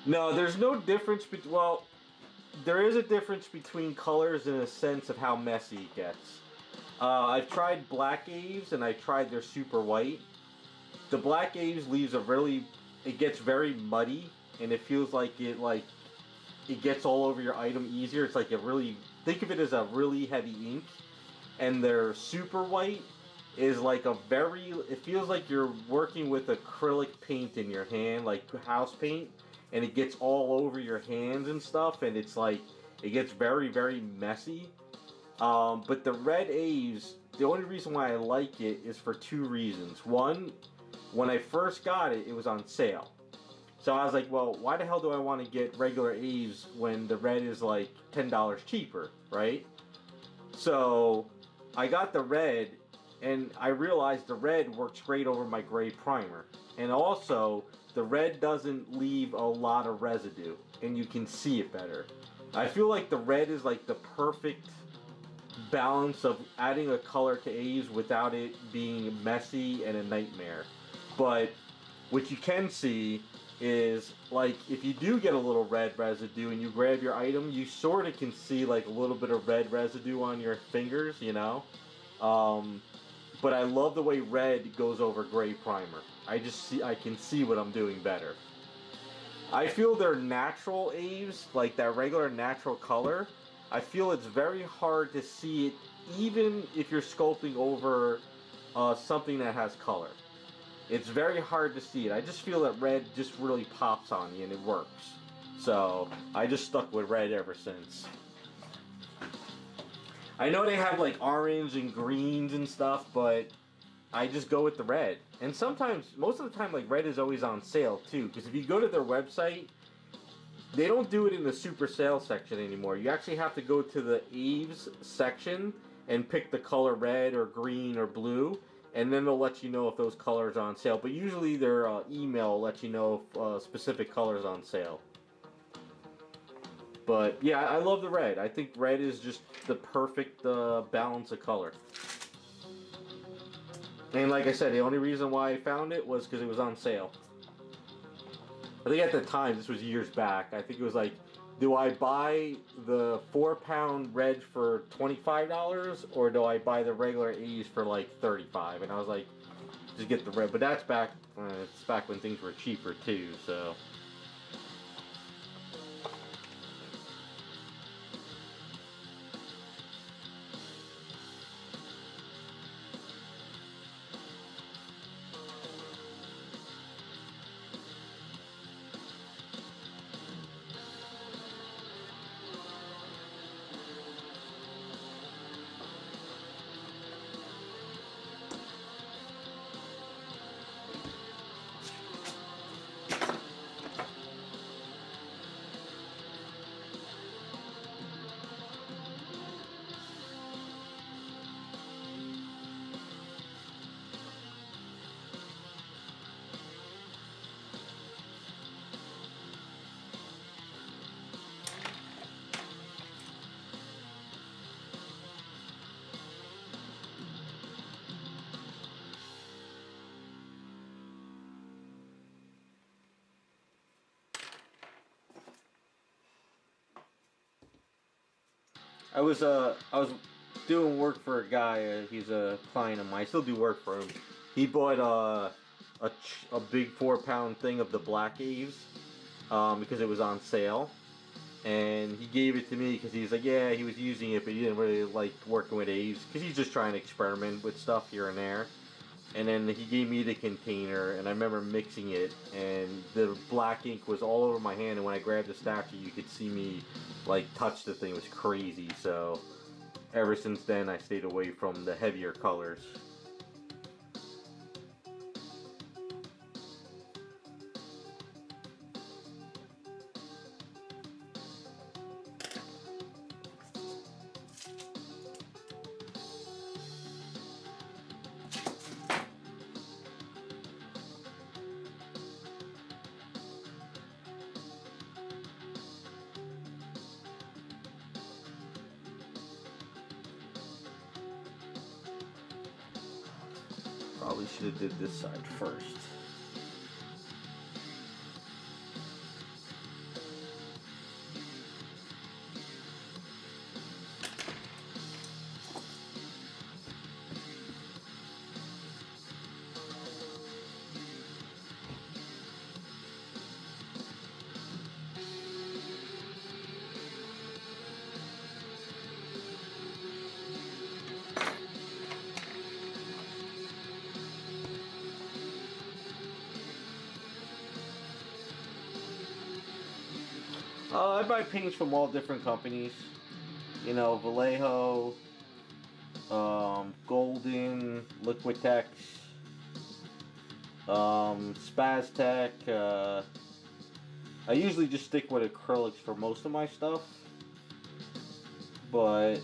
No, there's no difference between, well, there is a difference between colors in a sense of how messy it gets. I've tried black Aves and I tried their super white. The black Aves leaves a really, it gets very muddy and it feels like it gets all over your item easier. It's like a really, think of it as a really heavy ink. And their super white is like a very, it feels like you're working with acrylic paint in your hand, like house paint. And it gets all over your hands and stuff, and it's like, it gets very, very messy. But the red Aves, the only reason why I like it is for two reasons. One, when I first got it, it was on sale. So I was like, well, why the hell do I want to get regular Aves when the red is like $10 cheaper, right? So I got the red, and I realized the red works great over my gray primer. And also, the red doesn't leave a lot of residue, and you can see it better. I feel like the red is like the perfect balance of adding a color to Aves without it being messy and a nightmare. But what you can see is, like, if you do get a little red residue and you grab your item, you sort of can see like a little bit of red residue on your fingers, you know? But I love the way red goes over gray primer. I can see what I'm doing better. I feel their natural Aves, like that regular natural color, I feel it's very hard to see it even if you're sculpting over something that has color. It's very hard to see it. I just feel that red just really pops on you and it works. So I just stuck with red ever since. I know they have like orange and greens and stuff, but I just go with the red. And sometimes, most of the time, like red is always on sale too. Because if you go to their website, they don't do it in the super sale section anymore. You actually have to go to the Aves section and pick the color red or green or blue. And then they'll let you know if those colors are on sale. But usually their email will let you know if specific colors on sale. But yeah, I love the red. I think red is just the perfect balance of color. And like I said, the only reason why I found it was because it was on sale. I think at the time, this was years back, I think it was like do I buy the 4-pound red for $25 or do I buy the regular A's for like 35? And I was like, just get the red. But that's back. It's back when things were cheaper too. So. I was doing work for a guy. He's a client of mine. I still do work for him. He bought a big 4-pound thing of the black Aves because it was on sale, and he gave it to me because he's like, yeah, he was using it, but he didn't really like working with Aves because he's just trying to experiment with stuff here and there. And then he gave me the container, and I remember mixing it, and the black ink was all over my hand, and when I grabbed the stapler, you could see me, like, touch the thing. It was crazy, so ever since then, I stayed away from the heavier colors. Probably should have did this side first. I buy paints from all different companies. You know, Vallejo, Golden, Liquitex, Spaztec. I usually just stick with acrylics for most of my stuff. But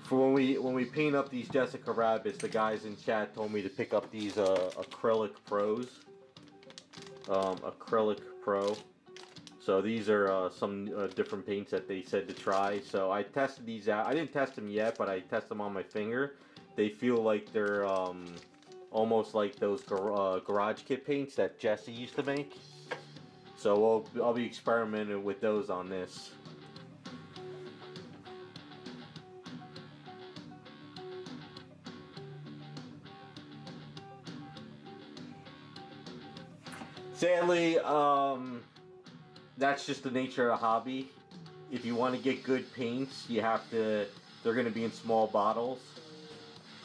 for when we paint up these Jessica Rabbits, the guys in chat told me to pick up these acrylic pros. Acrylic Pro. So these are some different paints that they said to try. So I tested these out. I didn't test them yet, but I tested them on my finger. They feel like they're almost like those garage kit paints that Jesse used to make. So I'll be experimenting with those on this. Sadly, that's just the nature of the hobby. If you want to get good paints, you have to. They're going to be in small bottles.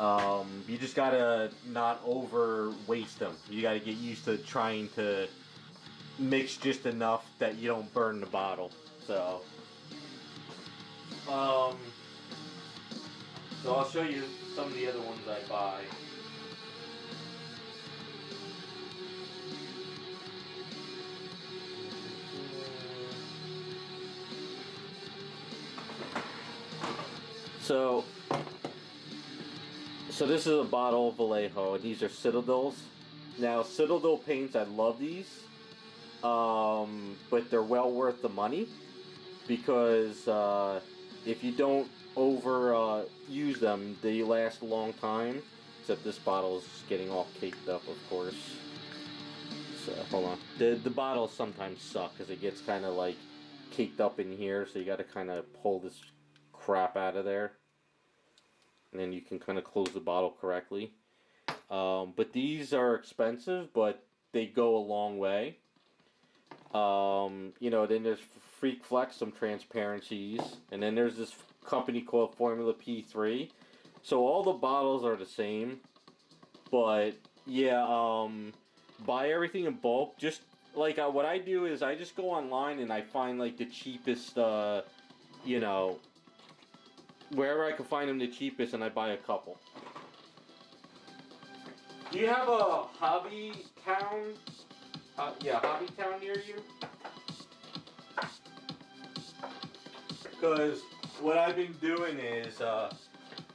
You just gotta not over waste them. You gotta get used to trying to mix just enough that you don't burn the bottle. So I'll show you some of the other ones I buy. So this is a bottle of Vallejo. These are Citadels. Now Citadel paints, I love these, but they're well worth the money because if you don't over use them, they last a long time. Except this bottle is getting all caked up, of course. So hold on. The bottles sometimes suck because it gets kind of like caked up in here, so you got to kind of pull this crap out of there, and then you can kind of close the bottle correctly. But these are expensive, but they go a long way. You know, then there's Freak Flex, some transparencies, and then there's this company called Formula P3. So all the bottles are the same, but yeah, buy everything in bulk. Just like what I do is I just go online and I find like the cheapest, you know, wherever I can find them the cheapest, and I buy a couple. Do you have a hobby town? Hobby town near you? Because what I've been doing is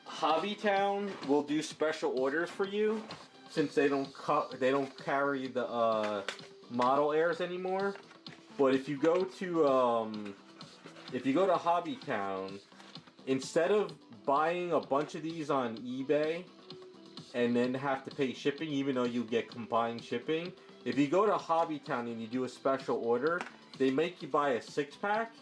Hobby Town will do special orders for you since they don't carry the model airs anymore. But if you go to Hobby Town, instead of buying a bunch of these on eBay and then have to pay shipping, even though you get combined shipping, if you go to Hobby Town and you do a special order, they make you buy a 6-pack,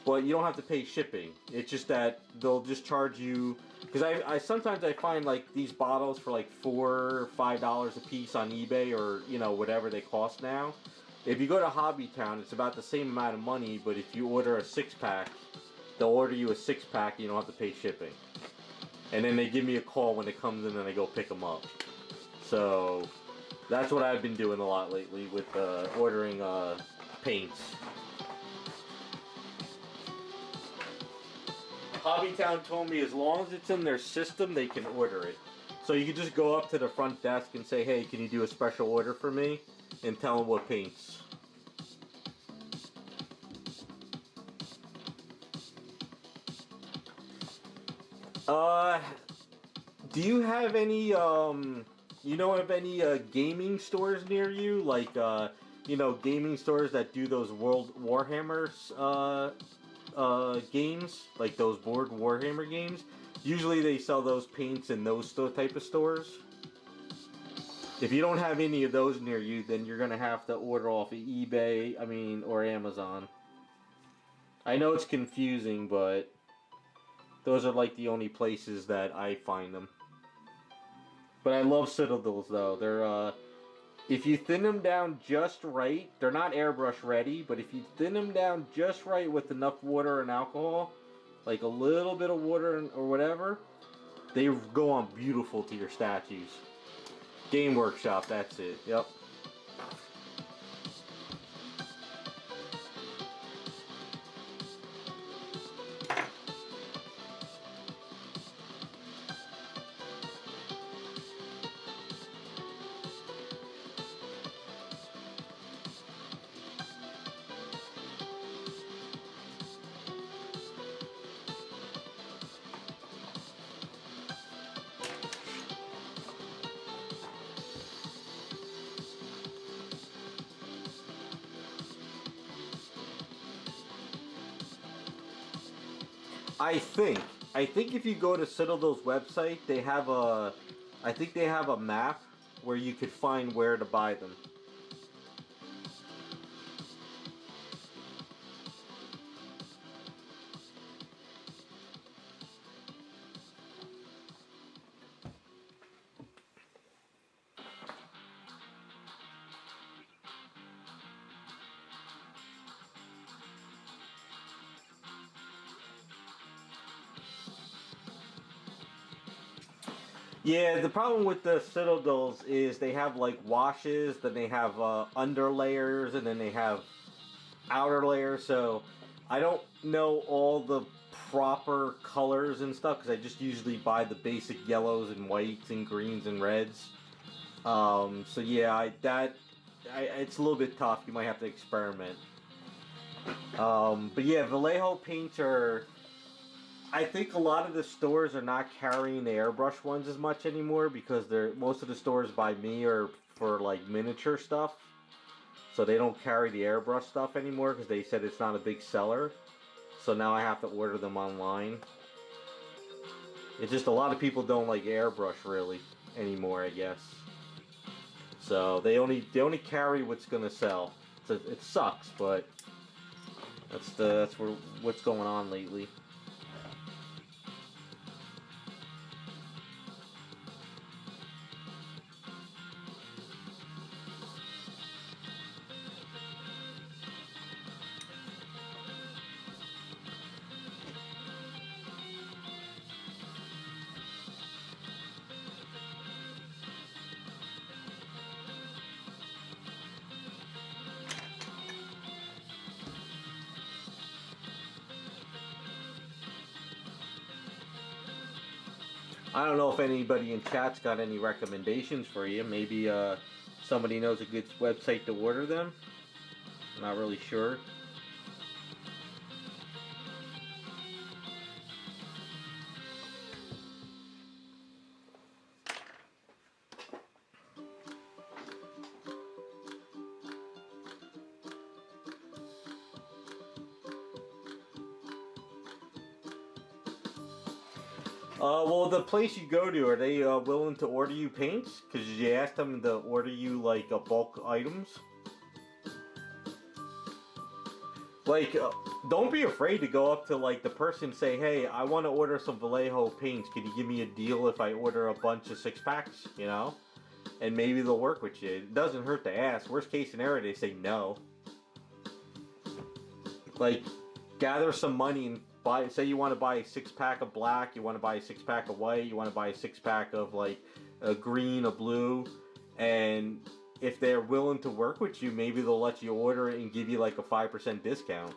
but you don't have to pay shipping. It's just that they'll just charge you, because I sometimes I find like these bottles for like $4 or $5 a piece on eBay, or you know, whatever they cost now. If you go to Hobby Town, it's about the same amount of money, but if you order a 6-pack, they'll order you a 6-pack and you don't have to pay shipping. And then they give me a call when it comes in and I go pick them up. So that's what I've been doing a lot lately with ordering paints. Hobbytown told me as long as it's in their system, they can order it. So you can just go up to the front desk and say, hey, can you do a special order for me? And tell them what paints. Do you have any, you know of any gaming stores near you? Like, you know, gaming stores that do those World Warhammers games, like those board Warhammer games. Usually they sell those paints in those type of stores. If you don't have any of those near you, then you're gonna have to order off of eBay, or Amazon. I know it's confusing, but those are like the only places that I find them. But I love Citadels though. They're if you thin them down just right, they're not airbrush ready, but if you thin them down just right with enough water and alcohol, like a little bit of water or whatever, they go on beautiful to your statues. Game Workshop, that's it. Yep. I think if you go to Citadel's website, they have I think they have a map where you could find where to buy them. Yeah, the problem with the Citadels is they have like washes, then they have under layers, and then they have outer layers. So I don't know all the proper colors and stuff because I just usually buy the basic yellows and whites and greens and reds. So yeah, it's a little bit tough. You might have to experiment. But yeah, Vallejo paints are. I think a lot of the stores are not carrying the airbrush ones as much anymore because most of the stores by me are for like miniature stuff, so they don't carry the airbrush stuff anymore because they said it's not a big seller. So now I have to order them online. It's just a lot of people don't like airbrush really anymore, I guess. So they only carry what's gonna sell. So it sucks, but That's what's going on lately. I don't know if anybody in chat's got any recommendations for you. Maybe somebody knows a good website to order them. Not really sure. Well, the place you go to, are they willing to order you paints? Because you asked them to order you, like, bulk items? Like, don't be afraid to go up to, like, the person and say, hey, I want to order some Vallejo paints. Can you give me a deal if I order a bunch of 6-packs, you know? And maybe they'll work with you. It doesn't hurt to ask. Worst case scenario, they say no. Like, gather some money and buy. Say you want to buy a 6-pack of black, you want to buy a 6-pack of white, you want to buy a 6-pack of like a green, a blue, and if they're willing to work with you, maybe they'll let you order it and give you like a 5% discount.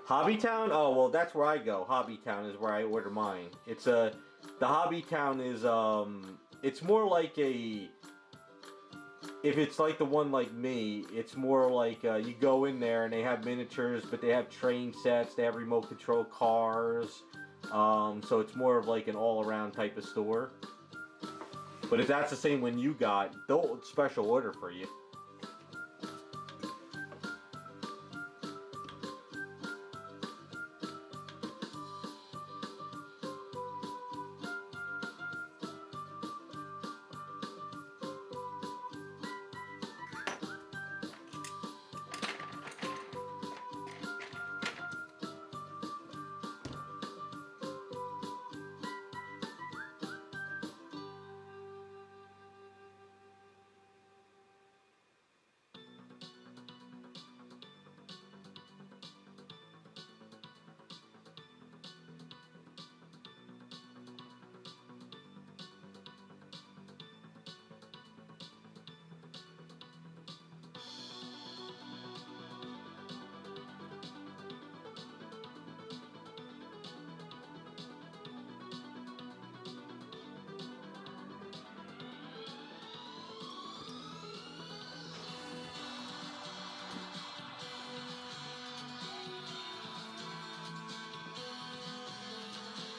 Hobbytown? Oh well, that's where I go. Hobbytown is where I order mine. It's the Hobbytown is it's more like a. If it's like the one like me, it's more like you go in there and they have miniatures, but they have train sets, they have remote control cars, so it's more of like an all-around type of store. But if that's the same one you got, they'll special order for you.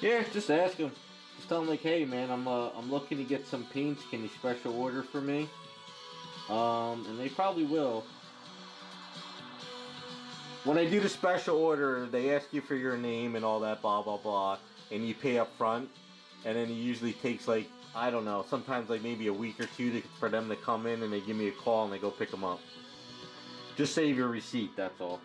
Yeah, just ask them. Just tell them like, hey man, I'm looking to get some paints. Can you special order for me? And they probably will. When I do the special order, they ask you for your name and all that blah blah blah, and you pay up front, and then it usually takes like, I don't know, sometimes like maybe a week or two for them to come in, and they give me a call and they go pick them up. Just save your receipt, that's all.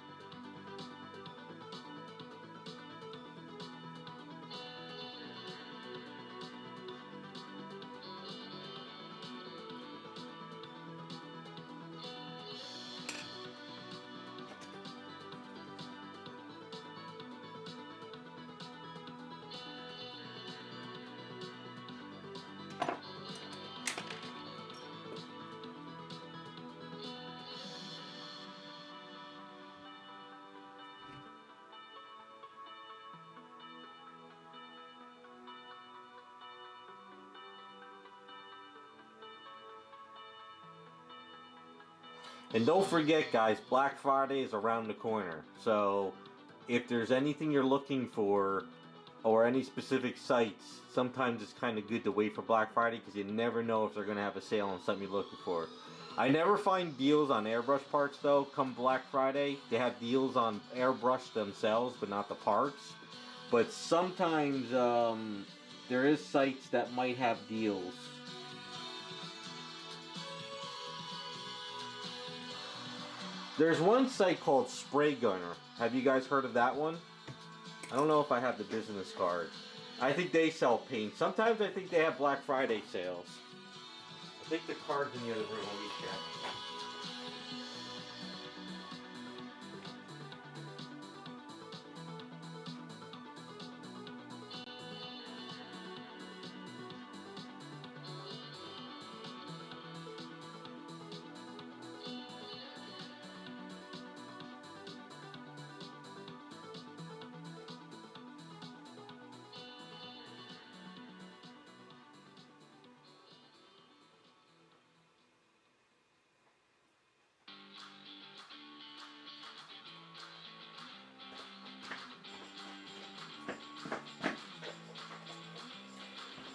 And don't forget, guys, Black Friday is around the corner. So if there's anything you're looking for or any specific sites, sometimes it's kind of good to wait for Black Friday because you never know if they're going to have a sale on something you're looking for. I never find deals on airbrush parts, though, come Black Friday. They have deals on airbrush themselves, but not the parts. But sometimes there is sites that might have deals. There's one site called Spray Gunner. Have you guys heard of that one? I don't know if I have the business card. I think they sell paint. Sometimes I think they have Black Friday sales. I think the card's in the other room. Let me check.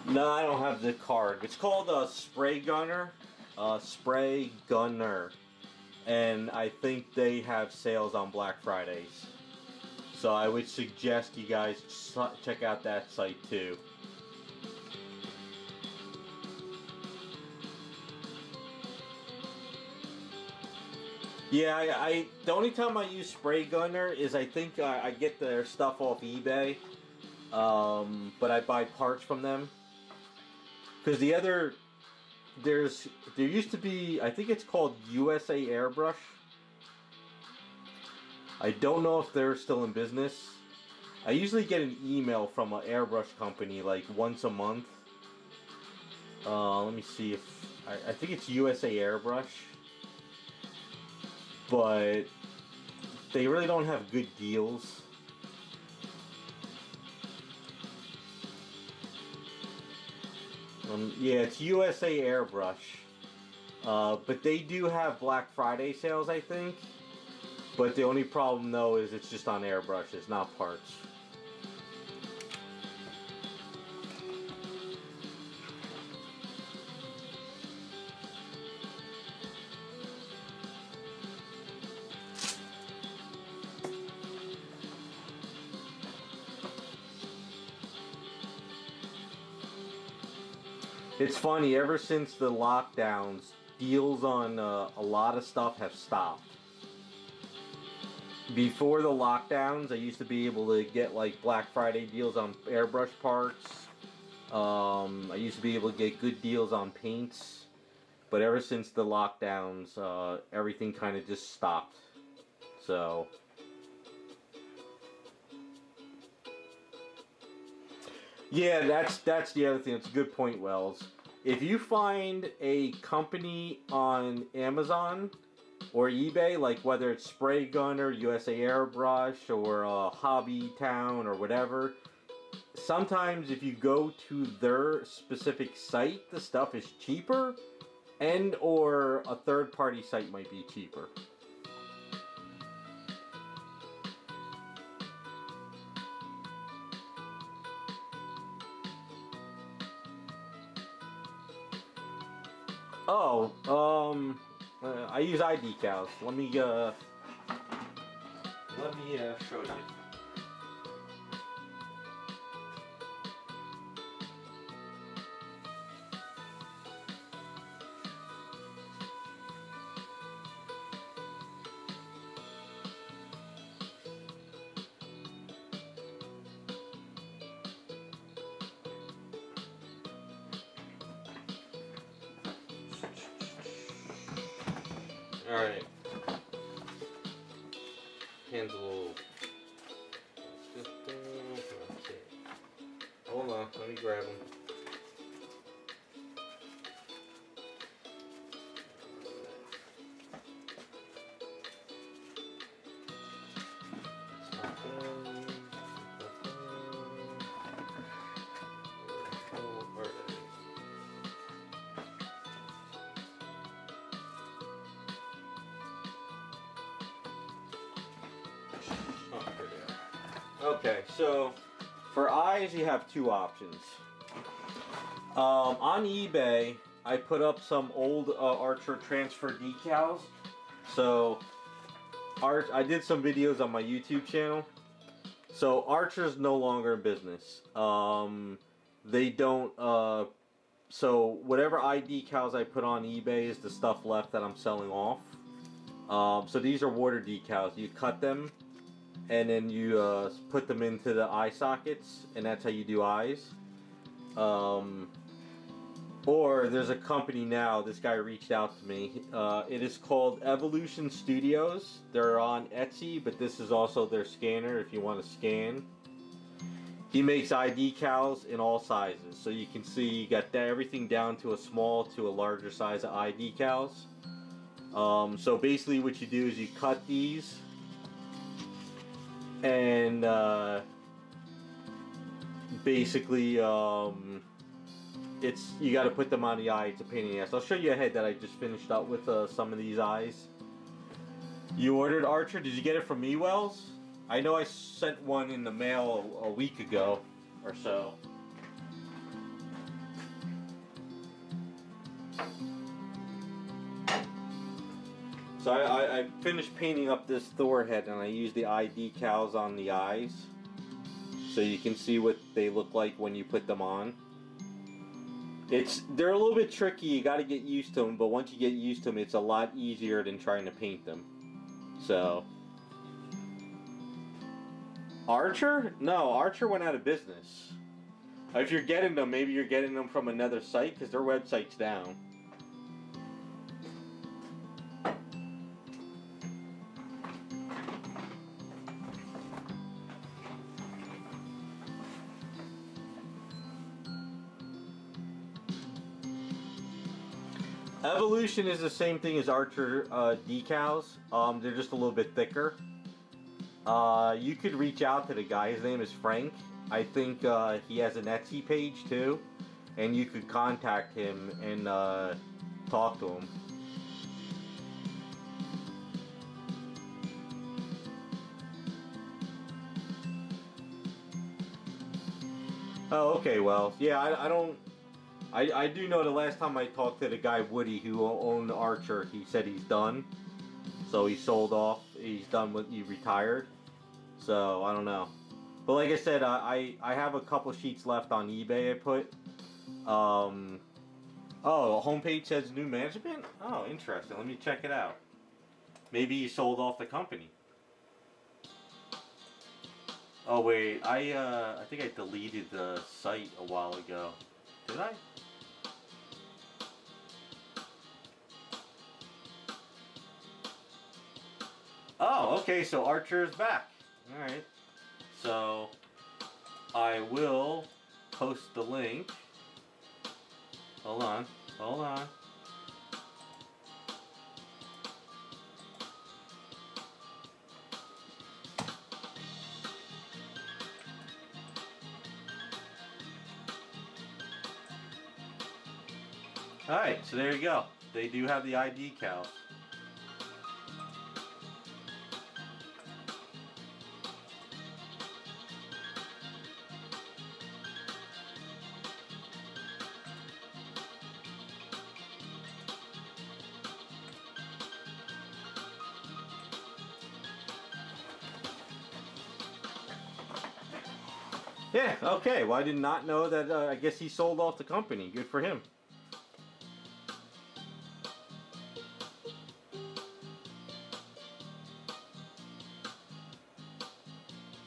No, I don't have the card. It's called Spray Gunner. Spray Gunner. And I think they have sales on Black Fridays. So I would suggest you guys check out that site too. Yeah, the only time I use Spray Gunner is I think I get their stuff off eBay. But I buy parts from them. Because there used to be, I think it's called USA Airbrush. I don't know if they're still in business. I usually get an email from an airbrush company like once a month. Let me see if, I think it's USA Airbrush. But they really don't have good deals. Yeah, it's USA Airbrush. But they do have Black Friday sales, I think. But the only problem, though, is it's just on airbrushes, not parts. It's funny, ever since the lockdowns, deals on a lot of stuff have stopped. Before the lockdowns, I used to be able to get like Black Friday deals on airbrush parts. I used to be able to get good deals on paints. But ever since the lockdowns, everything kind of just stopped. So... yeah, that's the other thing. It's a good point, Wells. If you find a company on Amazon or eBay, like whether it's Spray Gunner, USA Airbrush, or Hobby Town, or whatever, sometimes if you go to their specific site, the stuff is cheaper, and or a third-party site might be cheaper. Oh, I use eye decals. Let me show you. Alright. Hands a little... hold on, let me grab them. Okay, so for eyes you have two options. On eBay, I put up some old Archer transfer decals. So I did some videos on my YouTube channel. So Archer's no longer in business. They don't. So whatever eye decals I put on eBay is the stuff left that I'm selling off. So these are water decals. You cut them and then you put them into the eye sockets, and that's how you do eyes. Um, or there's a company now, this guy reached out to me. It is called Evolution Studios. They're on Etsy, but this is also their scanner if you want to scan. He makes eye decals in all sizes. So you can see you got everything down to a small to a larger size of eye decals. So basically what you do is you cut these and basically it's you got to put them on the eye. It's a pain in the ass. I'll show you a head that I just finished up with some of these eyes. You ordered Archer. Did you get it from eWells? I know I sent one in the mail a week ago or so. So I finished painting up this Thor head, and I used the eye decals on the eyes so you can see what they look like when you put them on. They're a little bit tricky. You got to get used to them, but once you get used to them, it's a lot easier than trying to paint them. So Archer? No, Archer went out of business. If you're getting them, maybe you're getting them from another site because their website's down. Evolution is the same thing as Archer decals. They're just a little bit thicker. You could reach out to the guy. His name is Frank. I think he has an Etsy page too, and you could contact him and talk to him. Oh, okay. Well, yeah. I don't. I do know the last time I talked to the guy Woody who owned Archer, he said he's done. So he sold off. He's done with. He retired. So I don't know. But like I said, I have a couple sheets left on eBay. I put. Oh, the homepage says new management. Oh, interesting. Let me check it out. Maybe he sold off the company. Oh wait, I think I deleted the site a while ago. Did I? Oh, okay, so Archer is back. Alright. So, I will post the link. Hold on. Hold on. Alright, so there you go. They do have the eye decals. Yeah, okay. Well, I did not know that. I guess he sold off the company. Good for him.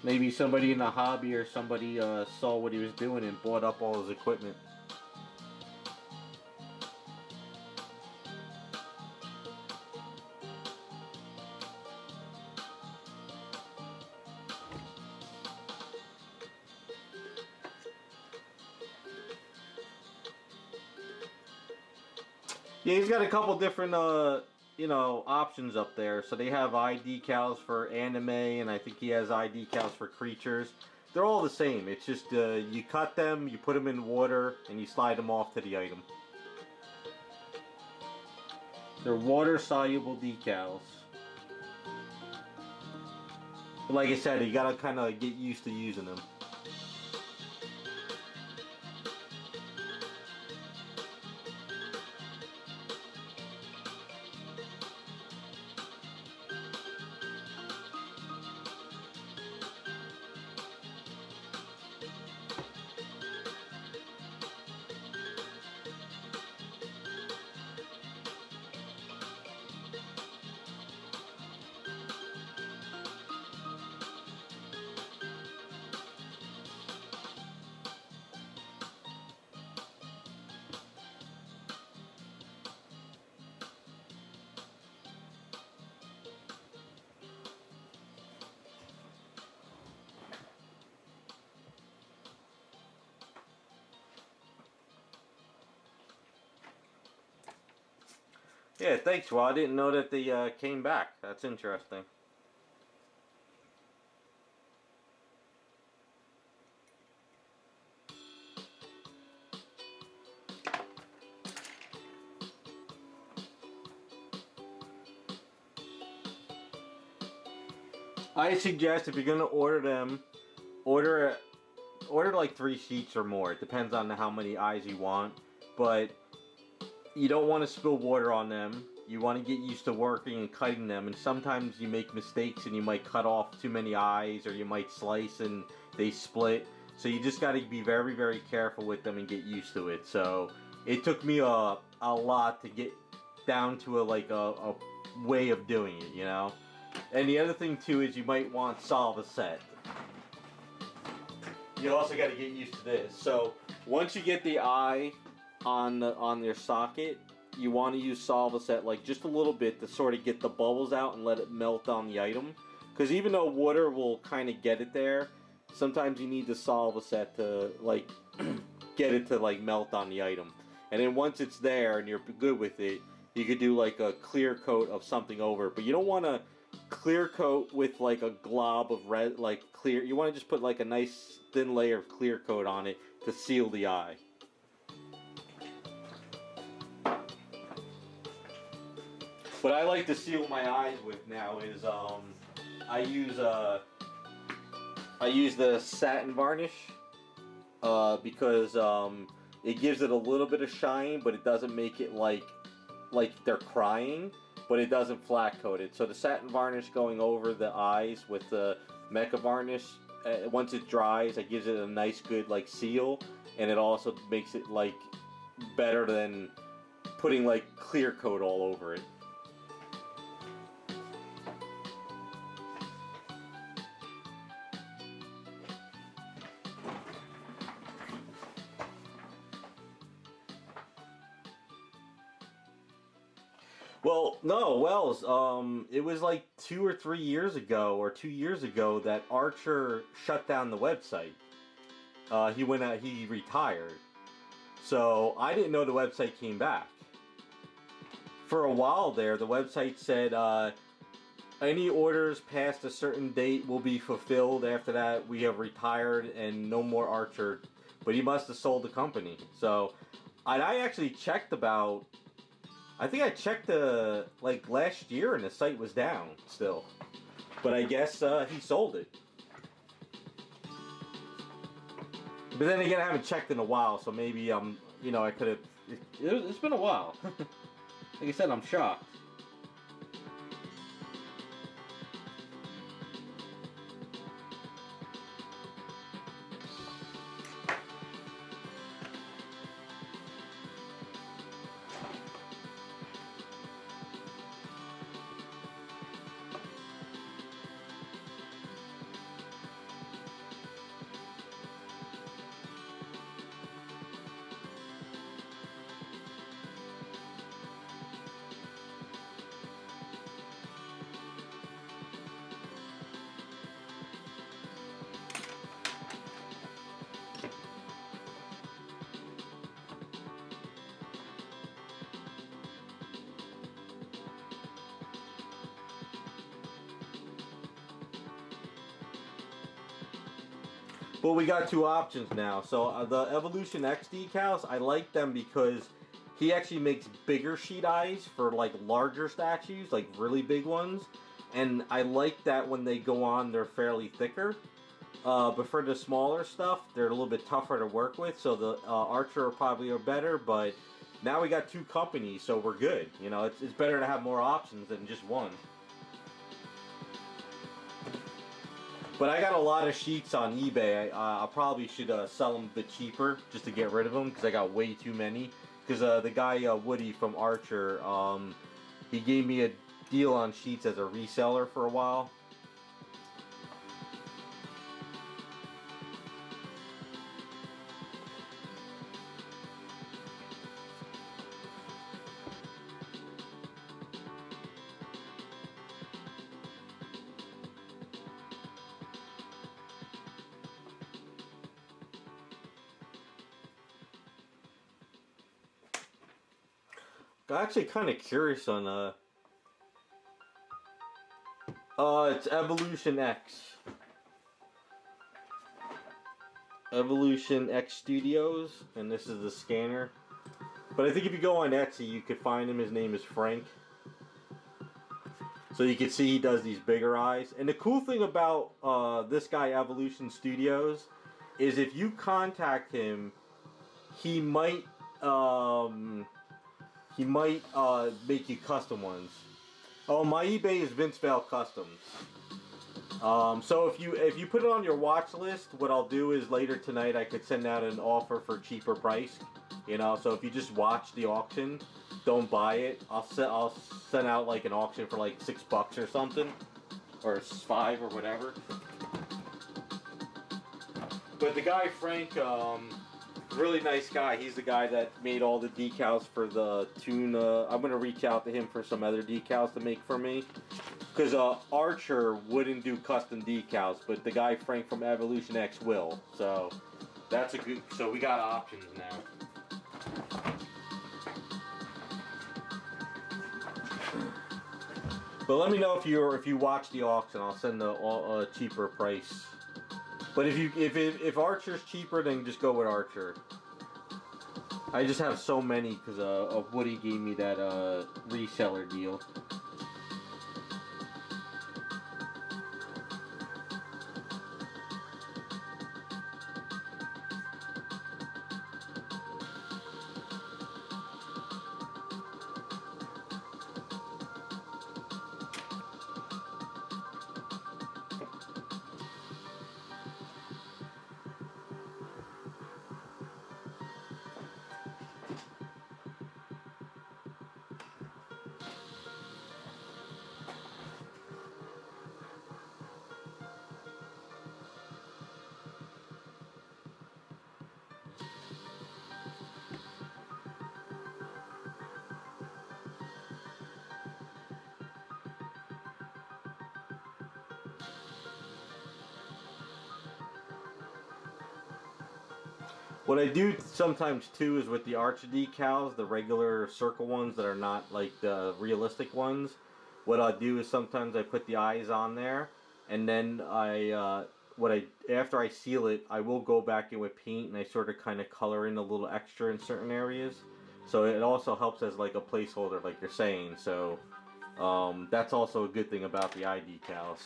Maybe somebody in the hobby or somebody saw what he was doing and bought up all his equipment. Yeah, he's got a couple different, options up there. So they have eye decals for anime, and I think he has eye decals for creatures. They're all the same. It's just you cut them, you put them in water, and you slide them off to the item. They're water-soluble decals. But like I said, you gotta kind of get used to using them. Yeah, thanks. Well, I didn't know that they came back. That's interesting. I suggest if you're gonna order them, order order like 3 sheets or more. It depends on how many eyes you want, but you don't want to spill water on them. You want to get used to working and cutting them, and sometimes you make mistakes and you might cut off too many eyes, or you might slice and they split. So you just got to be very, very careful with them and get used to it. So it took me a lot to get down to a way of doing it, you know. And the other thing too is you might want solve a set. You also got to get used to this. So once you get the eye on your socket, you want to use solve a set like just a little bit to sort of get the bubbles out and let it melt on the item. Because even though water will kind of get it there, sometimes you need to solve a set to like get it to like melt on the item. And then once it's there and you're good with it, you could do like a clear coat of something over it. But you don't want to clear coat with like a glob of red, like clear. You want to just put like a nice thin layer of clear coat on it to seal the eye. What I like to seal my eyes with now is I use the satin varnish because it gives it a little bit of shine, but it doesn't make it like they're crying, but it doesn't flat coat it. So the satin varnish going over the eyes with the mecha varnish, once it dries, it gives it a nice good like seal, and it also makes it like better than putting like clear coat all over it. Well, no, Wells. It was like 2 or 3 years ago, or 2 years ago, that Archer shut down the website. He went out. He retired. So I didn't know the website came back. For a while there, the website said any orders past a certain date will be fulfilled. After that, we have retired and no more Archer. But he must have sold the company. So I actually checked about. I think I checked like last year and the site was down still. But I guess he sold it. But then again, I haven't checked in a while, so maybe I could have. It's been a while. Like I said, I'm shocked. But we got two options now. So the Evolution X decals, I like them because he actually makes bigger sheet eyes for like larger statues, like really big ones. And I like that when they go on, they're fairly thicker. But for the smaller stuff, they're a little bit tougher to work with. So the Archer probably are better, but now we got two companies, so we're good. You know, it's better to have more options than just one. But I got a lot of sheets on eBay. I probably should sell them a bit cheaper just to get rid of them because I got way too many. Because the guy Woody from Archer, he gave me a deal on sheets as a reseller for a while. I'm actually kind of curious on it's Evolution X. Evolution X Studios, and this is the scanner. But I think if you go on Etsy, you could find him. His name is Frank. So you can see he does these bigger eyes. And the cool thing about this guy, Evolution Studios, is if you contact him, he might make you custom ones. Oh, my eBay is Vince Vale Customs. So if you put it on your watch list, what I'll do is later tonight I could send out an offer for cheaper price. You know, so if you just watch the auction, don't buy it. I'll send out like an auction for like $6 or something, or $5 or whatever. But the guy Frank, really nice guy. He's the guy that made all the decals for the tuna. I'm gonna reach out to him for some other decals to make for me. Because Archer wouldn't do custom decals, but the guy Frank from Evolution X will. So that's a good. So we got options now. But let me know if you watch the auction. I'll send a cheaper price. But if Archer's cheaper, then just go with Archer. I just have so many because of Woody gave me that reseller deal. What I do sometimes too is with the Archer decals, the regular circle ones that are not like the realistic ones. What I do is sometimes I put the eyes on there, and then after I seal it, I will go back in with paint and I sort of kind of color in a little extra in certain areas. So it also helps as like a placeholder, like you're saying. So that's also a good thing about the eye decals.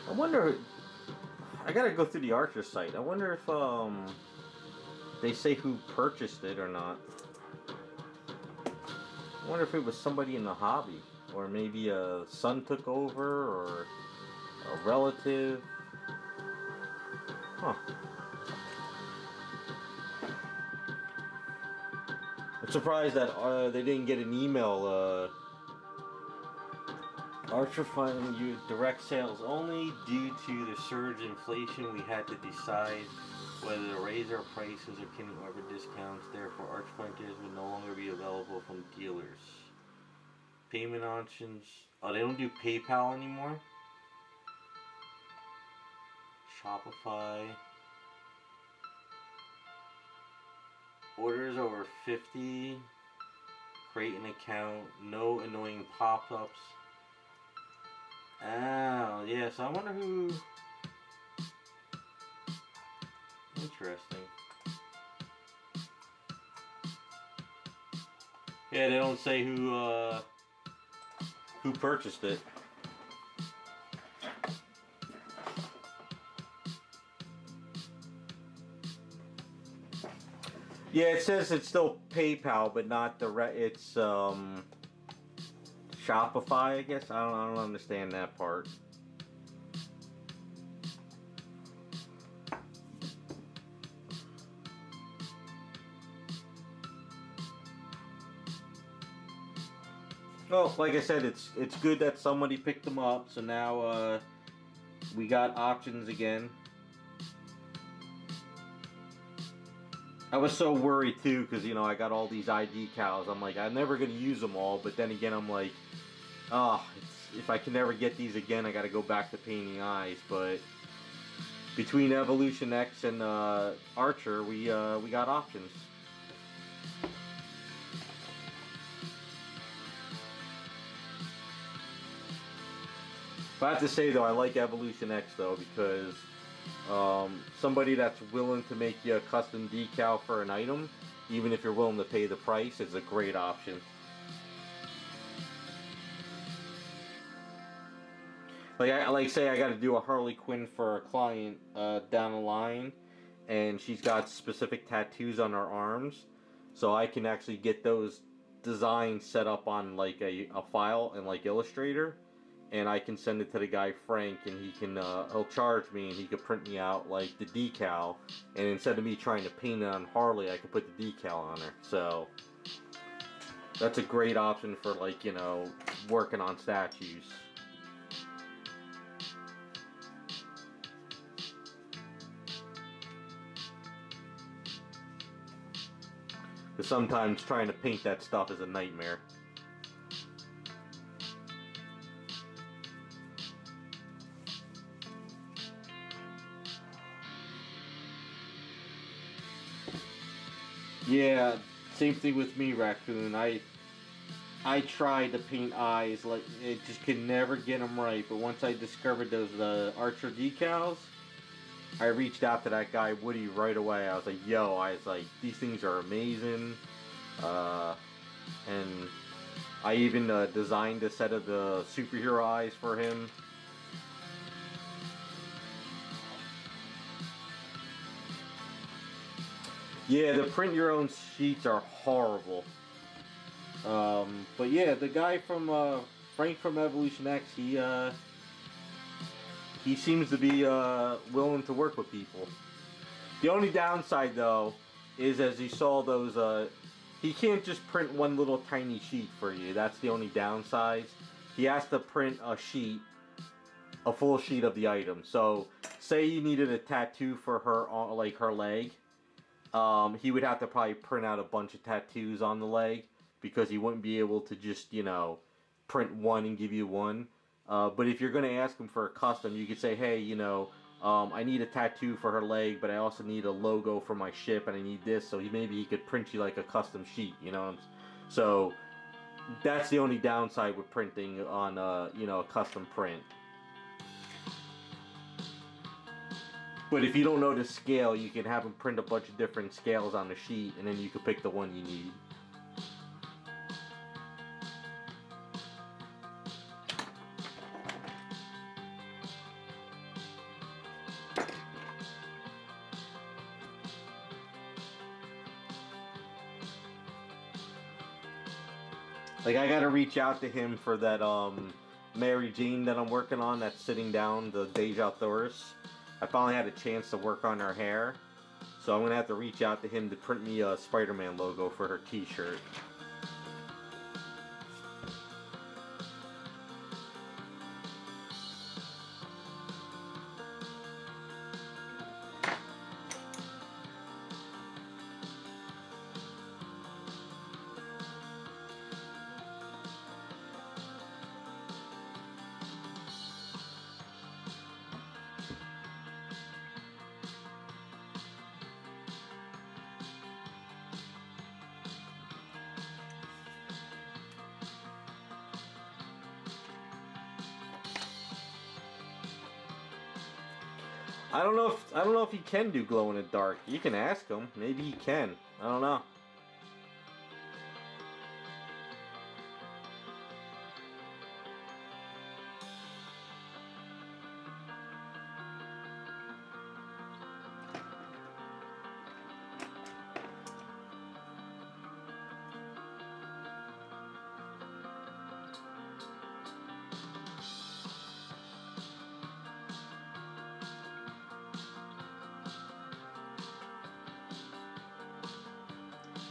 I wonder. I gotta go through the Archer site. I wonder if they say who purchased it or not. I wonder if it was somebody in the hobby, or maybe a son took over, or a relative. Huh. I'm surprised that they didn't get an email. Archer finding you direct sales only due to the surge in inflation. We had to decide whether to raise our prices or can offer discounts. Therefore, Archer printers will no longer be available from dealers. Payment options. Oh, they don't do PayPal anymore. Shopify. Orders over 50. Create an account. No annoying pop-ups. Oh, yeah, so I wonder who... Interesting. Yeah, they don't say who purchased it. Yeah, it says it's still PayPal, but not the it's Shopify, I guess. I don't understand that part. Well, like I said, it's good that somebody picked them up. So now we got options again. I was so worried too because you know I got all these decals. I'm like I'm never gonna use them all, but then again I'm like, oh, if I can never get these again, I got to go back to painting eyes. But between Evolution X and Archer, we got options. But I have to say though, I like Evolution X though because somebody that's willing to make you a custom decal for an item, even if you're willing to pay the price, is a great option. Like say I got to do a Harley Quinn for a client down the line, and she's got specific tattoos on her arms, so I can actually get those designs set up on like a file in like Illustrator, and I can send it to the guy Frank, and he can he'll charge me, and he could print me out like the decal, and instead of me trying to paint it on Harley, I can put the decal on her. So that's a great option for like, you know, working on statues. Because sometimes trying to paint that stuff is a nightmare. Yeah, same thing with me, Raccoon. I tried to paint eyes, like it just could never get them right. But once I discovered those Archer decals, I reached out to that guy Woody right away. I was like, "Yo," I was like, "These things are amazing," and I even designed a set of the superhero eyes for him. Yeah, the print your own sheets are horrible. But yeah, the guy from Frank from Evolution X, he seems to be willing to work with people. The only downside though is, as you saw those, he can't just print one little tiny sheet for you. That's the only downside. He has to print a sheet, a full sheet of the item. So, say you needed a tattoo for her on like her leg. He would have to probably print out a bunch of tattoos on the leg because he wouldn't be able to just, you know, print one and give you one. But if you're going to ask him for a custom, you could say, hey, you know, I need a tattoo for her leg, but I also need a logo for my ship, and I need this. So maybe he could print you like a custom sheet, you know. So that's the only downside with printing on, you know, a custom print. But if you don't know the scale, you can have them print a bunch of different scales on the sheet, and then you can pick the one you need. Like, I gotta reach out to him for that Mary Jane that I'm working on that's sitting down, the Deja Thoris. I finally had a chance to work on her hair, so I'm gonna have to reach out to him to print me a Spider-Man logo for her t-shirt. I don't know if he can do glow in the dark. You can ask him. Maybe he can. I don't know.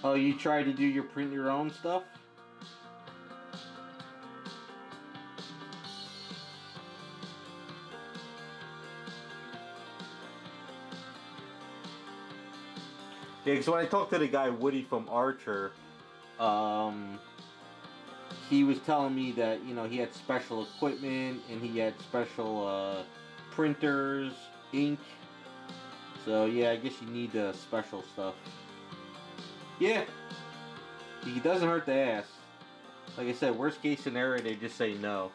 Oh, you try to do your print your own stuff? Yeah, because when I talked to the guy Woody from Archer, he was telling me that, you know, he had special equipment and he had special printers, ink. So yeah, I guess you need the special stuff. Yeah, he doesn't hurt to ask. Like I said, worst case scenario, they just say no.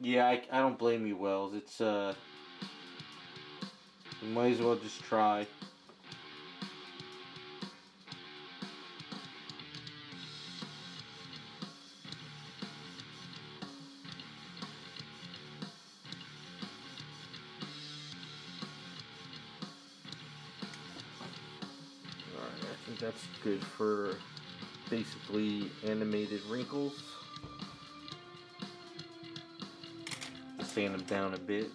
Yeah, I don't blame you, Wells. It's you might as well just try. Alright, I think that's good for basically animated wrinkles. Sand them down a bit.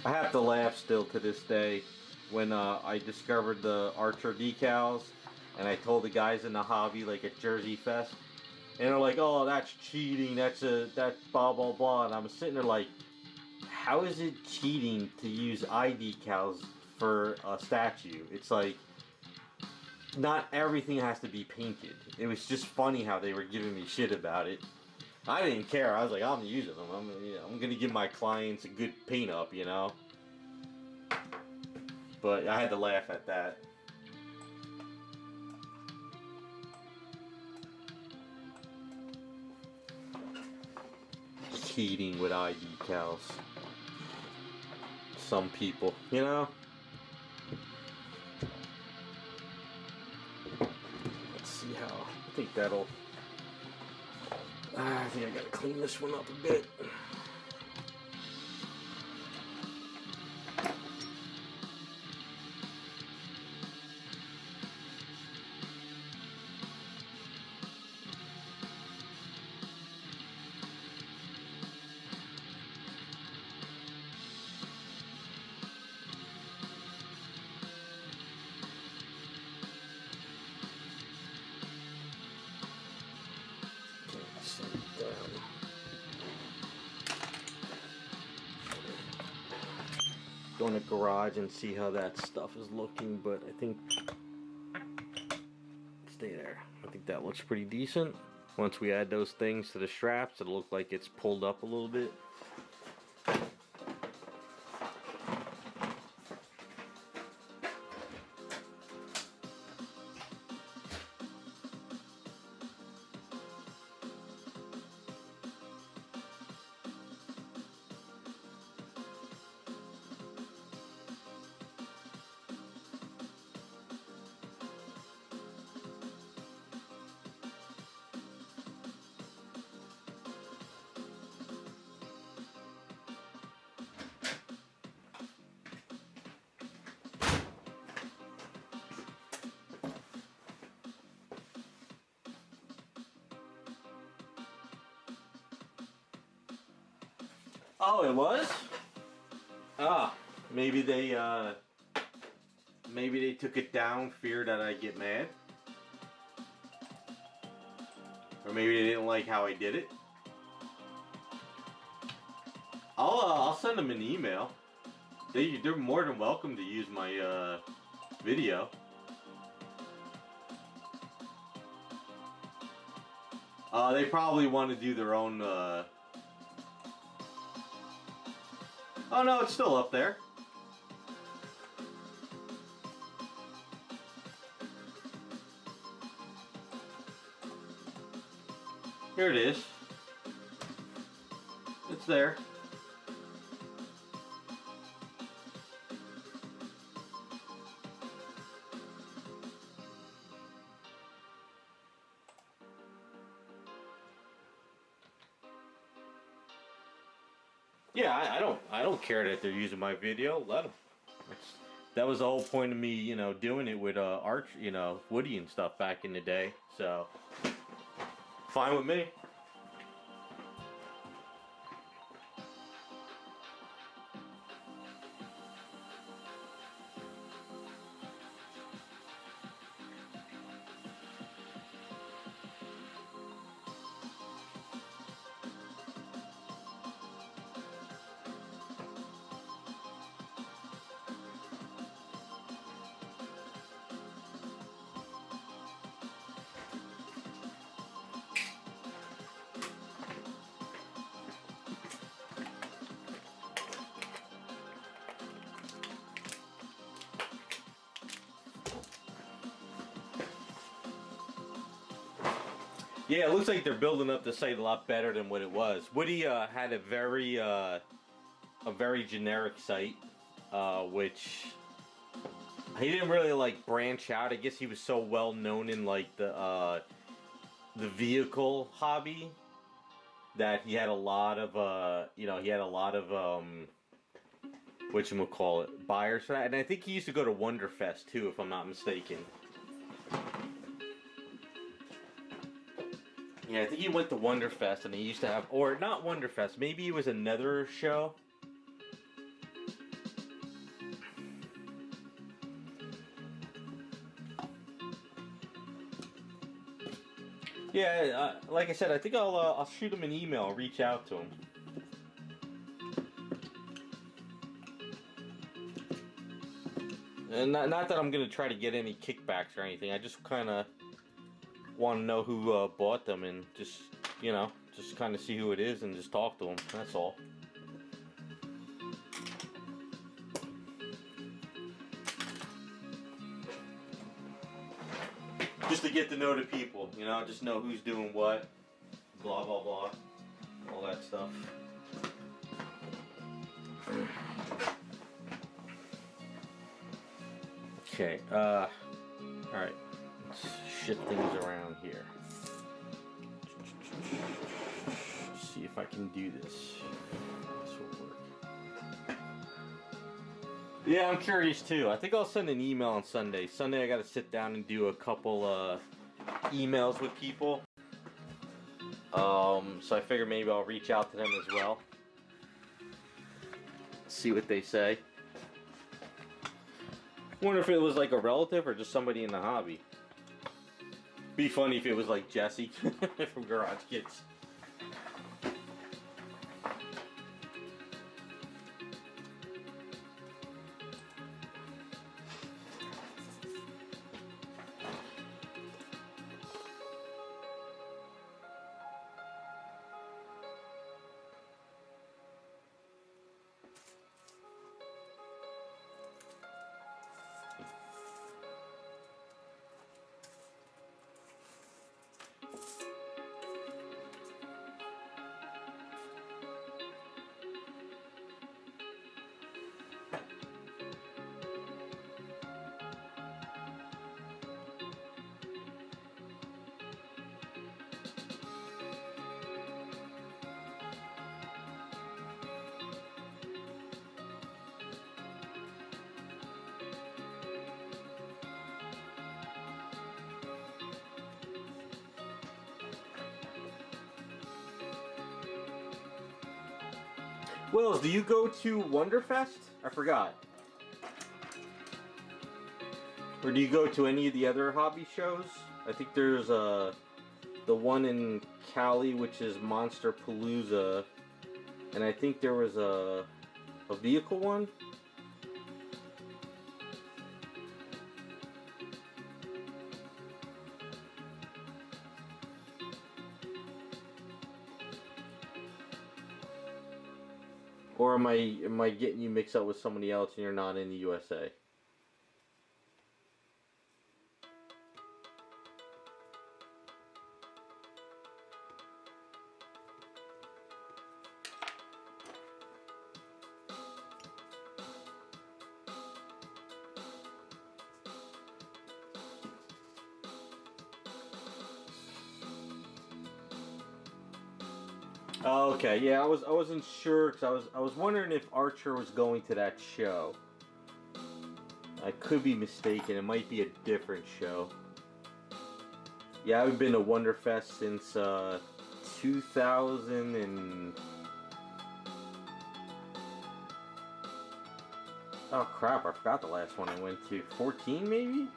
I have to laugh still to this day when I discovered the Archer decals, and I told the guys in the hobby, like at Jersey Fest, and they're like, "Oh, that's cheating. That's blah blah blah." And I'm sitting there like, "How is it cheating to use eye decals for a statue?" It's like not everything has to be painted. It was just funny how they were giving me shit about it. I didn't care. I was like, I'm using them. I'm gonna give my clients a good paint up, you know. But I had to laugh at that. Cheating with eye decals. Some people, you know. Let's see how. I think that'll. I think I gotta clean this one up a bit. Set it down. Go in the garage and see how that stuff is looking, but I think stay there. I think that looks pretty decent. Once we add those things to the straps, it'll look like it's pulled up a little bit. Oh, it was? Ah, maybe they took it down, fear that I get mad. Or maybe they didn't like how I did it. I'll send them an email. They're more than welcome to use my video. They probably want to do their own. Oh no, it's still up there. Here it is. It's there. Yeah, I don't care that they're using my video. Let them. That was the whole point of me, you know, doing it with Arch, you know, Woody and stuff back in the day. So, fine with me. Yeah, it looks like they're building up the site a lot better than what it was. Woody had a very generic site, which he didn't really like branch out. I guess he was so well known in like the vehicle hobby that he had a lot of whatchamacallit, buyers for that. And I think he used to go to Wonderfest too, if I'm not mistaken. Yeah, I think he went to Wonderfest, and he used to have, or not Wonderfest, maybe it was another show. Yeah, like I said, I think I'll shoot him an email, reach out to him. And not that I'm gonna try to get any kickbacks or anything. I just kind of want to know who bought them, and just, you know, just kind of see who it is and just talk to them. That's all. Just to get to know the people, you know, just know who's doing what, blah blah blah, all that stuff. Okay, all right. Shift things around here. See if I can do this. This will work. Yeah, I'm curious too. I think I'll send an email on Sunday. Sunday I gotta sit down and do a couple emails with people. So I figure maybe I'll reach out to them as well. See what they say. Wonder if it was like a relative or just somebody in the hobby. Be funny if it was like Jesse from Garage Kids. Wills, do you go to Wonderfest? I forgot. Or do you go to any of the other hobby shows? I think there's the one in Cali, which is Monster Palooza, and I think there was a vehicle one. Or am I getting you mixed up with somebody else and you're not in the USA? Oh, okay, yeah, I wasn't sure because I was wondering if Archer was going to that show. I could be mistaken. It might be a different show. Yeah, I haven't been to Wonderfest since 2000 and... Oh crap, I forgot the last one I went to. 14 maybe?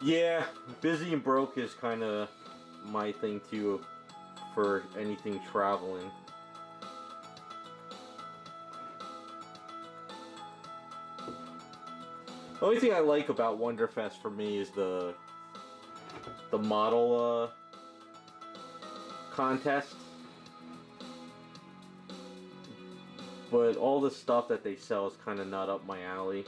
Yeah, busy and broke is kind of my thing too for anything traveling. The only thing I like about Wonderfest for me is the model contest. But all the stuff that they sell is kind of not up my alley.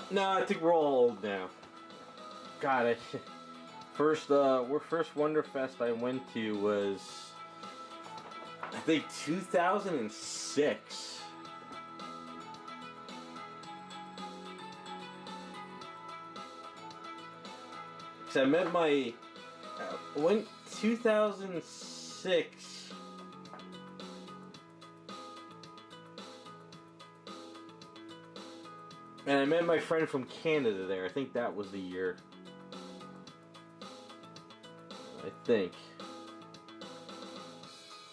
No, I think we're all old now. God, first Wonderfest I went to was, I think, 2006. Cause I met my, went 2006. And I met my friend from Canada there. I think that was the year. I think.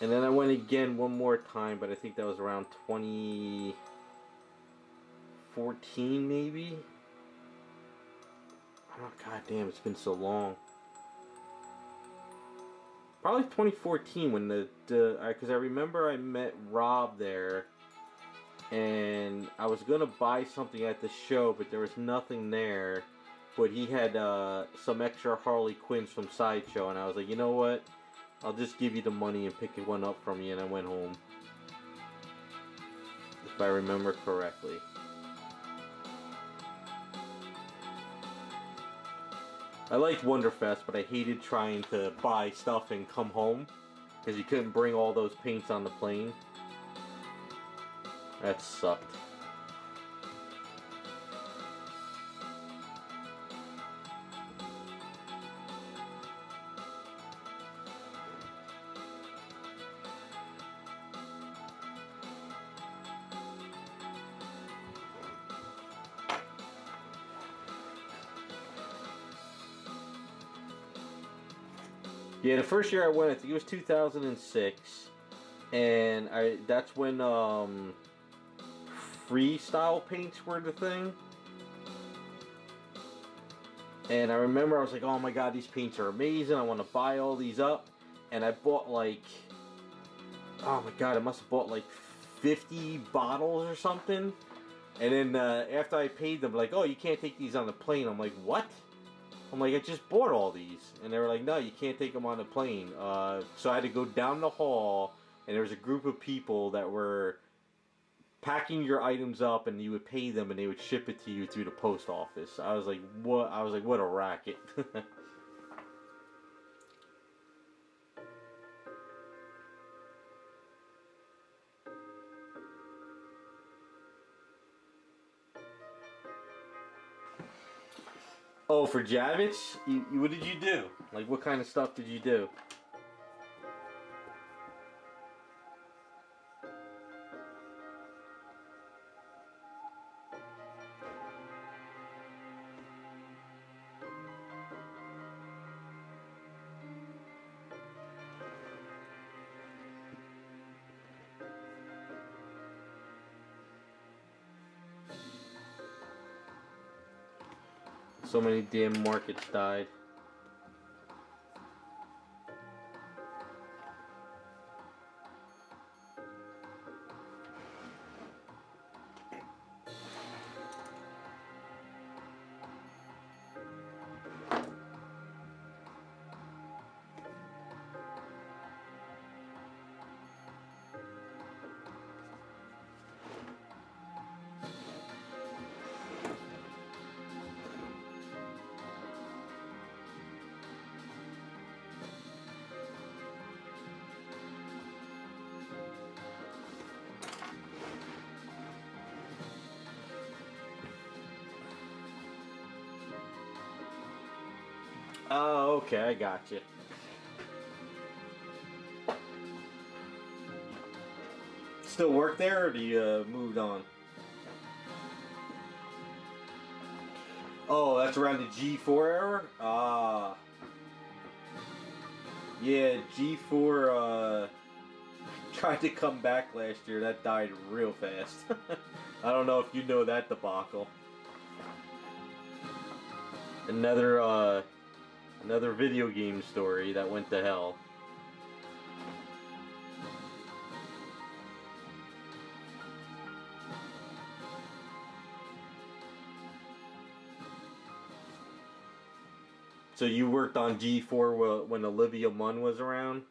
And then I went again one more time, but I think that was around 2014 maybe? Oh god damn, it's been so long. Probably 2014 when because I remember I met Rob there. And I was gonna buy something at the show, but there was nothing there. But he had some extra Harley Quinns from Sideshow, and I was like, you know what? I'll just give you the money and pick one up from you, and I went home. If I remember correctly. I liked Wonderfest, but I hated trying to buy stuff and come home, because you couldn't bring all those paints on the plane. That sucked. Yeah, the first year I went, I think it was 2006, and that's when freestyle paints were the thing. And I remember I was like, oh my god, these paints are amazing, I want to buy all these up. And I bought like, oh my god, I must have bought like 50 bottles or something. And then after I paid them, like, oh, you can't take these on the plane. I'm like, what? I'm like, I just bought all these. And they were like, no, you can't take them on the plane. So I had to go down the hall, and there was a group of people that were packing your items up, and you would pay them, and they would ship it to you through the post office. I was like, what? I was like, what a racket. Oh, for Javits? What did you do? Like, what kind of stuff did you do? So many damn markets died. Oh, okay, I got you. Still work there, or do you moved on? Oh, that's around the G4 era? Ah. Yeah, G4 tried to come back last year. That died real fast. I don't know if you know that debacle. Another video game story that went to hell. So you worked on G4 when Olivia Munn was around?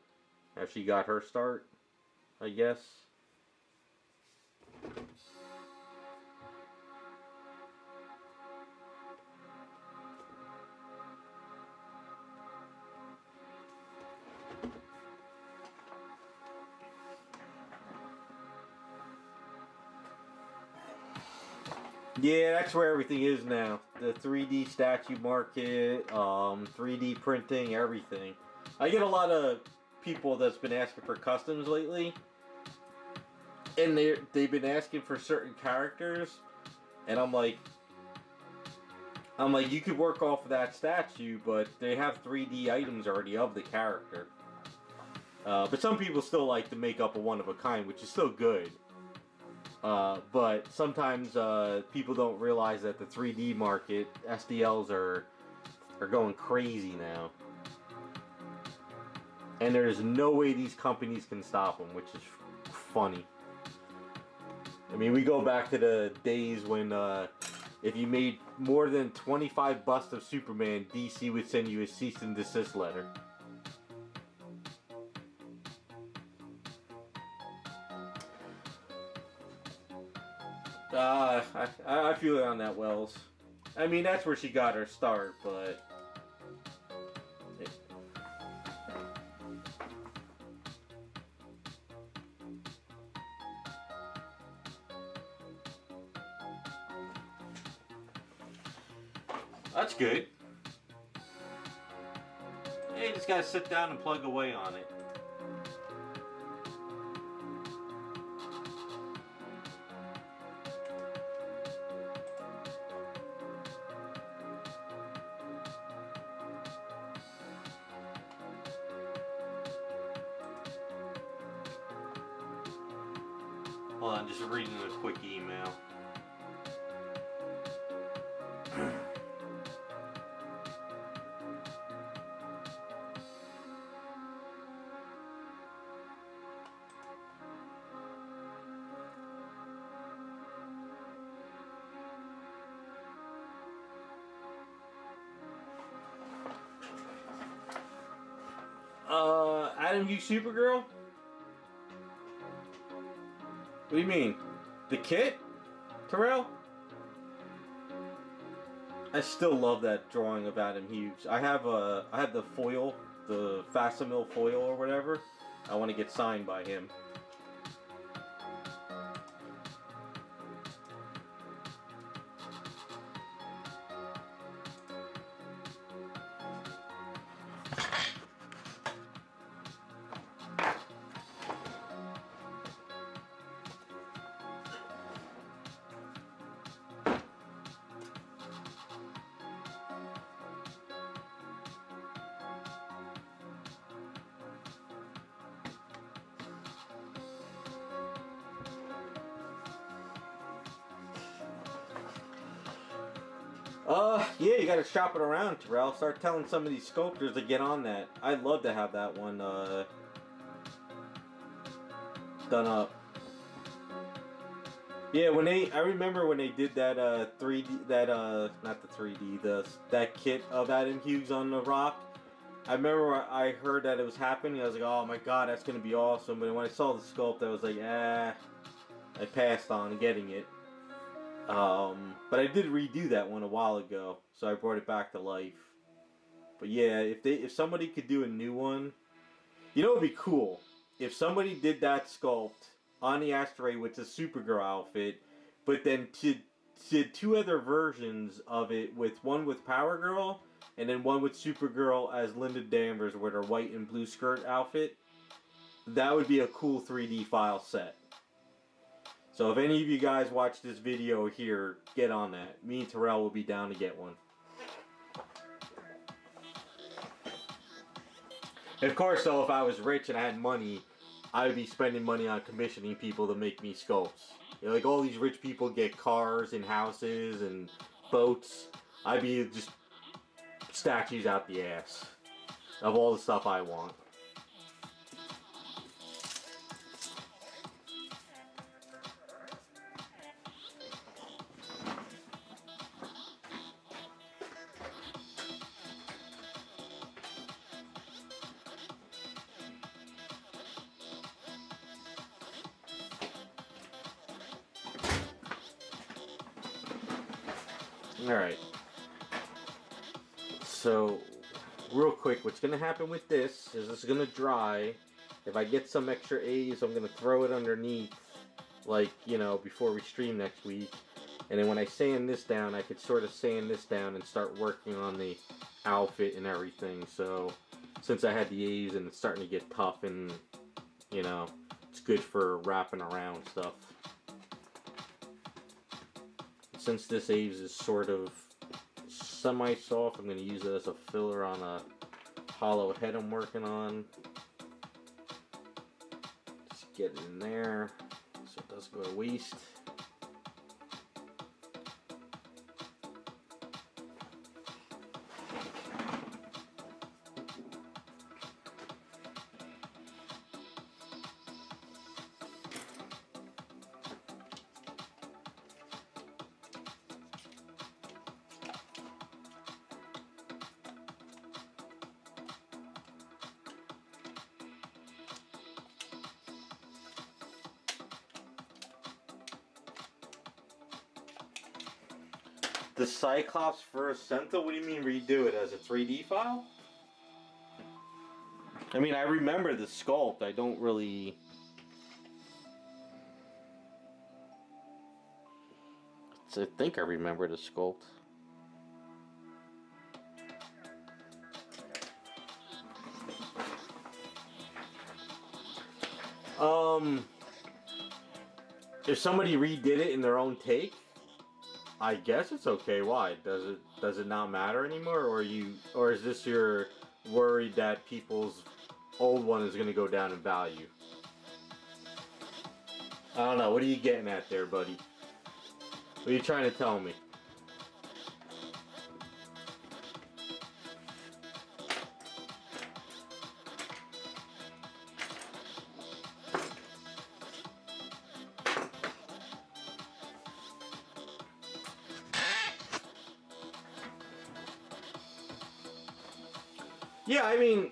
After she got her start, I guess? Yeah, that's where everything is now. The 3D statue market, 3D printing, everything. I get a lot of people that's been asking for customs lately, and they've been asking for certain characters, and I'm like, you could work off of that statue, but they have 3D items already of the character. But some people still like to make up a one of a kind, which is still good. But sometimes people don't realize that the 3D market, SDLs are going crazy now. And there's no way these companies can stop them, which is funny. I mean, we go back to the days when if you made more than 25 busts of Superman, DC would send you a cease and desist letter. I feel it on that, Wells. I mean, that's where she got her start, but... That's good. You just gotta sit down and plug away on it. Hold on, just reading a quick email. Adam, you Supergirl? What do you mean? The kit? Terrell? I still love that drawing of Adam Hughes. I have the foil, the Facsimile foil or whatever. I want to get signed by him. Yeah, you gotta shop it around, Terrell. Start telling some of these sculptors to get on that. I'd love to have that one, done up. Yeah, I remember when they did that, 3D, not the 3D, that kit of Adam Hughes on the rock. I remember I heard that it was happening. I was like, oh my god, that's gonna be awesome. But when I saw the sculpt, I was like, I passed on getting it. But I did redo that one a while ago, so I brought it back to life. But yeah, if somebody could do a new one, you know, it'd be cool if somebody did that sculpt on the asteroid with the Supergirl outfit, but then did two other versions of it, with one with Power Girl and then one with Supergirl as Linda Danvers with her white and blue skirt outfit. That would be a cool 3D file set. So if any of you guys watch this video here, get on that. Me and Terrell will be down to get one. And of course, though, if I was rich and I had money, I would be spending money on commissioning people to make me sculpts. You know, like all these rich people get cars and houses and boats. I'd be just statues out the ass of all the stuff I want. Alright. So, real quick, what's going to happen with this is it's going to dry. If I get some extra A's, I'm going to throw it underneath, like, you know, before we stream next week. And then when I sand this down, I could sort of sand this down and start working on the outfit and everything. So, since I had the A's and it's starting to get tough and, you know, it's good for wrapping around stuff. Since this A's is sort of semi-soft, I'm going to use it as a filler on a hollow head I'm working on. Just get it in there so it doesn't go to waste. The Cyclops for Ascenta? What do you mean redo it as a 3D file? I mean, I remember the sculpt. I don't really... I think I remember the sculpt. If somebody redid it in their own take, I guess it's okay. Why? Does it not matter anymore, or is this your worry that people's old one is going to go down in value? I don't know. What are you getting at there, buddy? What are you trying to tell me? Yeah, I mean,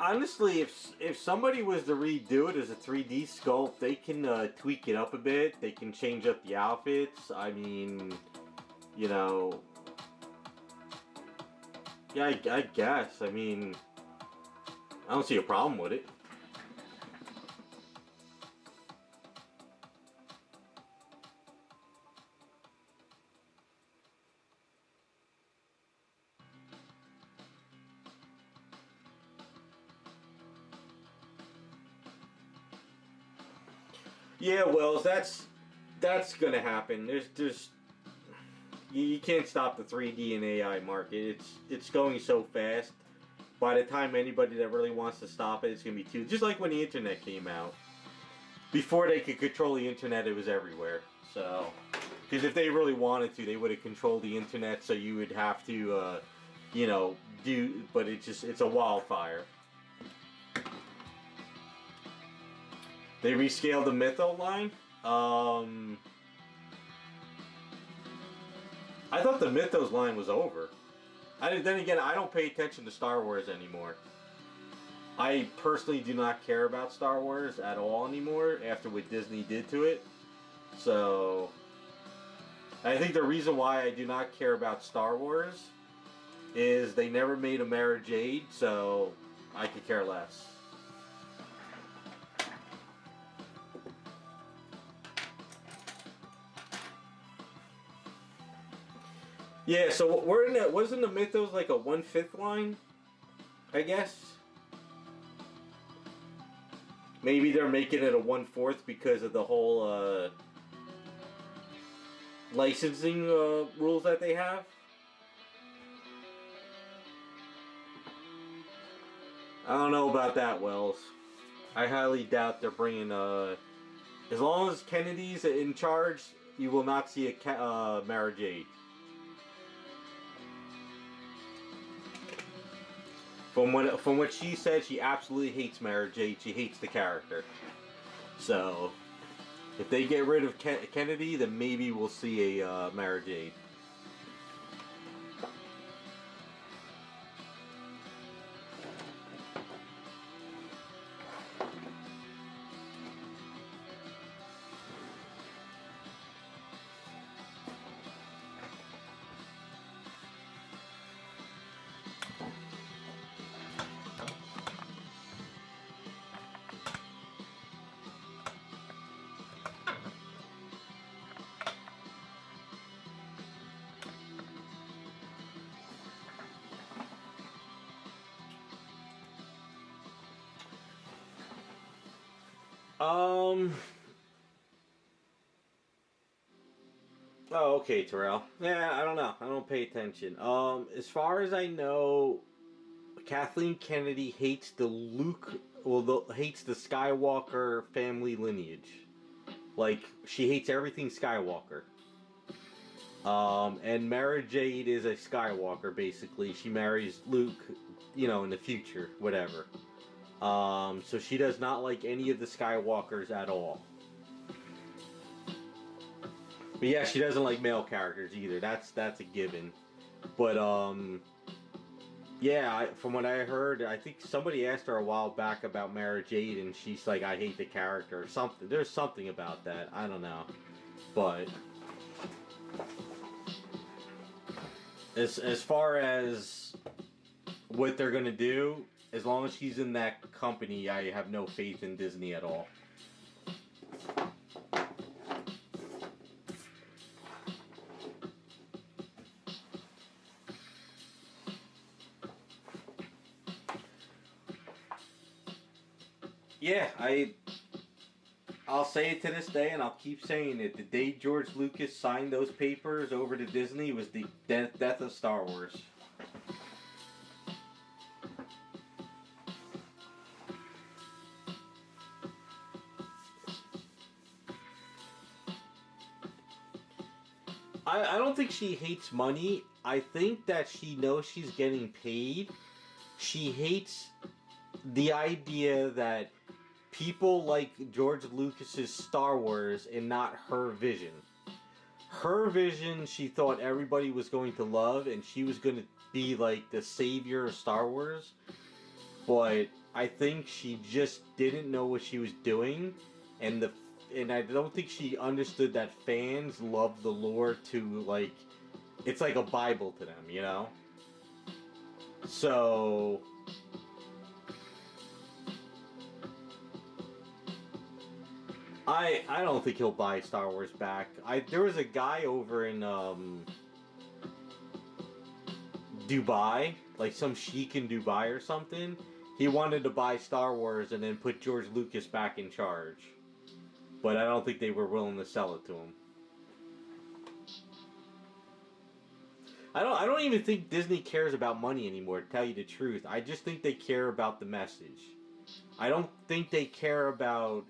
honestly, if somebody was to redo it as a 3D sculpt, they can tweak it up a bit. They can change up the outfits. I mean, you know, yeah, I guess. I mean, I don't see a problem with it. Yeah, well, that's gonna happen. There's you can't stop the 3D and AI market. It's going so fast. By the time anybody that really wants to stop it, it's gonna be too. Just like when the internet came out. Before they could control the internet, it was everywhere. So Because if they really wanted to, they would have controlled the internet, so you would have to, you know, do. But it's a wildfire. They rescaled the Mytho line. I thought the Mythos line was over. Then again, I don't pay attention to Star Wars anymore. I personally do not care about Star Wars at all anymore after what Disney did to it. So, I think the reason why I do not care about Star Wars is they never made a Mara Jade, so I could care less. Yeah, so we're in that. Wasn't the Mythos like a 1/5 line? I guess. Maybe they're making it a 1/4 because of the whole licensing rules that they have. I don't know about that, Wells. I highly doubt they're bringing. As long as Kennedy's in charge, you will not see a Mara Jade. From what she said, she absolutely hates Mara Jade. She hates the character. So, if they get rid of Kennedy, then maybe we'll see a Mara Jade. Oh, okay, Terrell. Yeah, I don't know. I don't pay attention. As far as I know, Kathleen Kennedy hates the hates the Skywalker family lineage. Like, she hates everything Skywalker. And Mara Jade is a Skywalker, basically. She marries Luke, you know, in the future, whatever. So she does not like any of the Skywalkers at all. But yeah, she doesn't like male characters either. That's a given. But yeah, from what I heard, I think somebody asked her a while back about Mara Jade, and she's like, "I hate the character" or something. There's something about that. I don't know, but as far as what they're gonna do, as long as she's in that company, I have no faith in Disney at all. Yeah, I'll say it to this day, and I'll keep saying it. The day George Lucas signed those papers over to Disney was the death of Star Wars. I don't think she hates money. I think that she knows she's getting paid. She hates the idea that people like George Lucas's Star Wars and not her vision. Her vision, she thought everybody was going to love, and she was going to be like the savior of Star Wars. But I think she just didn't know what she was doing, and I don't think she understood that fans love the lore to, like, it's like a Bible to them, you know? So I don't think he'll buy Star Wars back. There was a guy over in Dubai, like some sheik in Dubai or something. He wanted to buy Star Wars and then put George Lucas back in charge. But I don't think they were willing to sell it to him. I don't even think Disney cares about money anymore, to tell you the truth. I just think they care about the message. I don't think they care about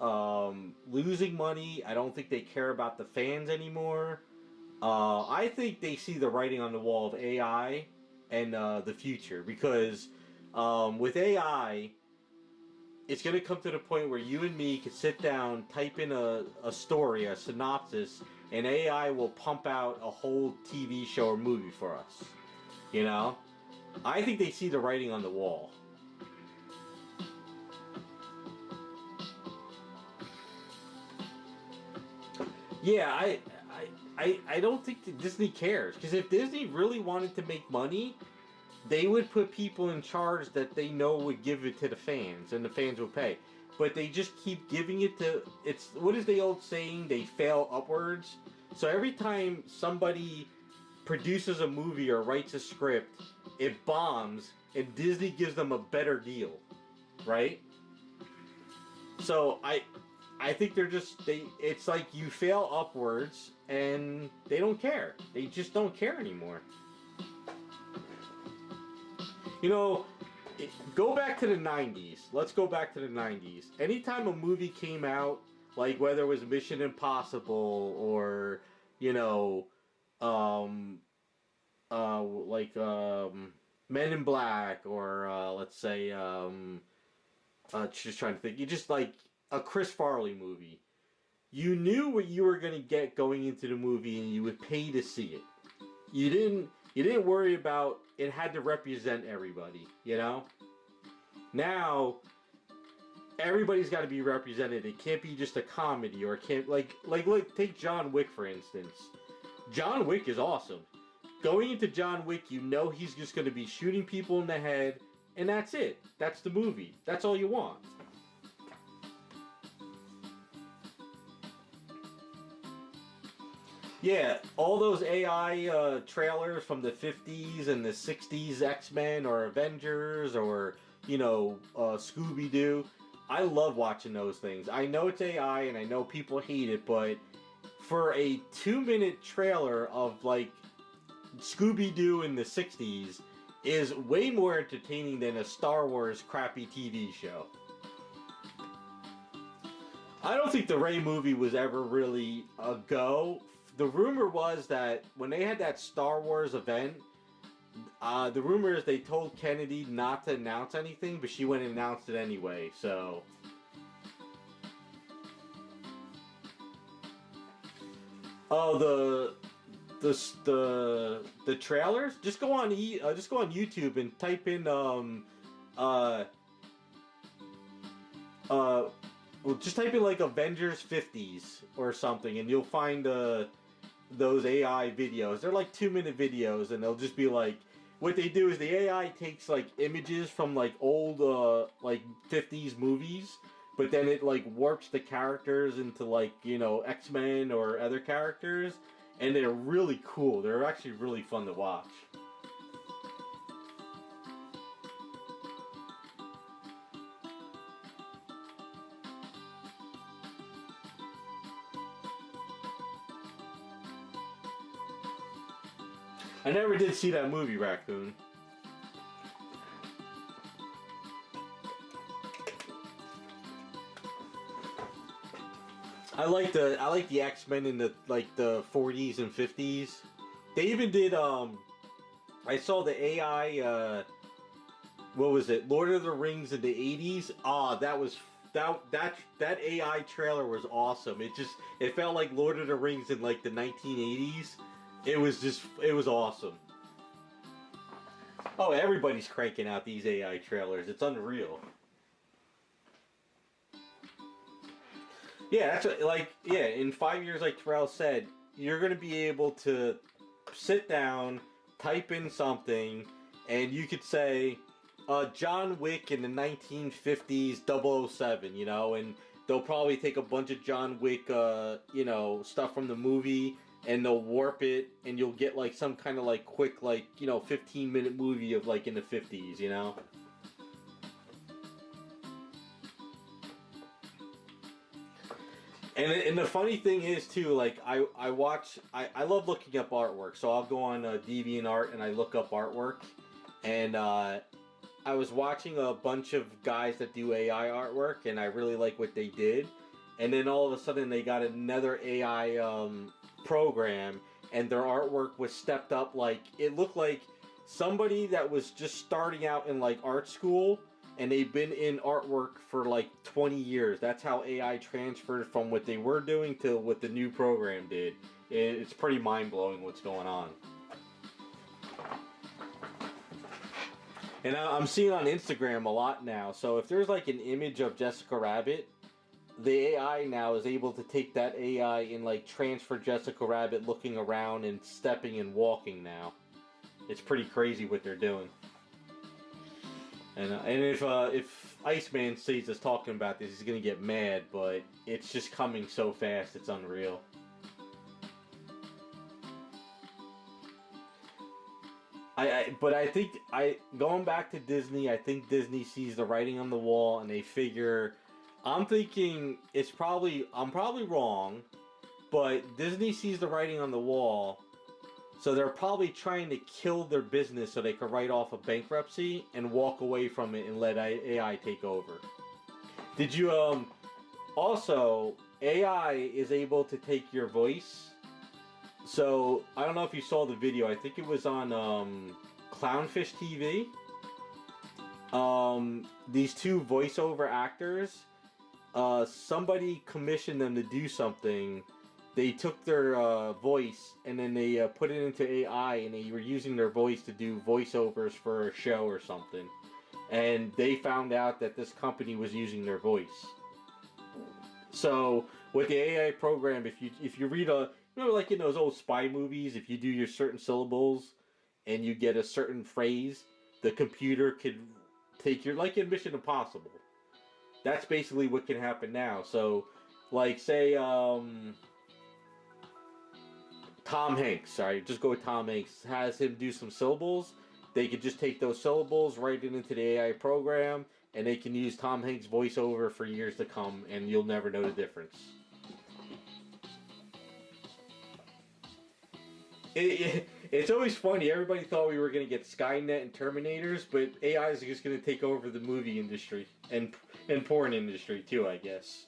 losing money. I don't think they care about the fans anymore. I think they see the writing on the wall of AI and the future because with AI, it's going to come to the point where you and me could sit down, type in a story, a synopsis, and AI will pump out a whole TV show or movie for us. You know? I think they see the writing on the wall. Yeah, I don't think that Disney cares. Because if Disney really wanted to make money, they would put people in charge that they know would give it to the fans, and the fans would pay. But they just keep giving it to... It's what is the old saying? They fail upwards. So every time somebody produces a movie or writes a script, it bombs, and Disney gives them a better deal, right? So I think they're just it's like you fail upwards and they don't care. They just don't care anymore. You know, go back to the 90s. Let's go back to the 90s. Anytime a movie came out, like whether it was Mission Impossible or, you know, Men in Black or let's say just trying to think. You just like a Chris Farley movie. You knew what you were going to get going into the movie, and you would pay to see it. You didn't worry about it had to represent everybody, you know? Now everybody's got to be represented. It can't be just a comedy, or it can't like take John Wick for instance. John Wick is awesome. Going into John Wick, you know he's just going to be shooting people in the head, and that's it. That's the movie. That's all you want. Yeah, all those AI trailers from the 50s and the 60s X-Men or Avengers or, you know, Scooby-Doo. I love watching those things. I know it's AI and I know people hate it, but for a 2-minute trailer of, like, Scooby-Doo in the 60s is way more entertaining than a Star Wars crappy TV show. I don't think the Rey movie was ever really a go. The rumor was that when they had that Star Wars event, the rumor is they told Kennedy not to announce anything, but she went and announced it anyway, so... Oh, the trailers? Just go on YouTube and type in well, just type in like Avengers 50s or something, and you'll find those AI videos. They're like 2-minute videos, and they'll just be like, what they do is the AI takes like images from like old like 50s movies, but then it like warps the characters into like, you know, X-Men or other characters, and they're really cool. They're actually really fun to watch. I never did see that movie, Raccoon. I like the X-Men in the 40s and 50s. They even did I saw the AI what was it? Lord of the Rings in the 80s. Ah, that AI trailer was awesome. It felt like Lord of the Rings in like the 1980s. It was awesome. Oh, everybody's cranking out these AI trailers. It's unreal. Yeah, that's what, in 5 years, like Terrell said, you're going to be able to sit down, type in something, and you could say, John Wick in the 1950s 007, you know, and they'll probably take a bunch of John Wick, you know, stuff from the movie, and they'll warp it, and you'll get like some kind of like quick, like, you know, 15-minute movie of like in the 50s, you know? And the funny thing is too, like I love looking up artwork, so I'll go on DeviantArt and I look up artwork, and I was watching a bunch of guys that do AI artwork, and I really like what they did. and then all of a sudden they got another AI program, and their artwork was stepped up. Like, it looked like somebody that was just starting out in like art school, and they've been in artwork for like 20 years. That's how AI transferred from what they were doing to what the new program did. It's pretty mind-blowing what's going on. And I'm seeing on Instagram a lot now. So if there's like an image of Jessica Rabbit, the AI now is able to take that AI and like transfer Jessica Rabbit looking around and stepping and walking now. It's pretty crazy what they're doing. And if Iceman sees us talking about this, he's gonna get mad. But it's just coming so fast, it's unreal. But I think going back to Disney, I think Disney sees the writing on the wall and they figure. I'm thinking I'm probably wrong, but Disney sees the writing on the wall, so they're probably trying to kill their business so they can write off a bankruptcy and walk away from it and let AI take over. Did you also AI is able to take your voice? So, I don't know if you saw the video. I think it was on Clownfish TV. These two voiceover actors, somebody commissioned them to do something. They took their voice and then they put it into AI, and they were using their voice to do voiceovers for a show or something. And they found out that this company was using their voice. So, with the AI program, if you read like in those old spy movies, if you do your certain syllables and you get a certain phrase, the computer could take your, like in Mission Impossible. That's basically what can happen now. So, like say Tom Hanks, sorry, just go with Tom Hanks, has him do some syllables. They could just take those syllables, write it into the AI program, and they can use Tom Hanks' voiceover for years to come, and you'll never know the difference. It's always funny. Everybody thought we were going to get Skynet and Terminators, but AI is just going to take over the movie industry and porn industry too, I guess.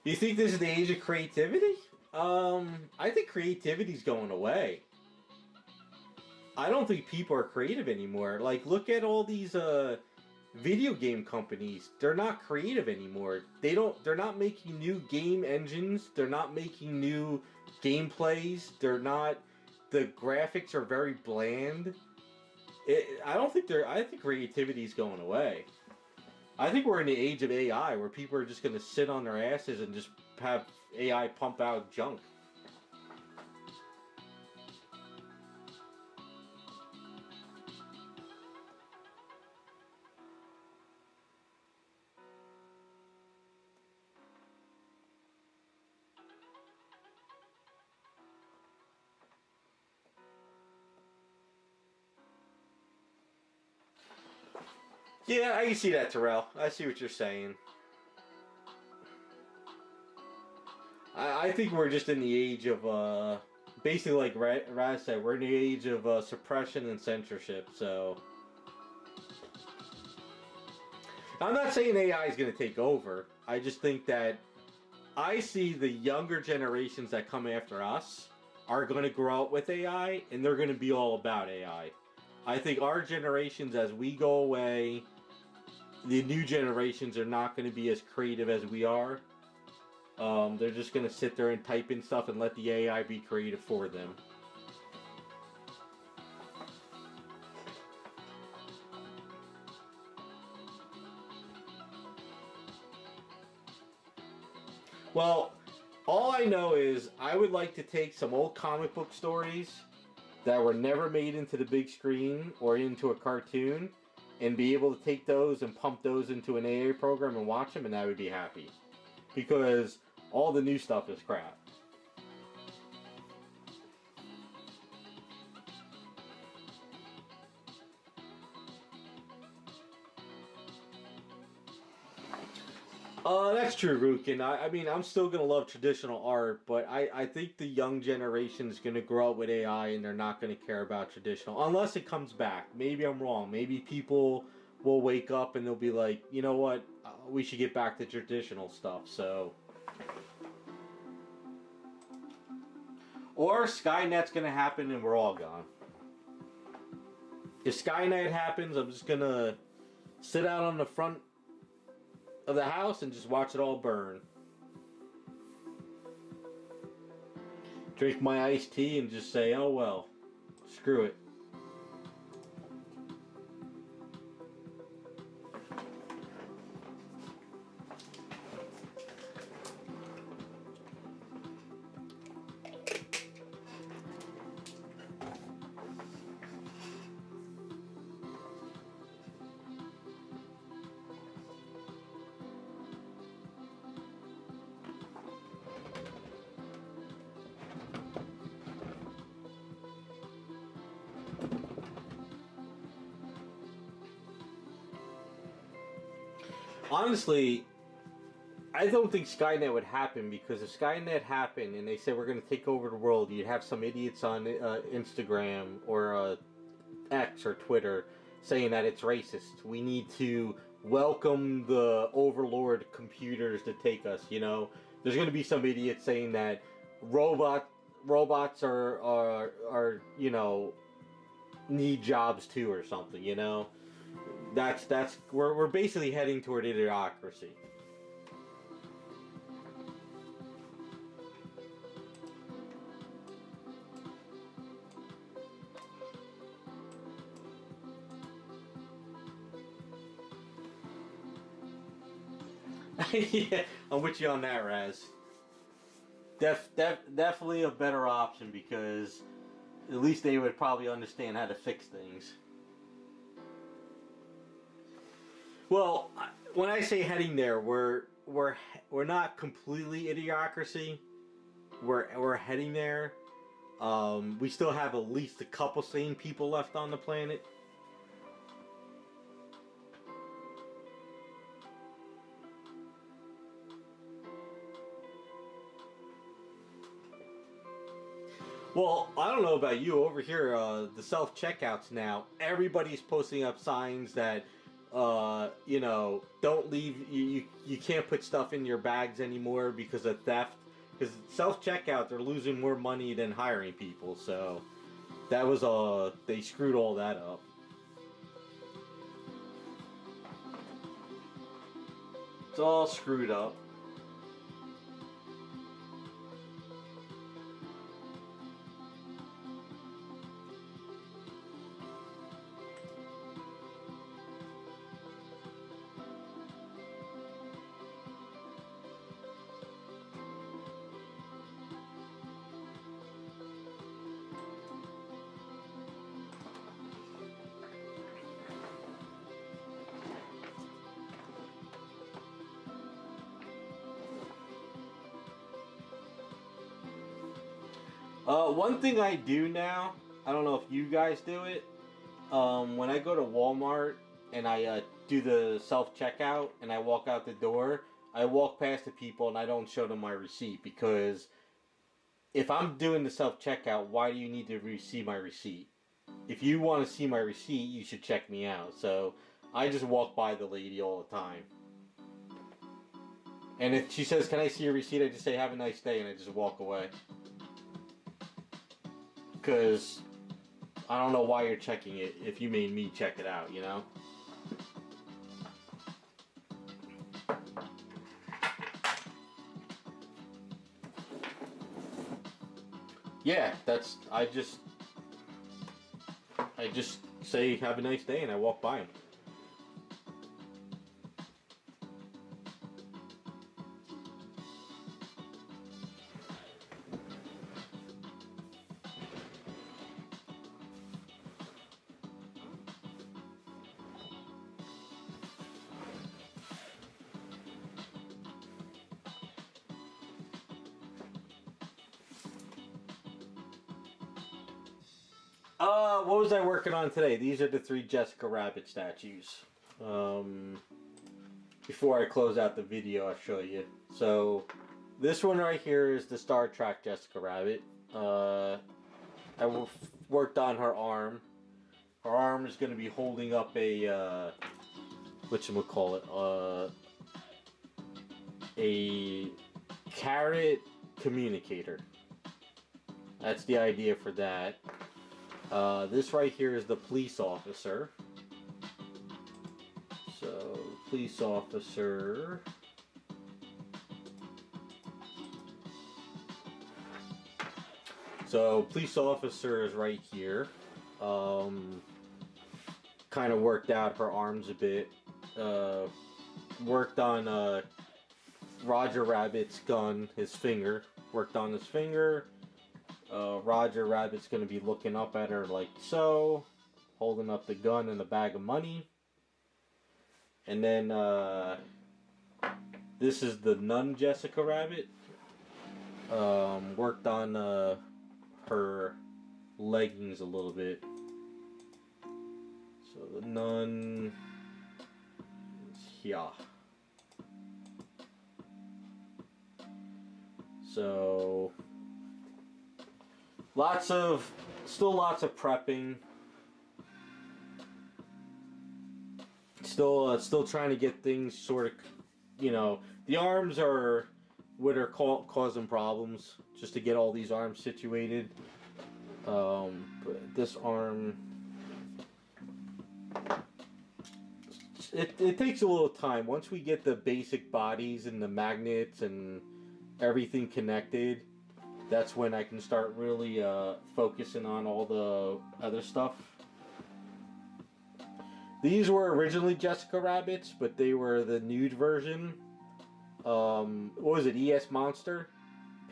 You think this is the age of creativity? I think creativity's going away. I don't think people are creative anymore. Like, look at all these video game companies. They're not creative anymore. They're not making new game engines. They're not making new gameplays. The graphics are very bland. I think creativity's going away. I think we're in the age of AI where people are just going to sit on their asses and just have AI pump out junk. Yeah, I can see that, Terrell. I see what you're saying. I think we're just in the age of, basically like Raz said, we're in the age of suppression and censorship, so... I'm not saying AI is going to take over. I just think that I see the younger generations that come after us are going to grow up with AI, and they're going to be all about AI. I think our generations, as we go away, the new generations are not going to be as creative as we are. They're just going to sit there and type in stuff and let the AI be creative for them. Well, all I know is I would like to take some old comic book stories that were never made into the big screen or into a cartoon, and be able to take those and pump those into an AA program and watch them, and I would be happy. Because all the new stuff is crap. That's true, Rukin. I mean, I'm still gonna love traditional art, but I think the young generation is gonna grow up with AI and they're not gonna care about traditional unless it comes back. Maybe I'm wrong. Maybe people will wake up and they'll be like, you know what, we should get back to traditional stuff. So, or Skynet's gonna happen and we're all gone. If Skynet happens, I'm just gonna sit out on the front of the house and just watch it all burn. Drink my iced tea and just say, oh well, screw it. Honestly, I don't think Skynet would happen because if Skynet happened and they said we're going to take over the world, you'd have some idiots on Instagram or X or Twitter saying that it's racist. We need to welcome the overlord computers to take us. You know, there's going to be some idiots saying that robots are you know need jobs too or something. You know, that's we're basically heading toward idiocracy. Yeah, I'm with you on that, Raz. Definitely a better option because at least they would probably understand how to fix things. Well, when I say heading there, we're not completely idiocracy. We're heading there. We still have at least a couple sane people left on the planet. Well, I don't know about you. Over here, the self checkouts now. Everybody's posting up signs that, you know, don't leave. You can't put stuff in your bags anymore because of theft. Because self checkout, they're losing more money than hiring people. So that was they screwed all that up. It's all screwed up. One thing I do now, I don't know if you guys do it. When I go to Walmart and I do the self checkout and I walk out the door, I walk past the people and I don't show them my receipt because if I'm doing the self checkout, why do you need to see my receipt? If you want to see my receipt, you should check me out. So I just walk by the lady all the time. And if she says, "Can I see your receipt?" I just say, "Have a nice day," and I just walk away. Because I don't know why you're checking it if you made me check it out, you know? Yeah, I just say have a nice day and I walk by him. What was I working on today? These are the three Jessica Rabbit statues. before I close out the video, I'll show you. So this one right here is the Star Trek Jessica Rabbit. I worked on her arm. Her arm is going to be holding up a whatchamacallit, a carrot communicator. That's the idea for that. This right here is the police officer. So, police officer. So, police officer is right here. Kind of worked out her arms a bit. Worked on Rodger Rabbit's gun, his finger. Worked on his finger. Rodger Rabbit's going to be looking up at her like so. Holding up the gun and a bag of money. And then this is the nun Jessica Rabbit. Worked on her leggings a little bit. So the nun is here. So still lots of prepping. Still trying to get things sort of, you know, the arms are what are causing problems, just to get all these arms situated. But this arm, it takes a little time. Once we get the basic bodies and the magnets and everything connected, that's when I can start really focusing on all the other stuff. These were originally Jessica Rabbits, but they were the nude version. What was it? ES Monster?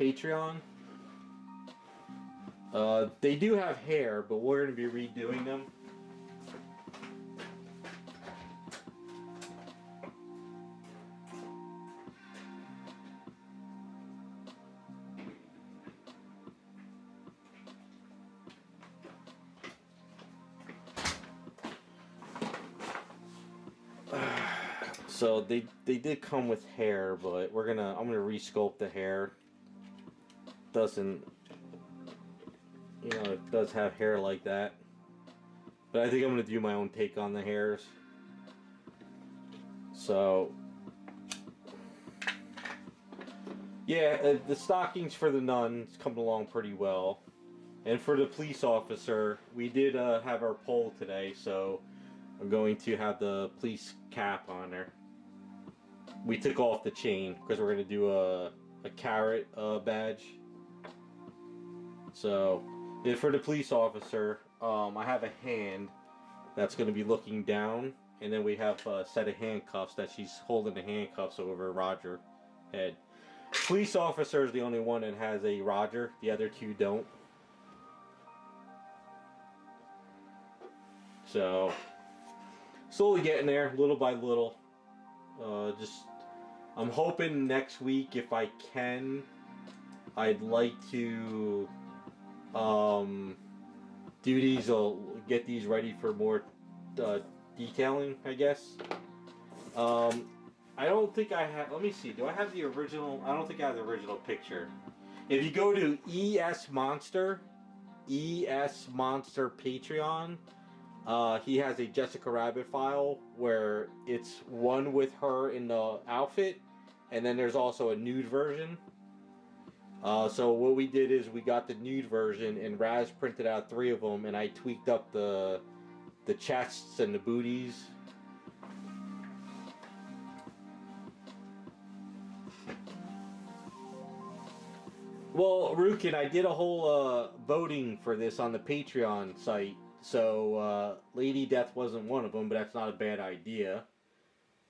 Patreon? They do have hair, but we're going to be redoing them. So they did come with hair, but I'm gonna resculpt the hair. Doesn't, you know, it does have hair like that, but I think I'm gonna do my own take on the hairs. So yeah, the stockings for the nuns coming along pretty well, and for the police officer, we did have our poll today, so I'm going to have the police cap on there. We took off the chain because we're going to do a carrot badge. So, for the police officer, I have a hand that's going to be looking down, and then we have a set of handcuffs that she's holding the handcuffs over Rodger's head. Police officer is the only one that has a Rodger. The other two don't. So, slowly getting there, little by little. I'm hoping next week, if I can, I'd like to do these, get these ready for more detailing, I guess. I don't think I have, let me see, do I have the original? I don't think I have the original picture. If you go to ES Monster Patreon, he has a Jessica Rabbit file where it's one with her in the outfit, and then there's also a nude version. So what we did is we got the nude version, and Raz printed out 3 of them, and I tweaked up the chests and the booties. Well, Rukin, I did a whole voting for this on the Patreon site. So, Lady Death wasn't one of them, but that's not a bad idea.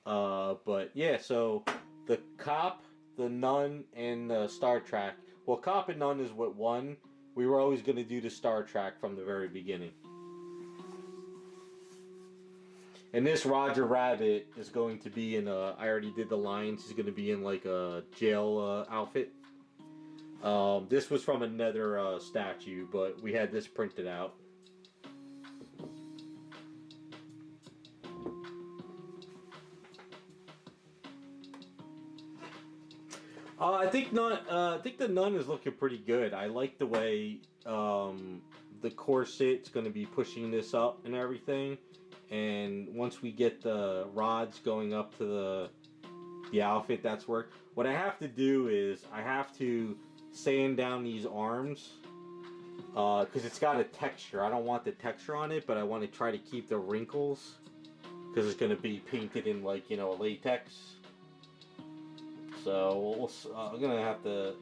But yeah, so the cop, the nun, and the Star Trek. Well, cop and nun is what won. We were always going to do the Star Trek from the very beginning. And this Rodger Rabbit is going to be in a, I already did the lines, he's going to be in like a jail outfit. This was from another statue, but we had this printed out. I think not. I think the nun is looking pretty good. I like the way the corset's going to be pushing this up and everything. And once we get the rods going up to the outfit, that's work. What I have to do is I have to sand down these arms because it's got a texture. I don't want the texture on it, but I want to try to keep the wrinkles because it's going to be painted in, like, you know, latex. So I'm going to have to...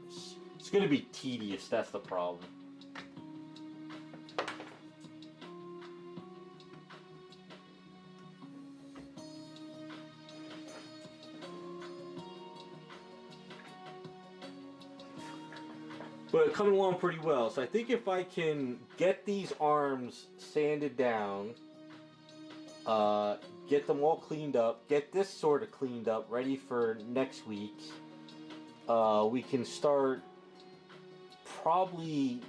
It's going to be tedious, that's the problem. But coming along pretty well. So I think if I can get these arms sanded down, get them all cleaned up, get this sort of cleaned up, ready for next week, we can start probably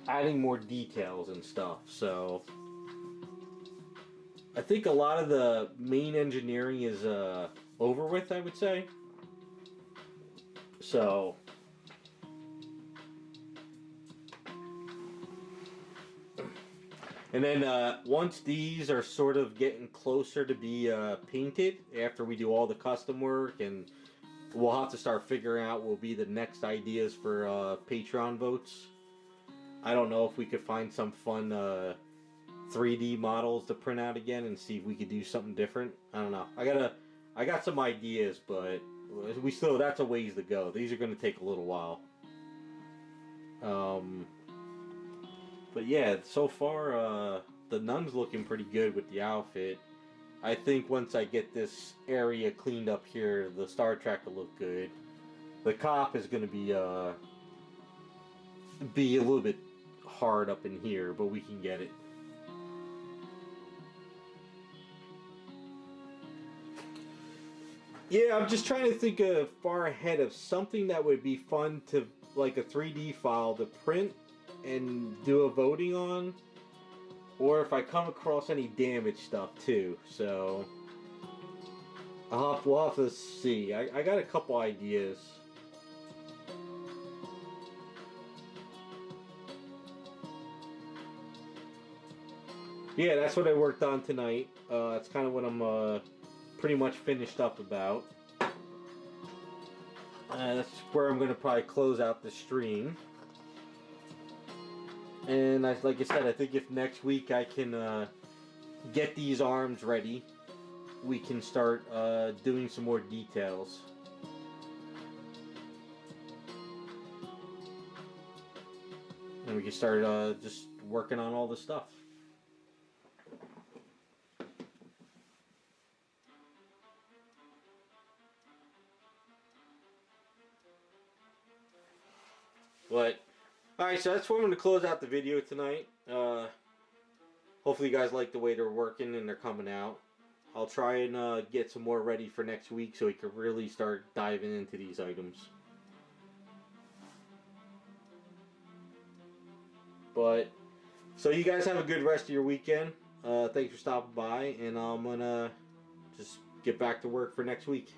adding more details and stuff. So I think a lot of the main engineering is over with, I would say. So and then once these are sort of getting closer to be painted, after we do all the custom work, and we'll have to start figuring out what will be the next ideas for Patreon votes. I don't know if we could find some fun 3D models to print out again and see if we could do something different. I don't know. I got some ideas, but that's a ways to go. These are going to take a little while. But yeah, so far the nun's looking pretty good with the outfit. I think once I get this area cleaned up here, the Star Trek will look good. The cop is going to be a little bit hard up in here, but we can get it. Yeah, I'm just trying to think of far ahead of something that would be fun to, like a 3D file to print and do a voting on, or if I come across any damaged stuff too. So we'll have to see. I got a couple ideas. Yeah, that's what I worked on tonight. That's kind of what I'm pretty much finished up about. That's where I'm going to probably close out the stream. And like I said, I think if next week I can get these arms ready, we can start doing some more details. And we can start just working on all the stuff. But alright, so that's where I'm going to close out the video tonight. Hopefully you guys like the way they're working and they're coming out. I'll try and get some more ready for next week so we can really start diving into these items. But, so you guys have a good rest of your weekend. Thanks for stopping by, and I'm going to just get back to work for next week.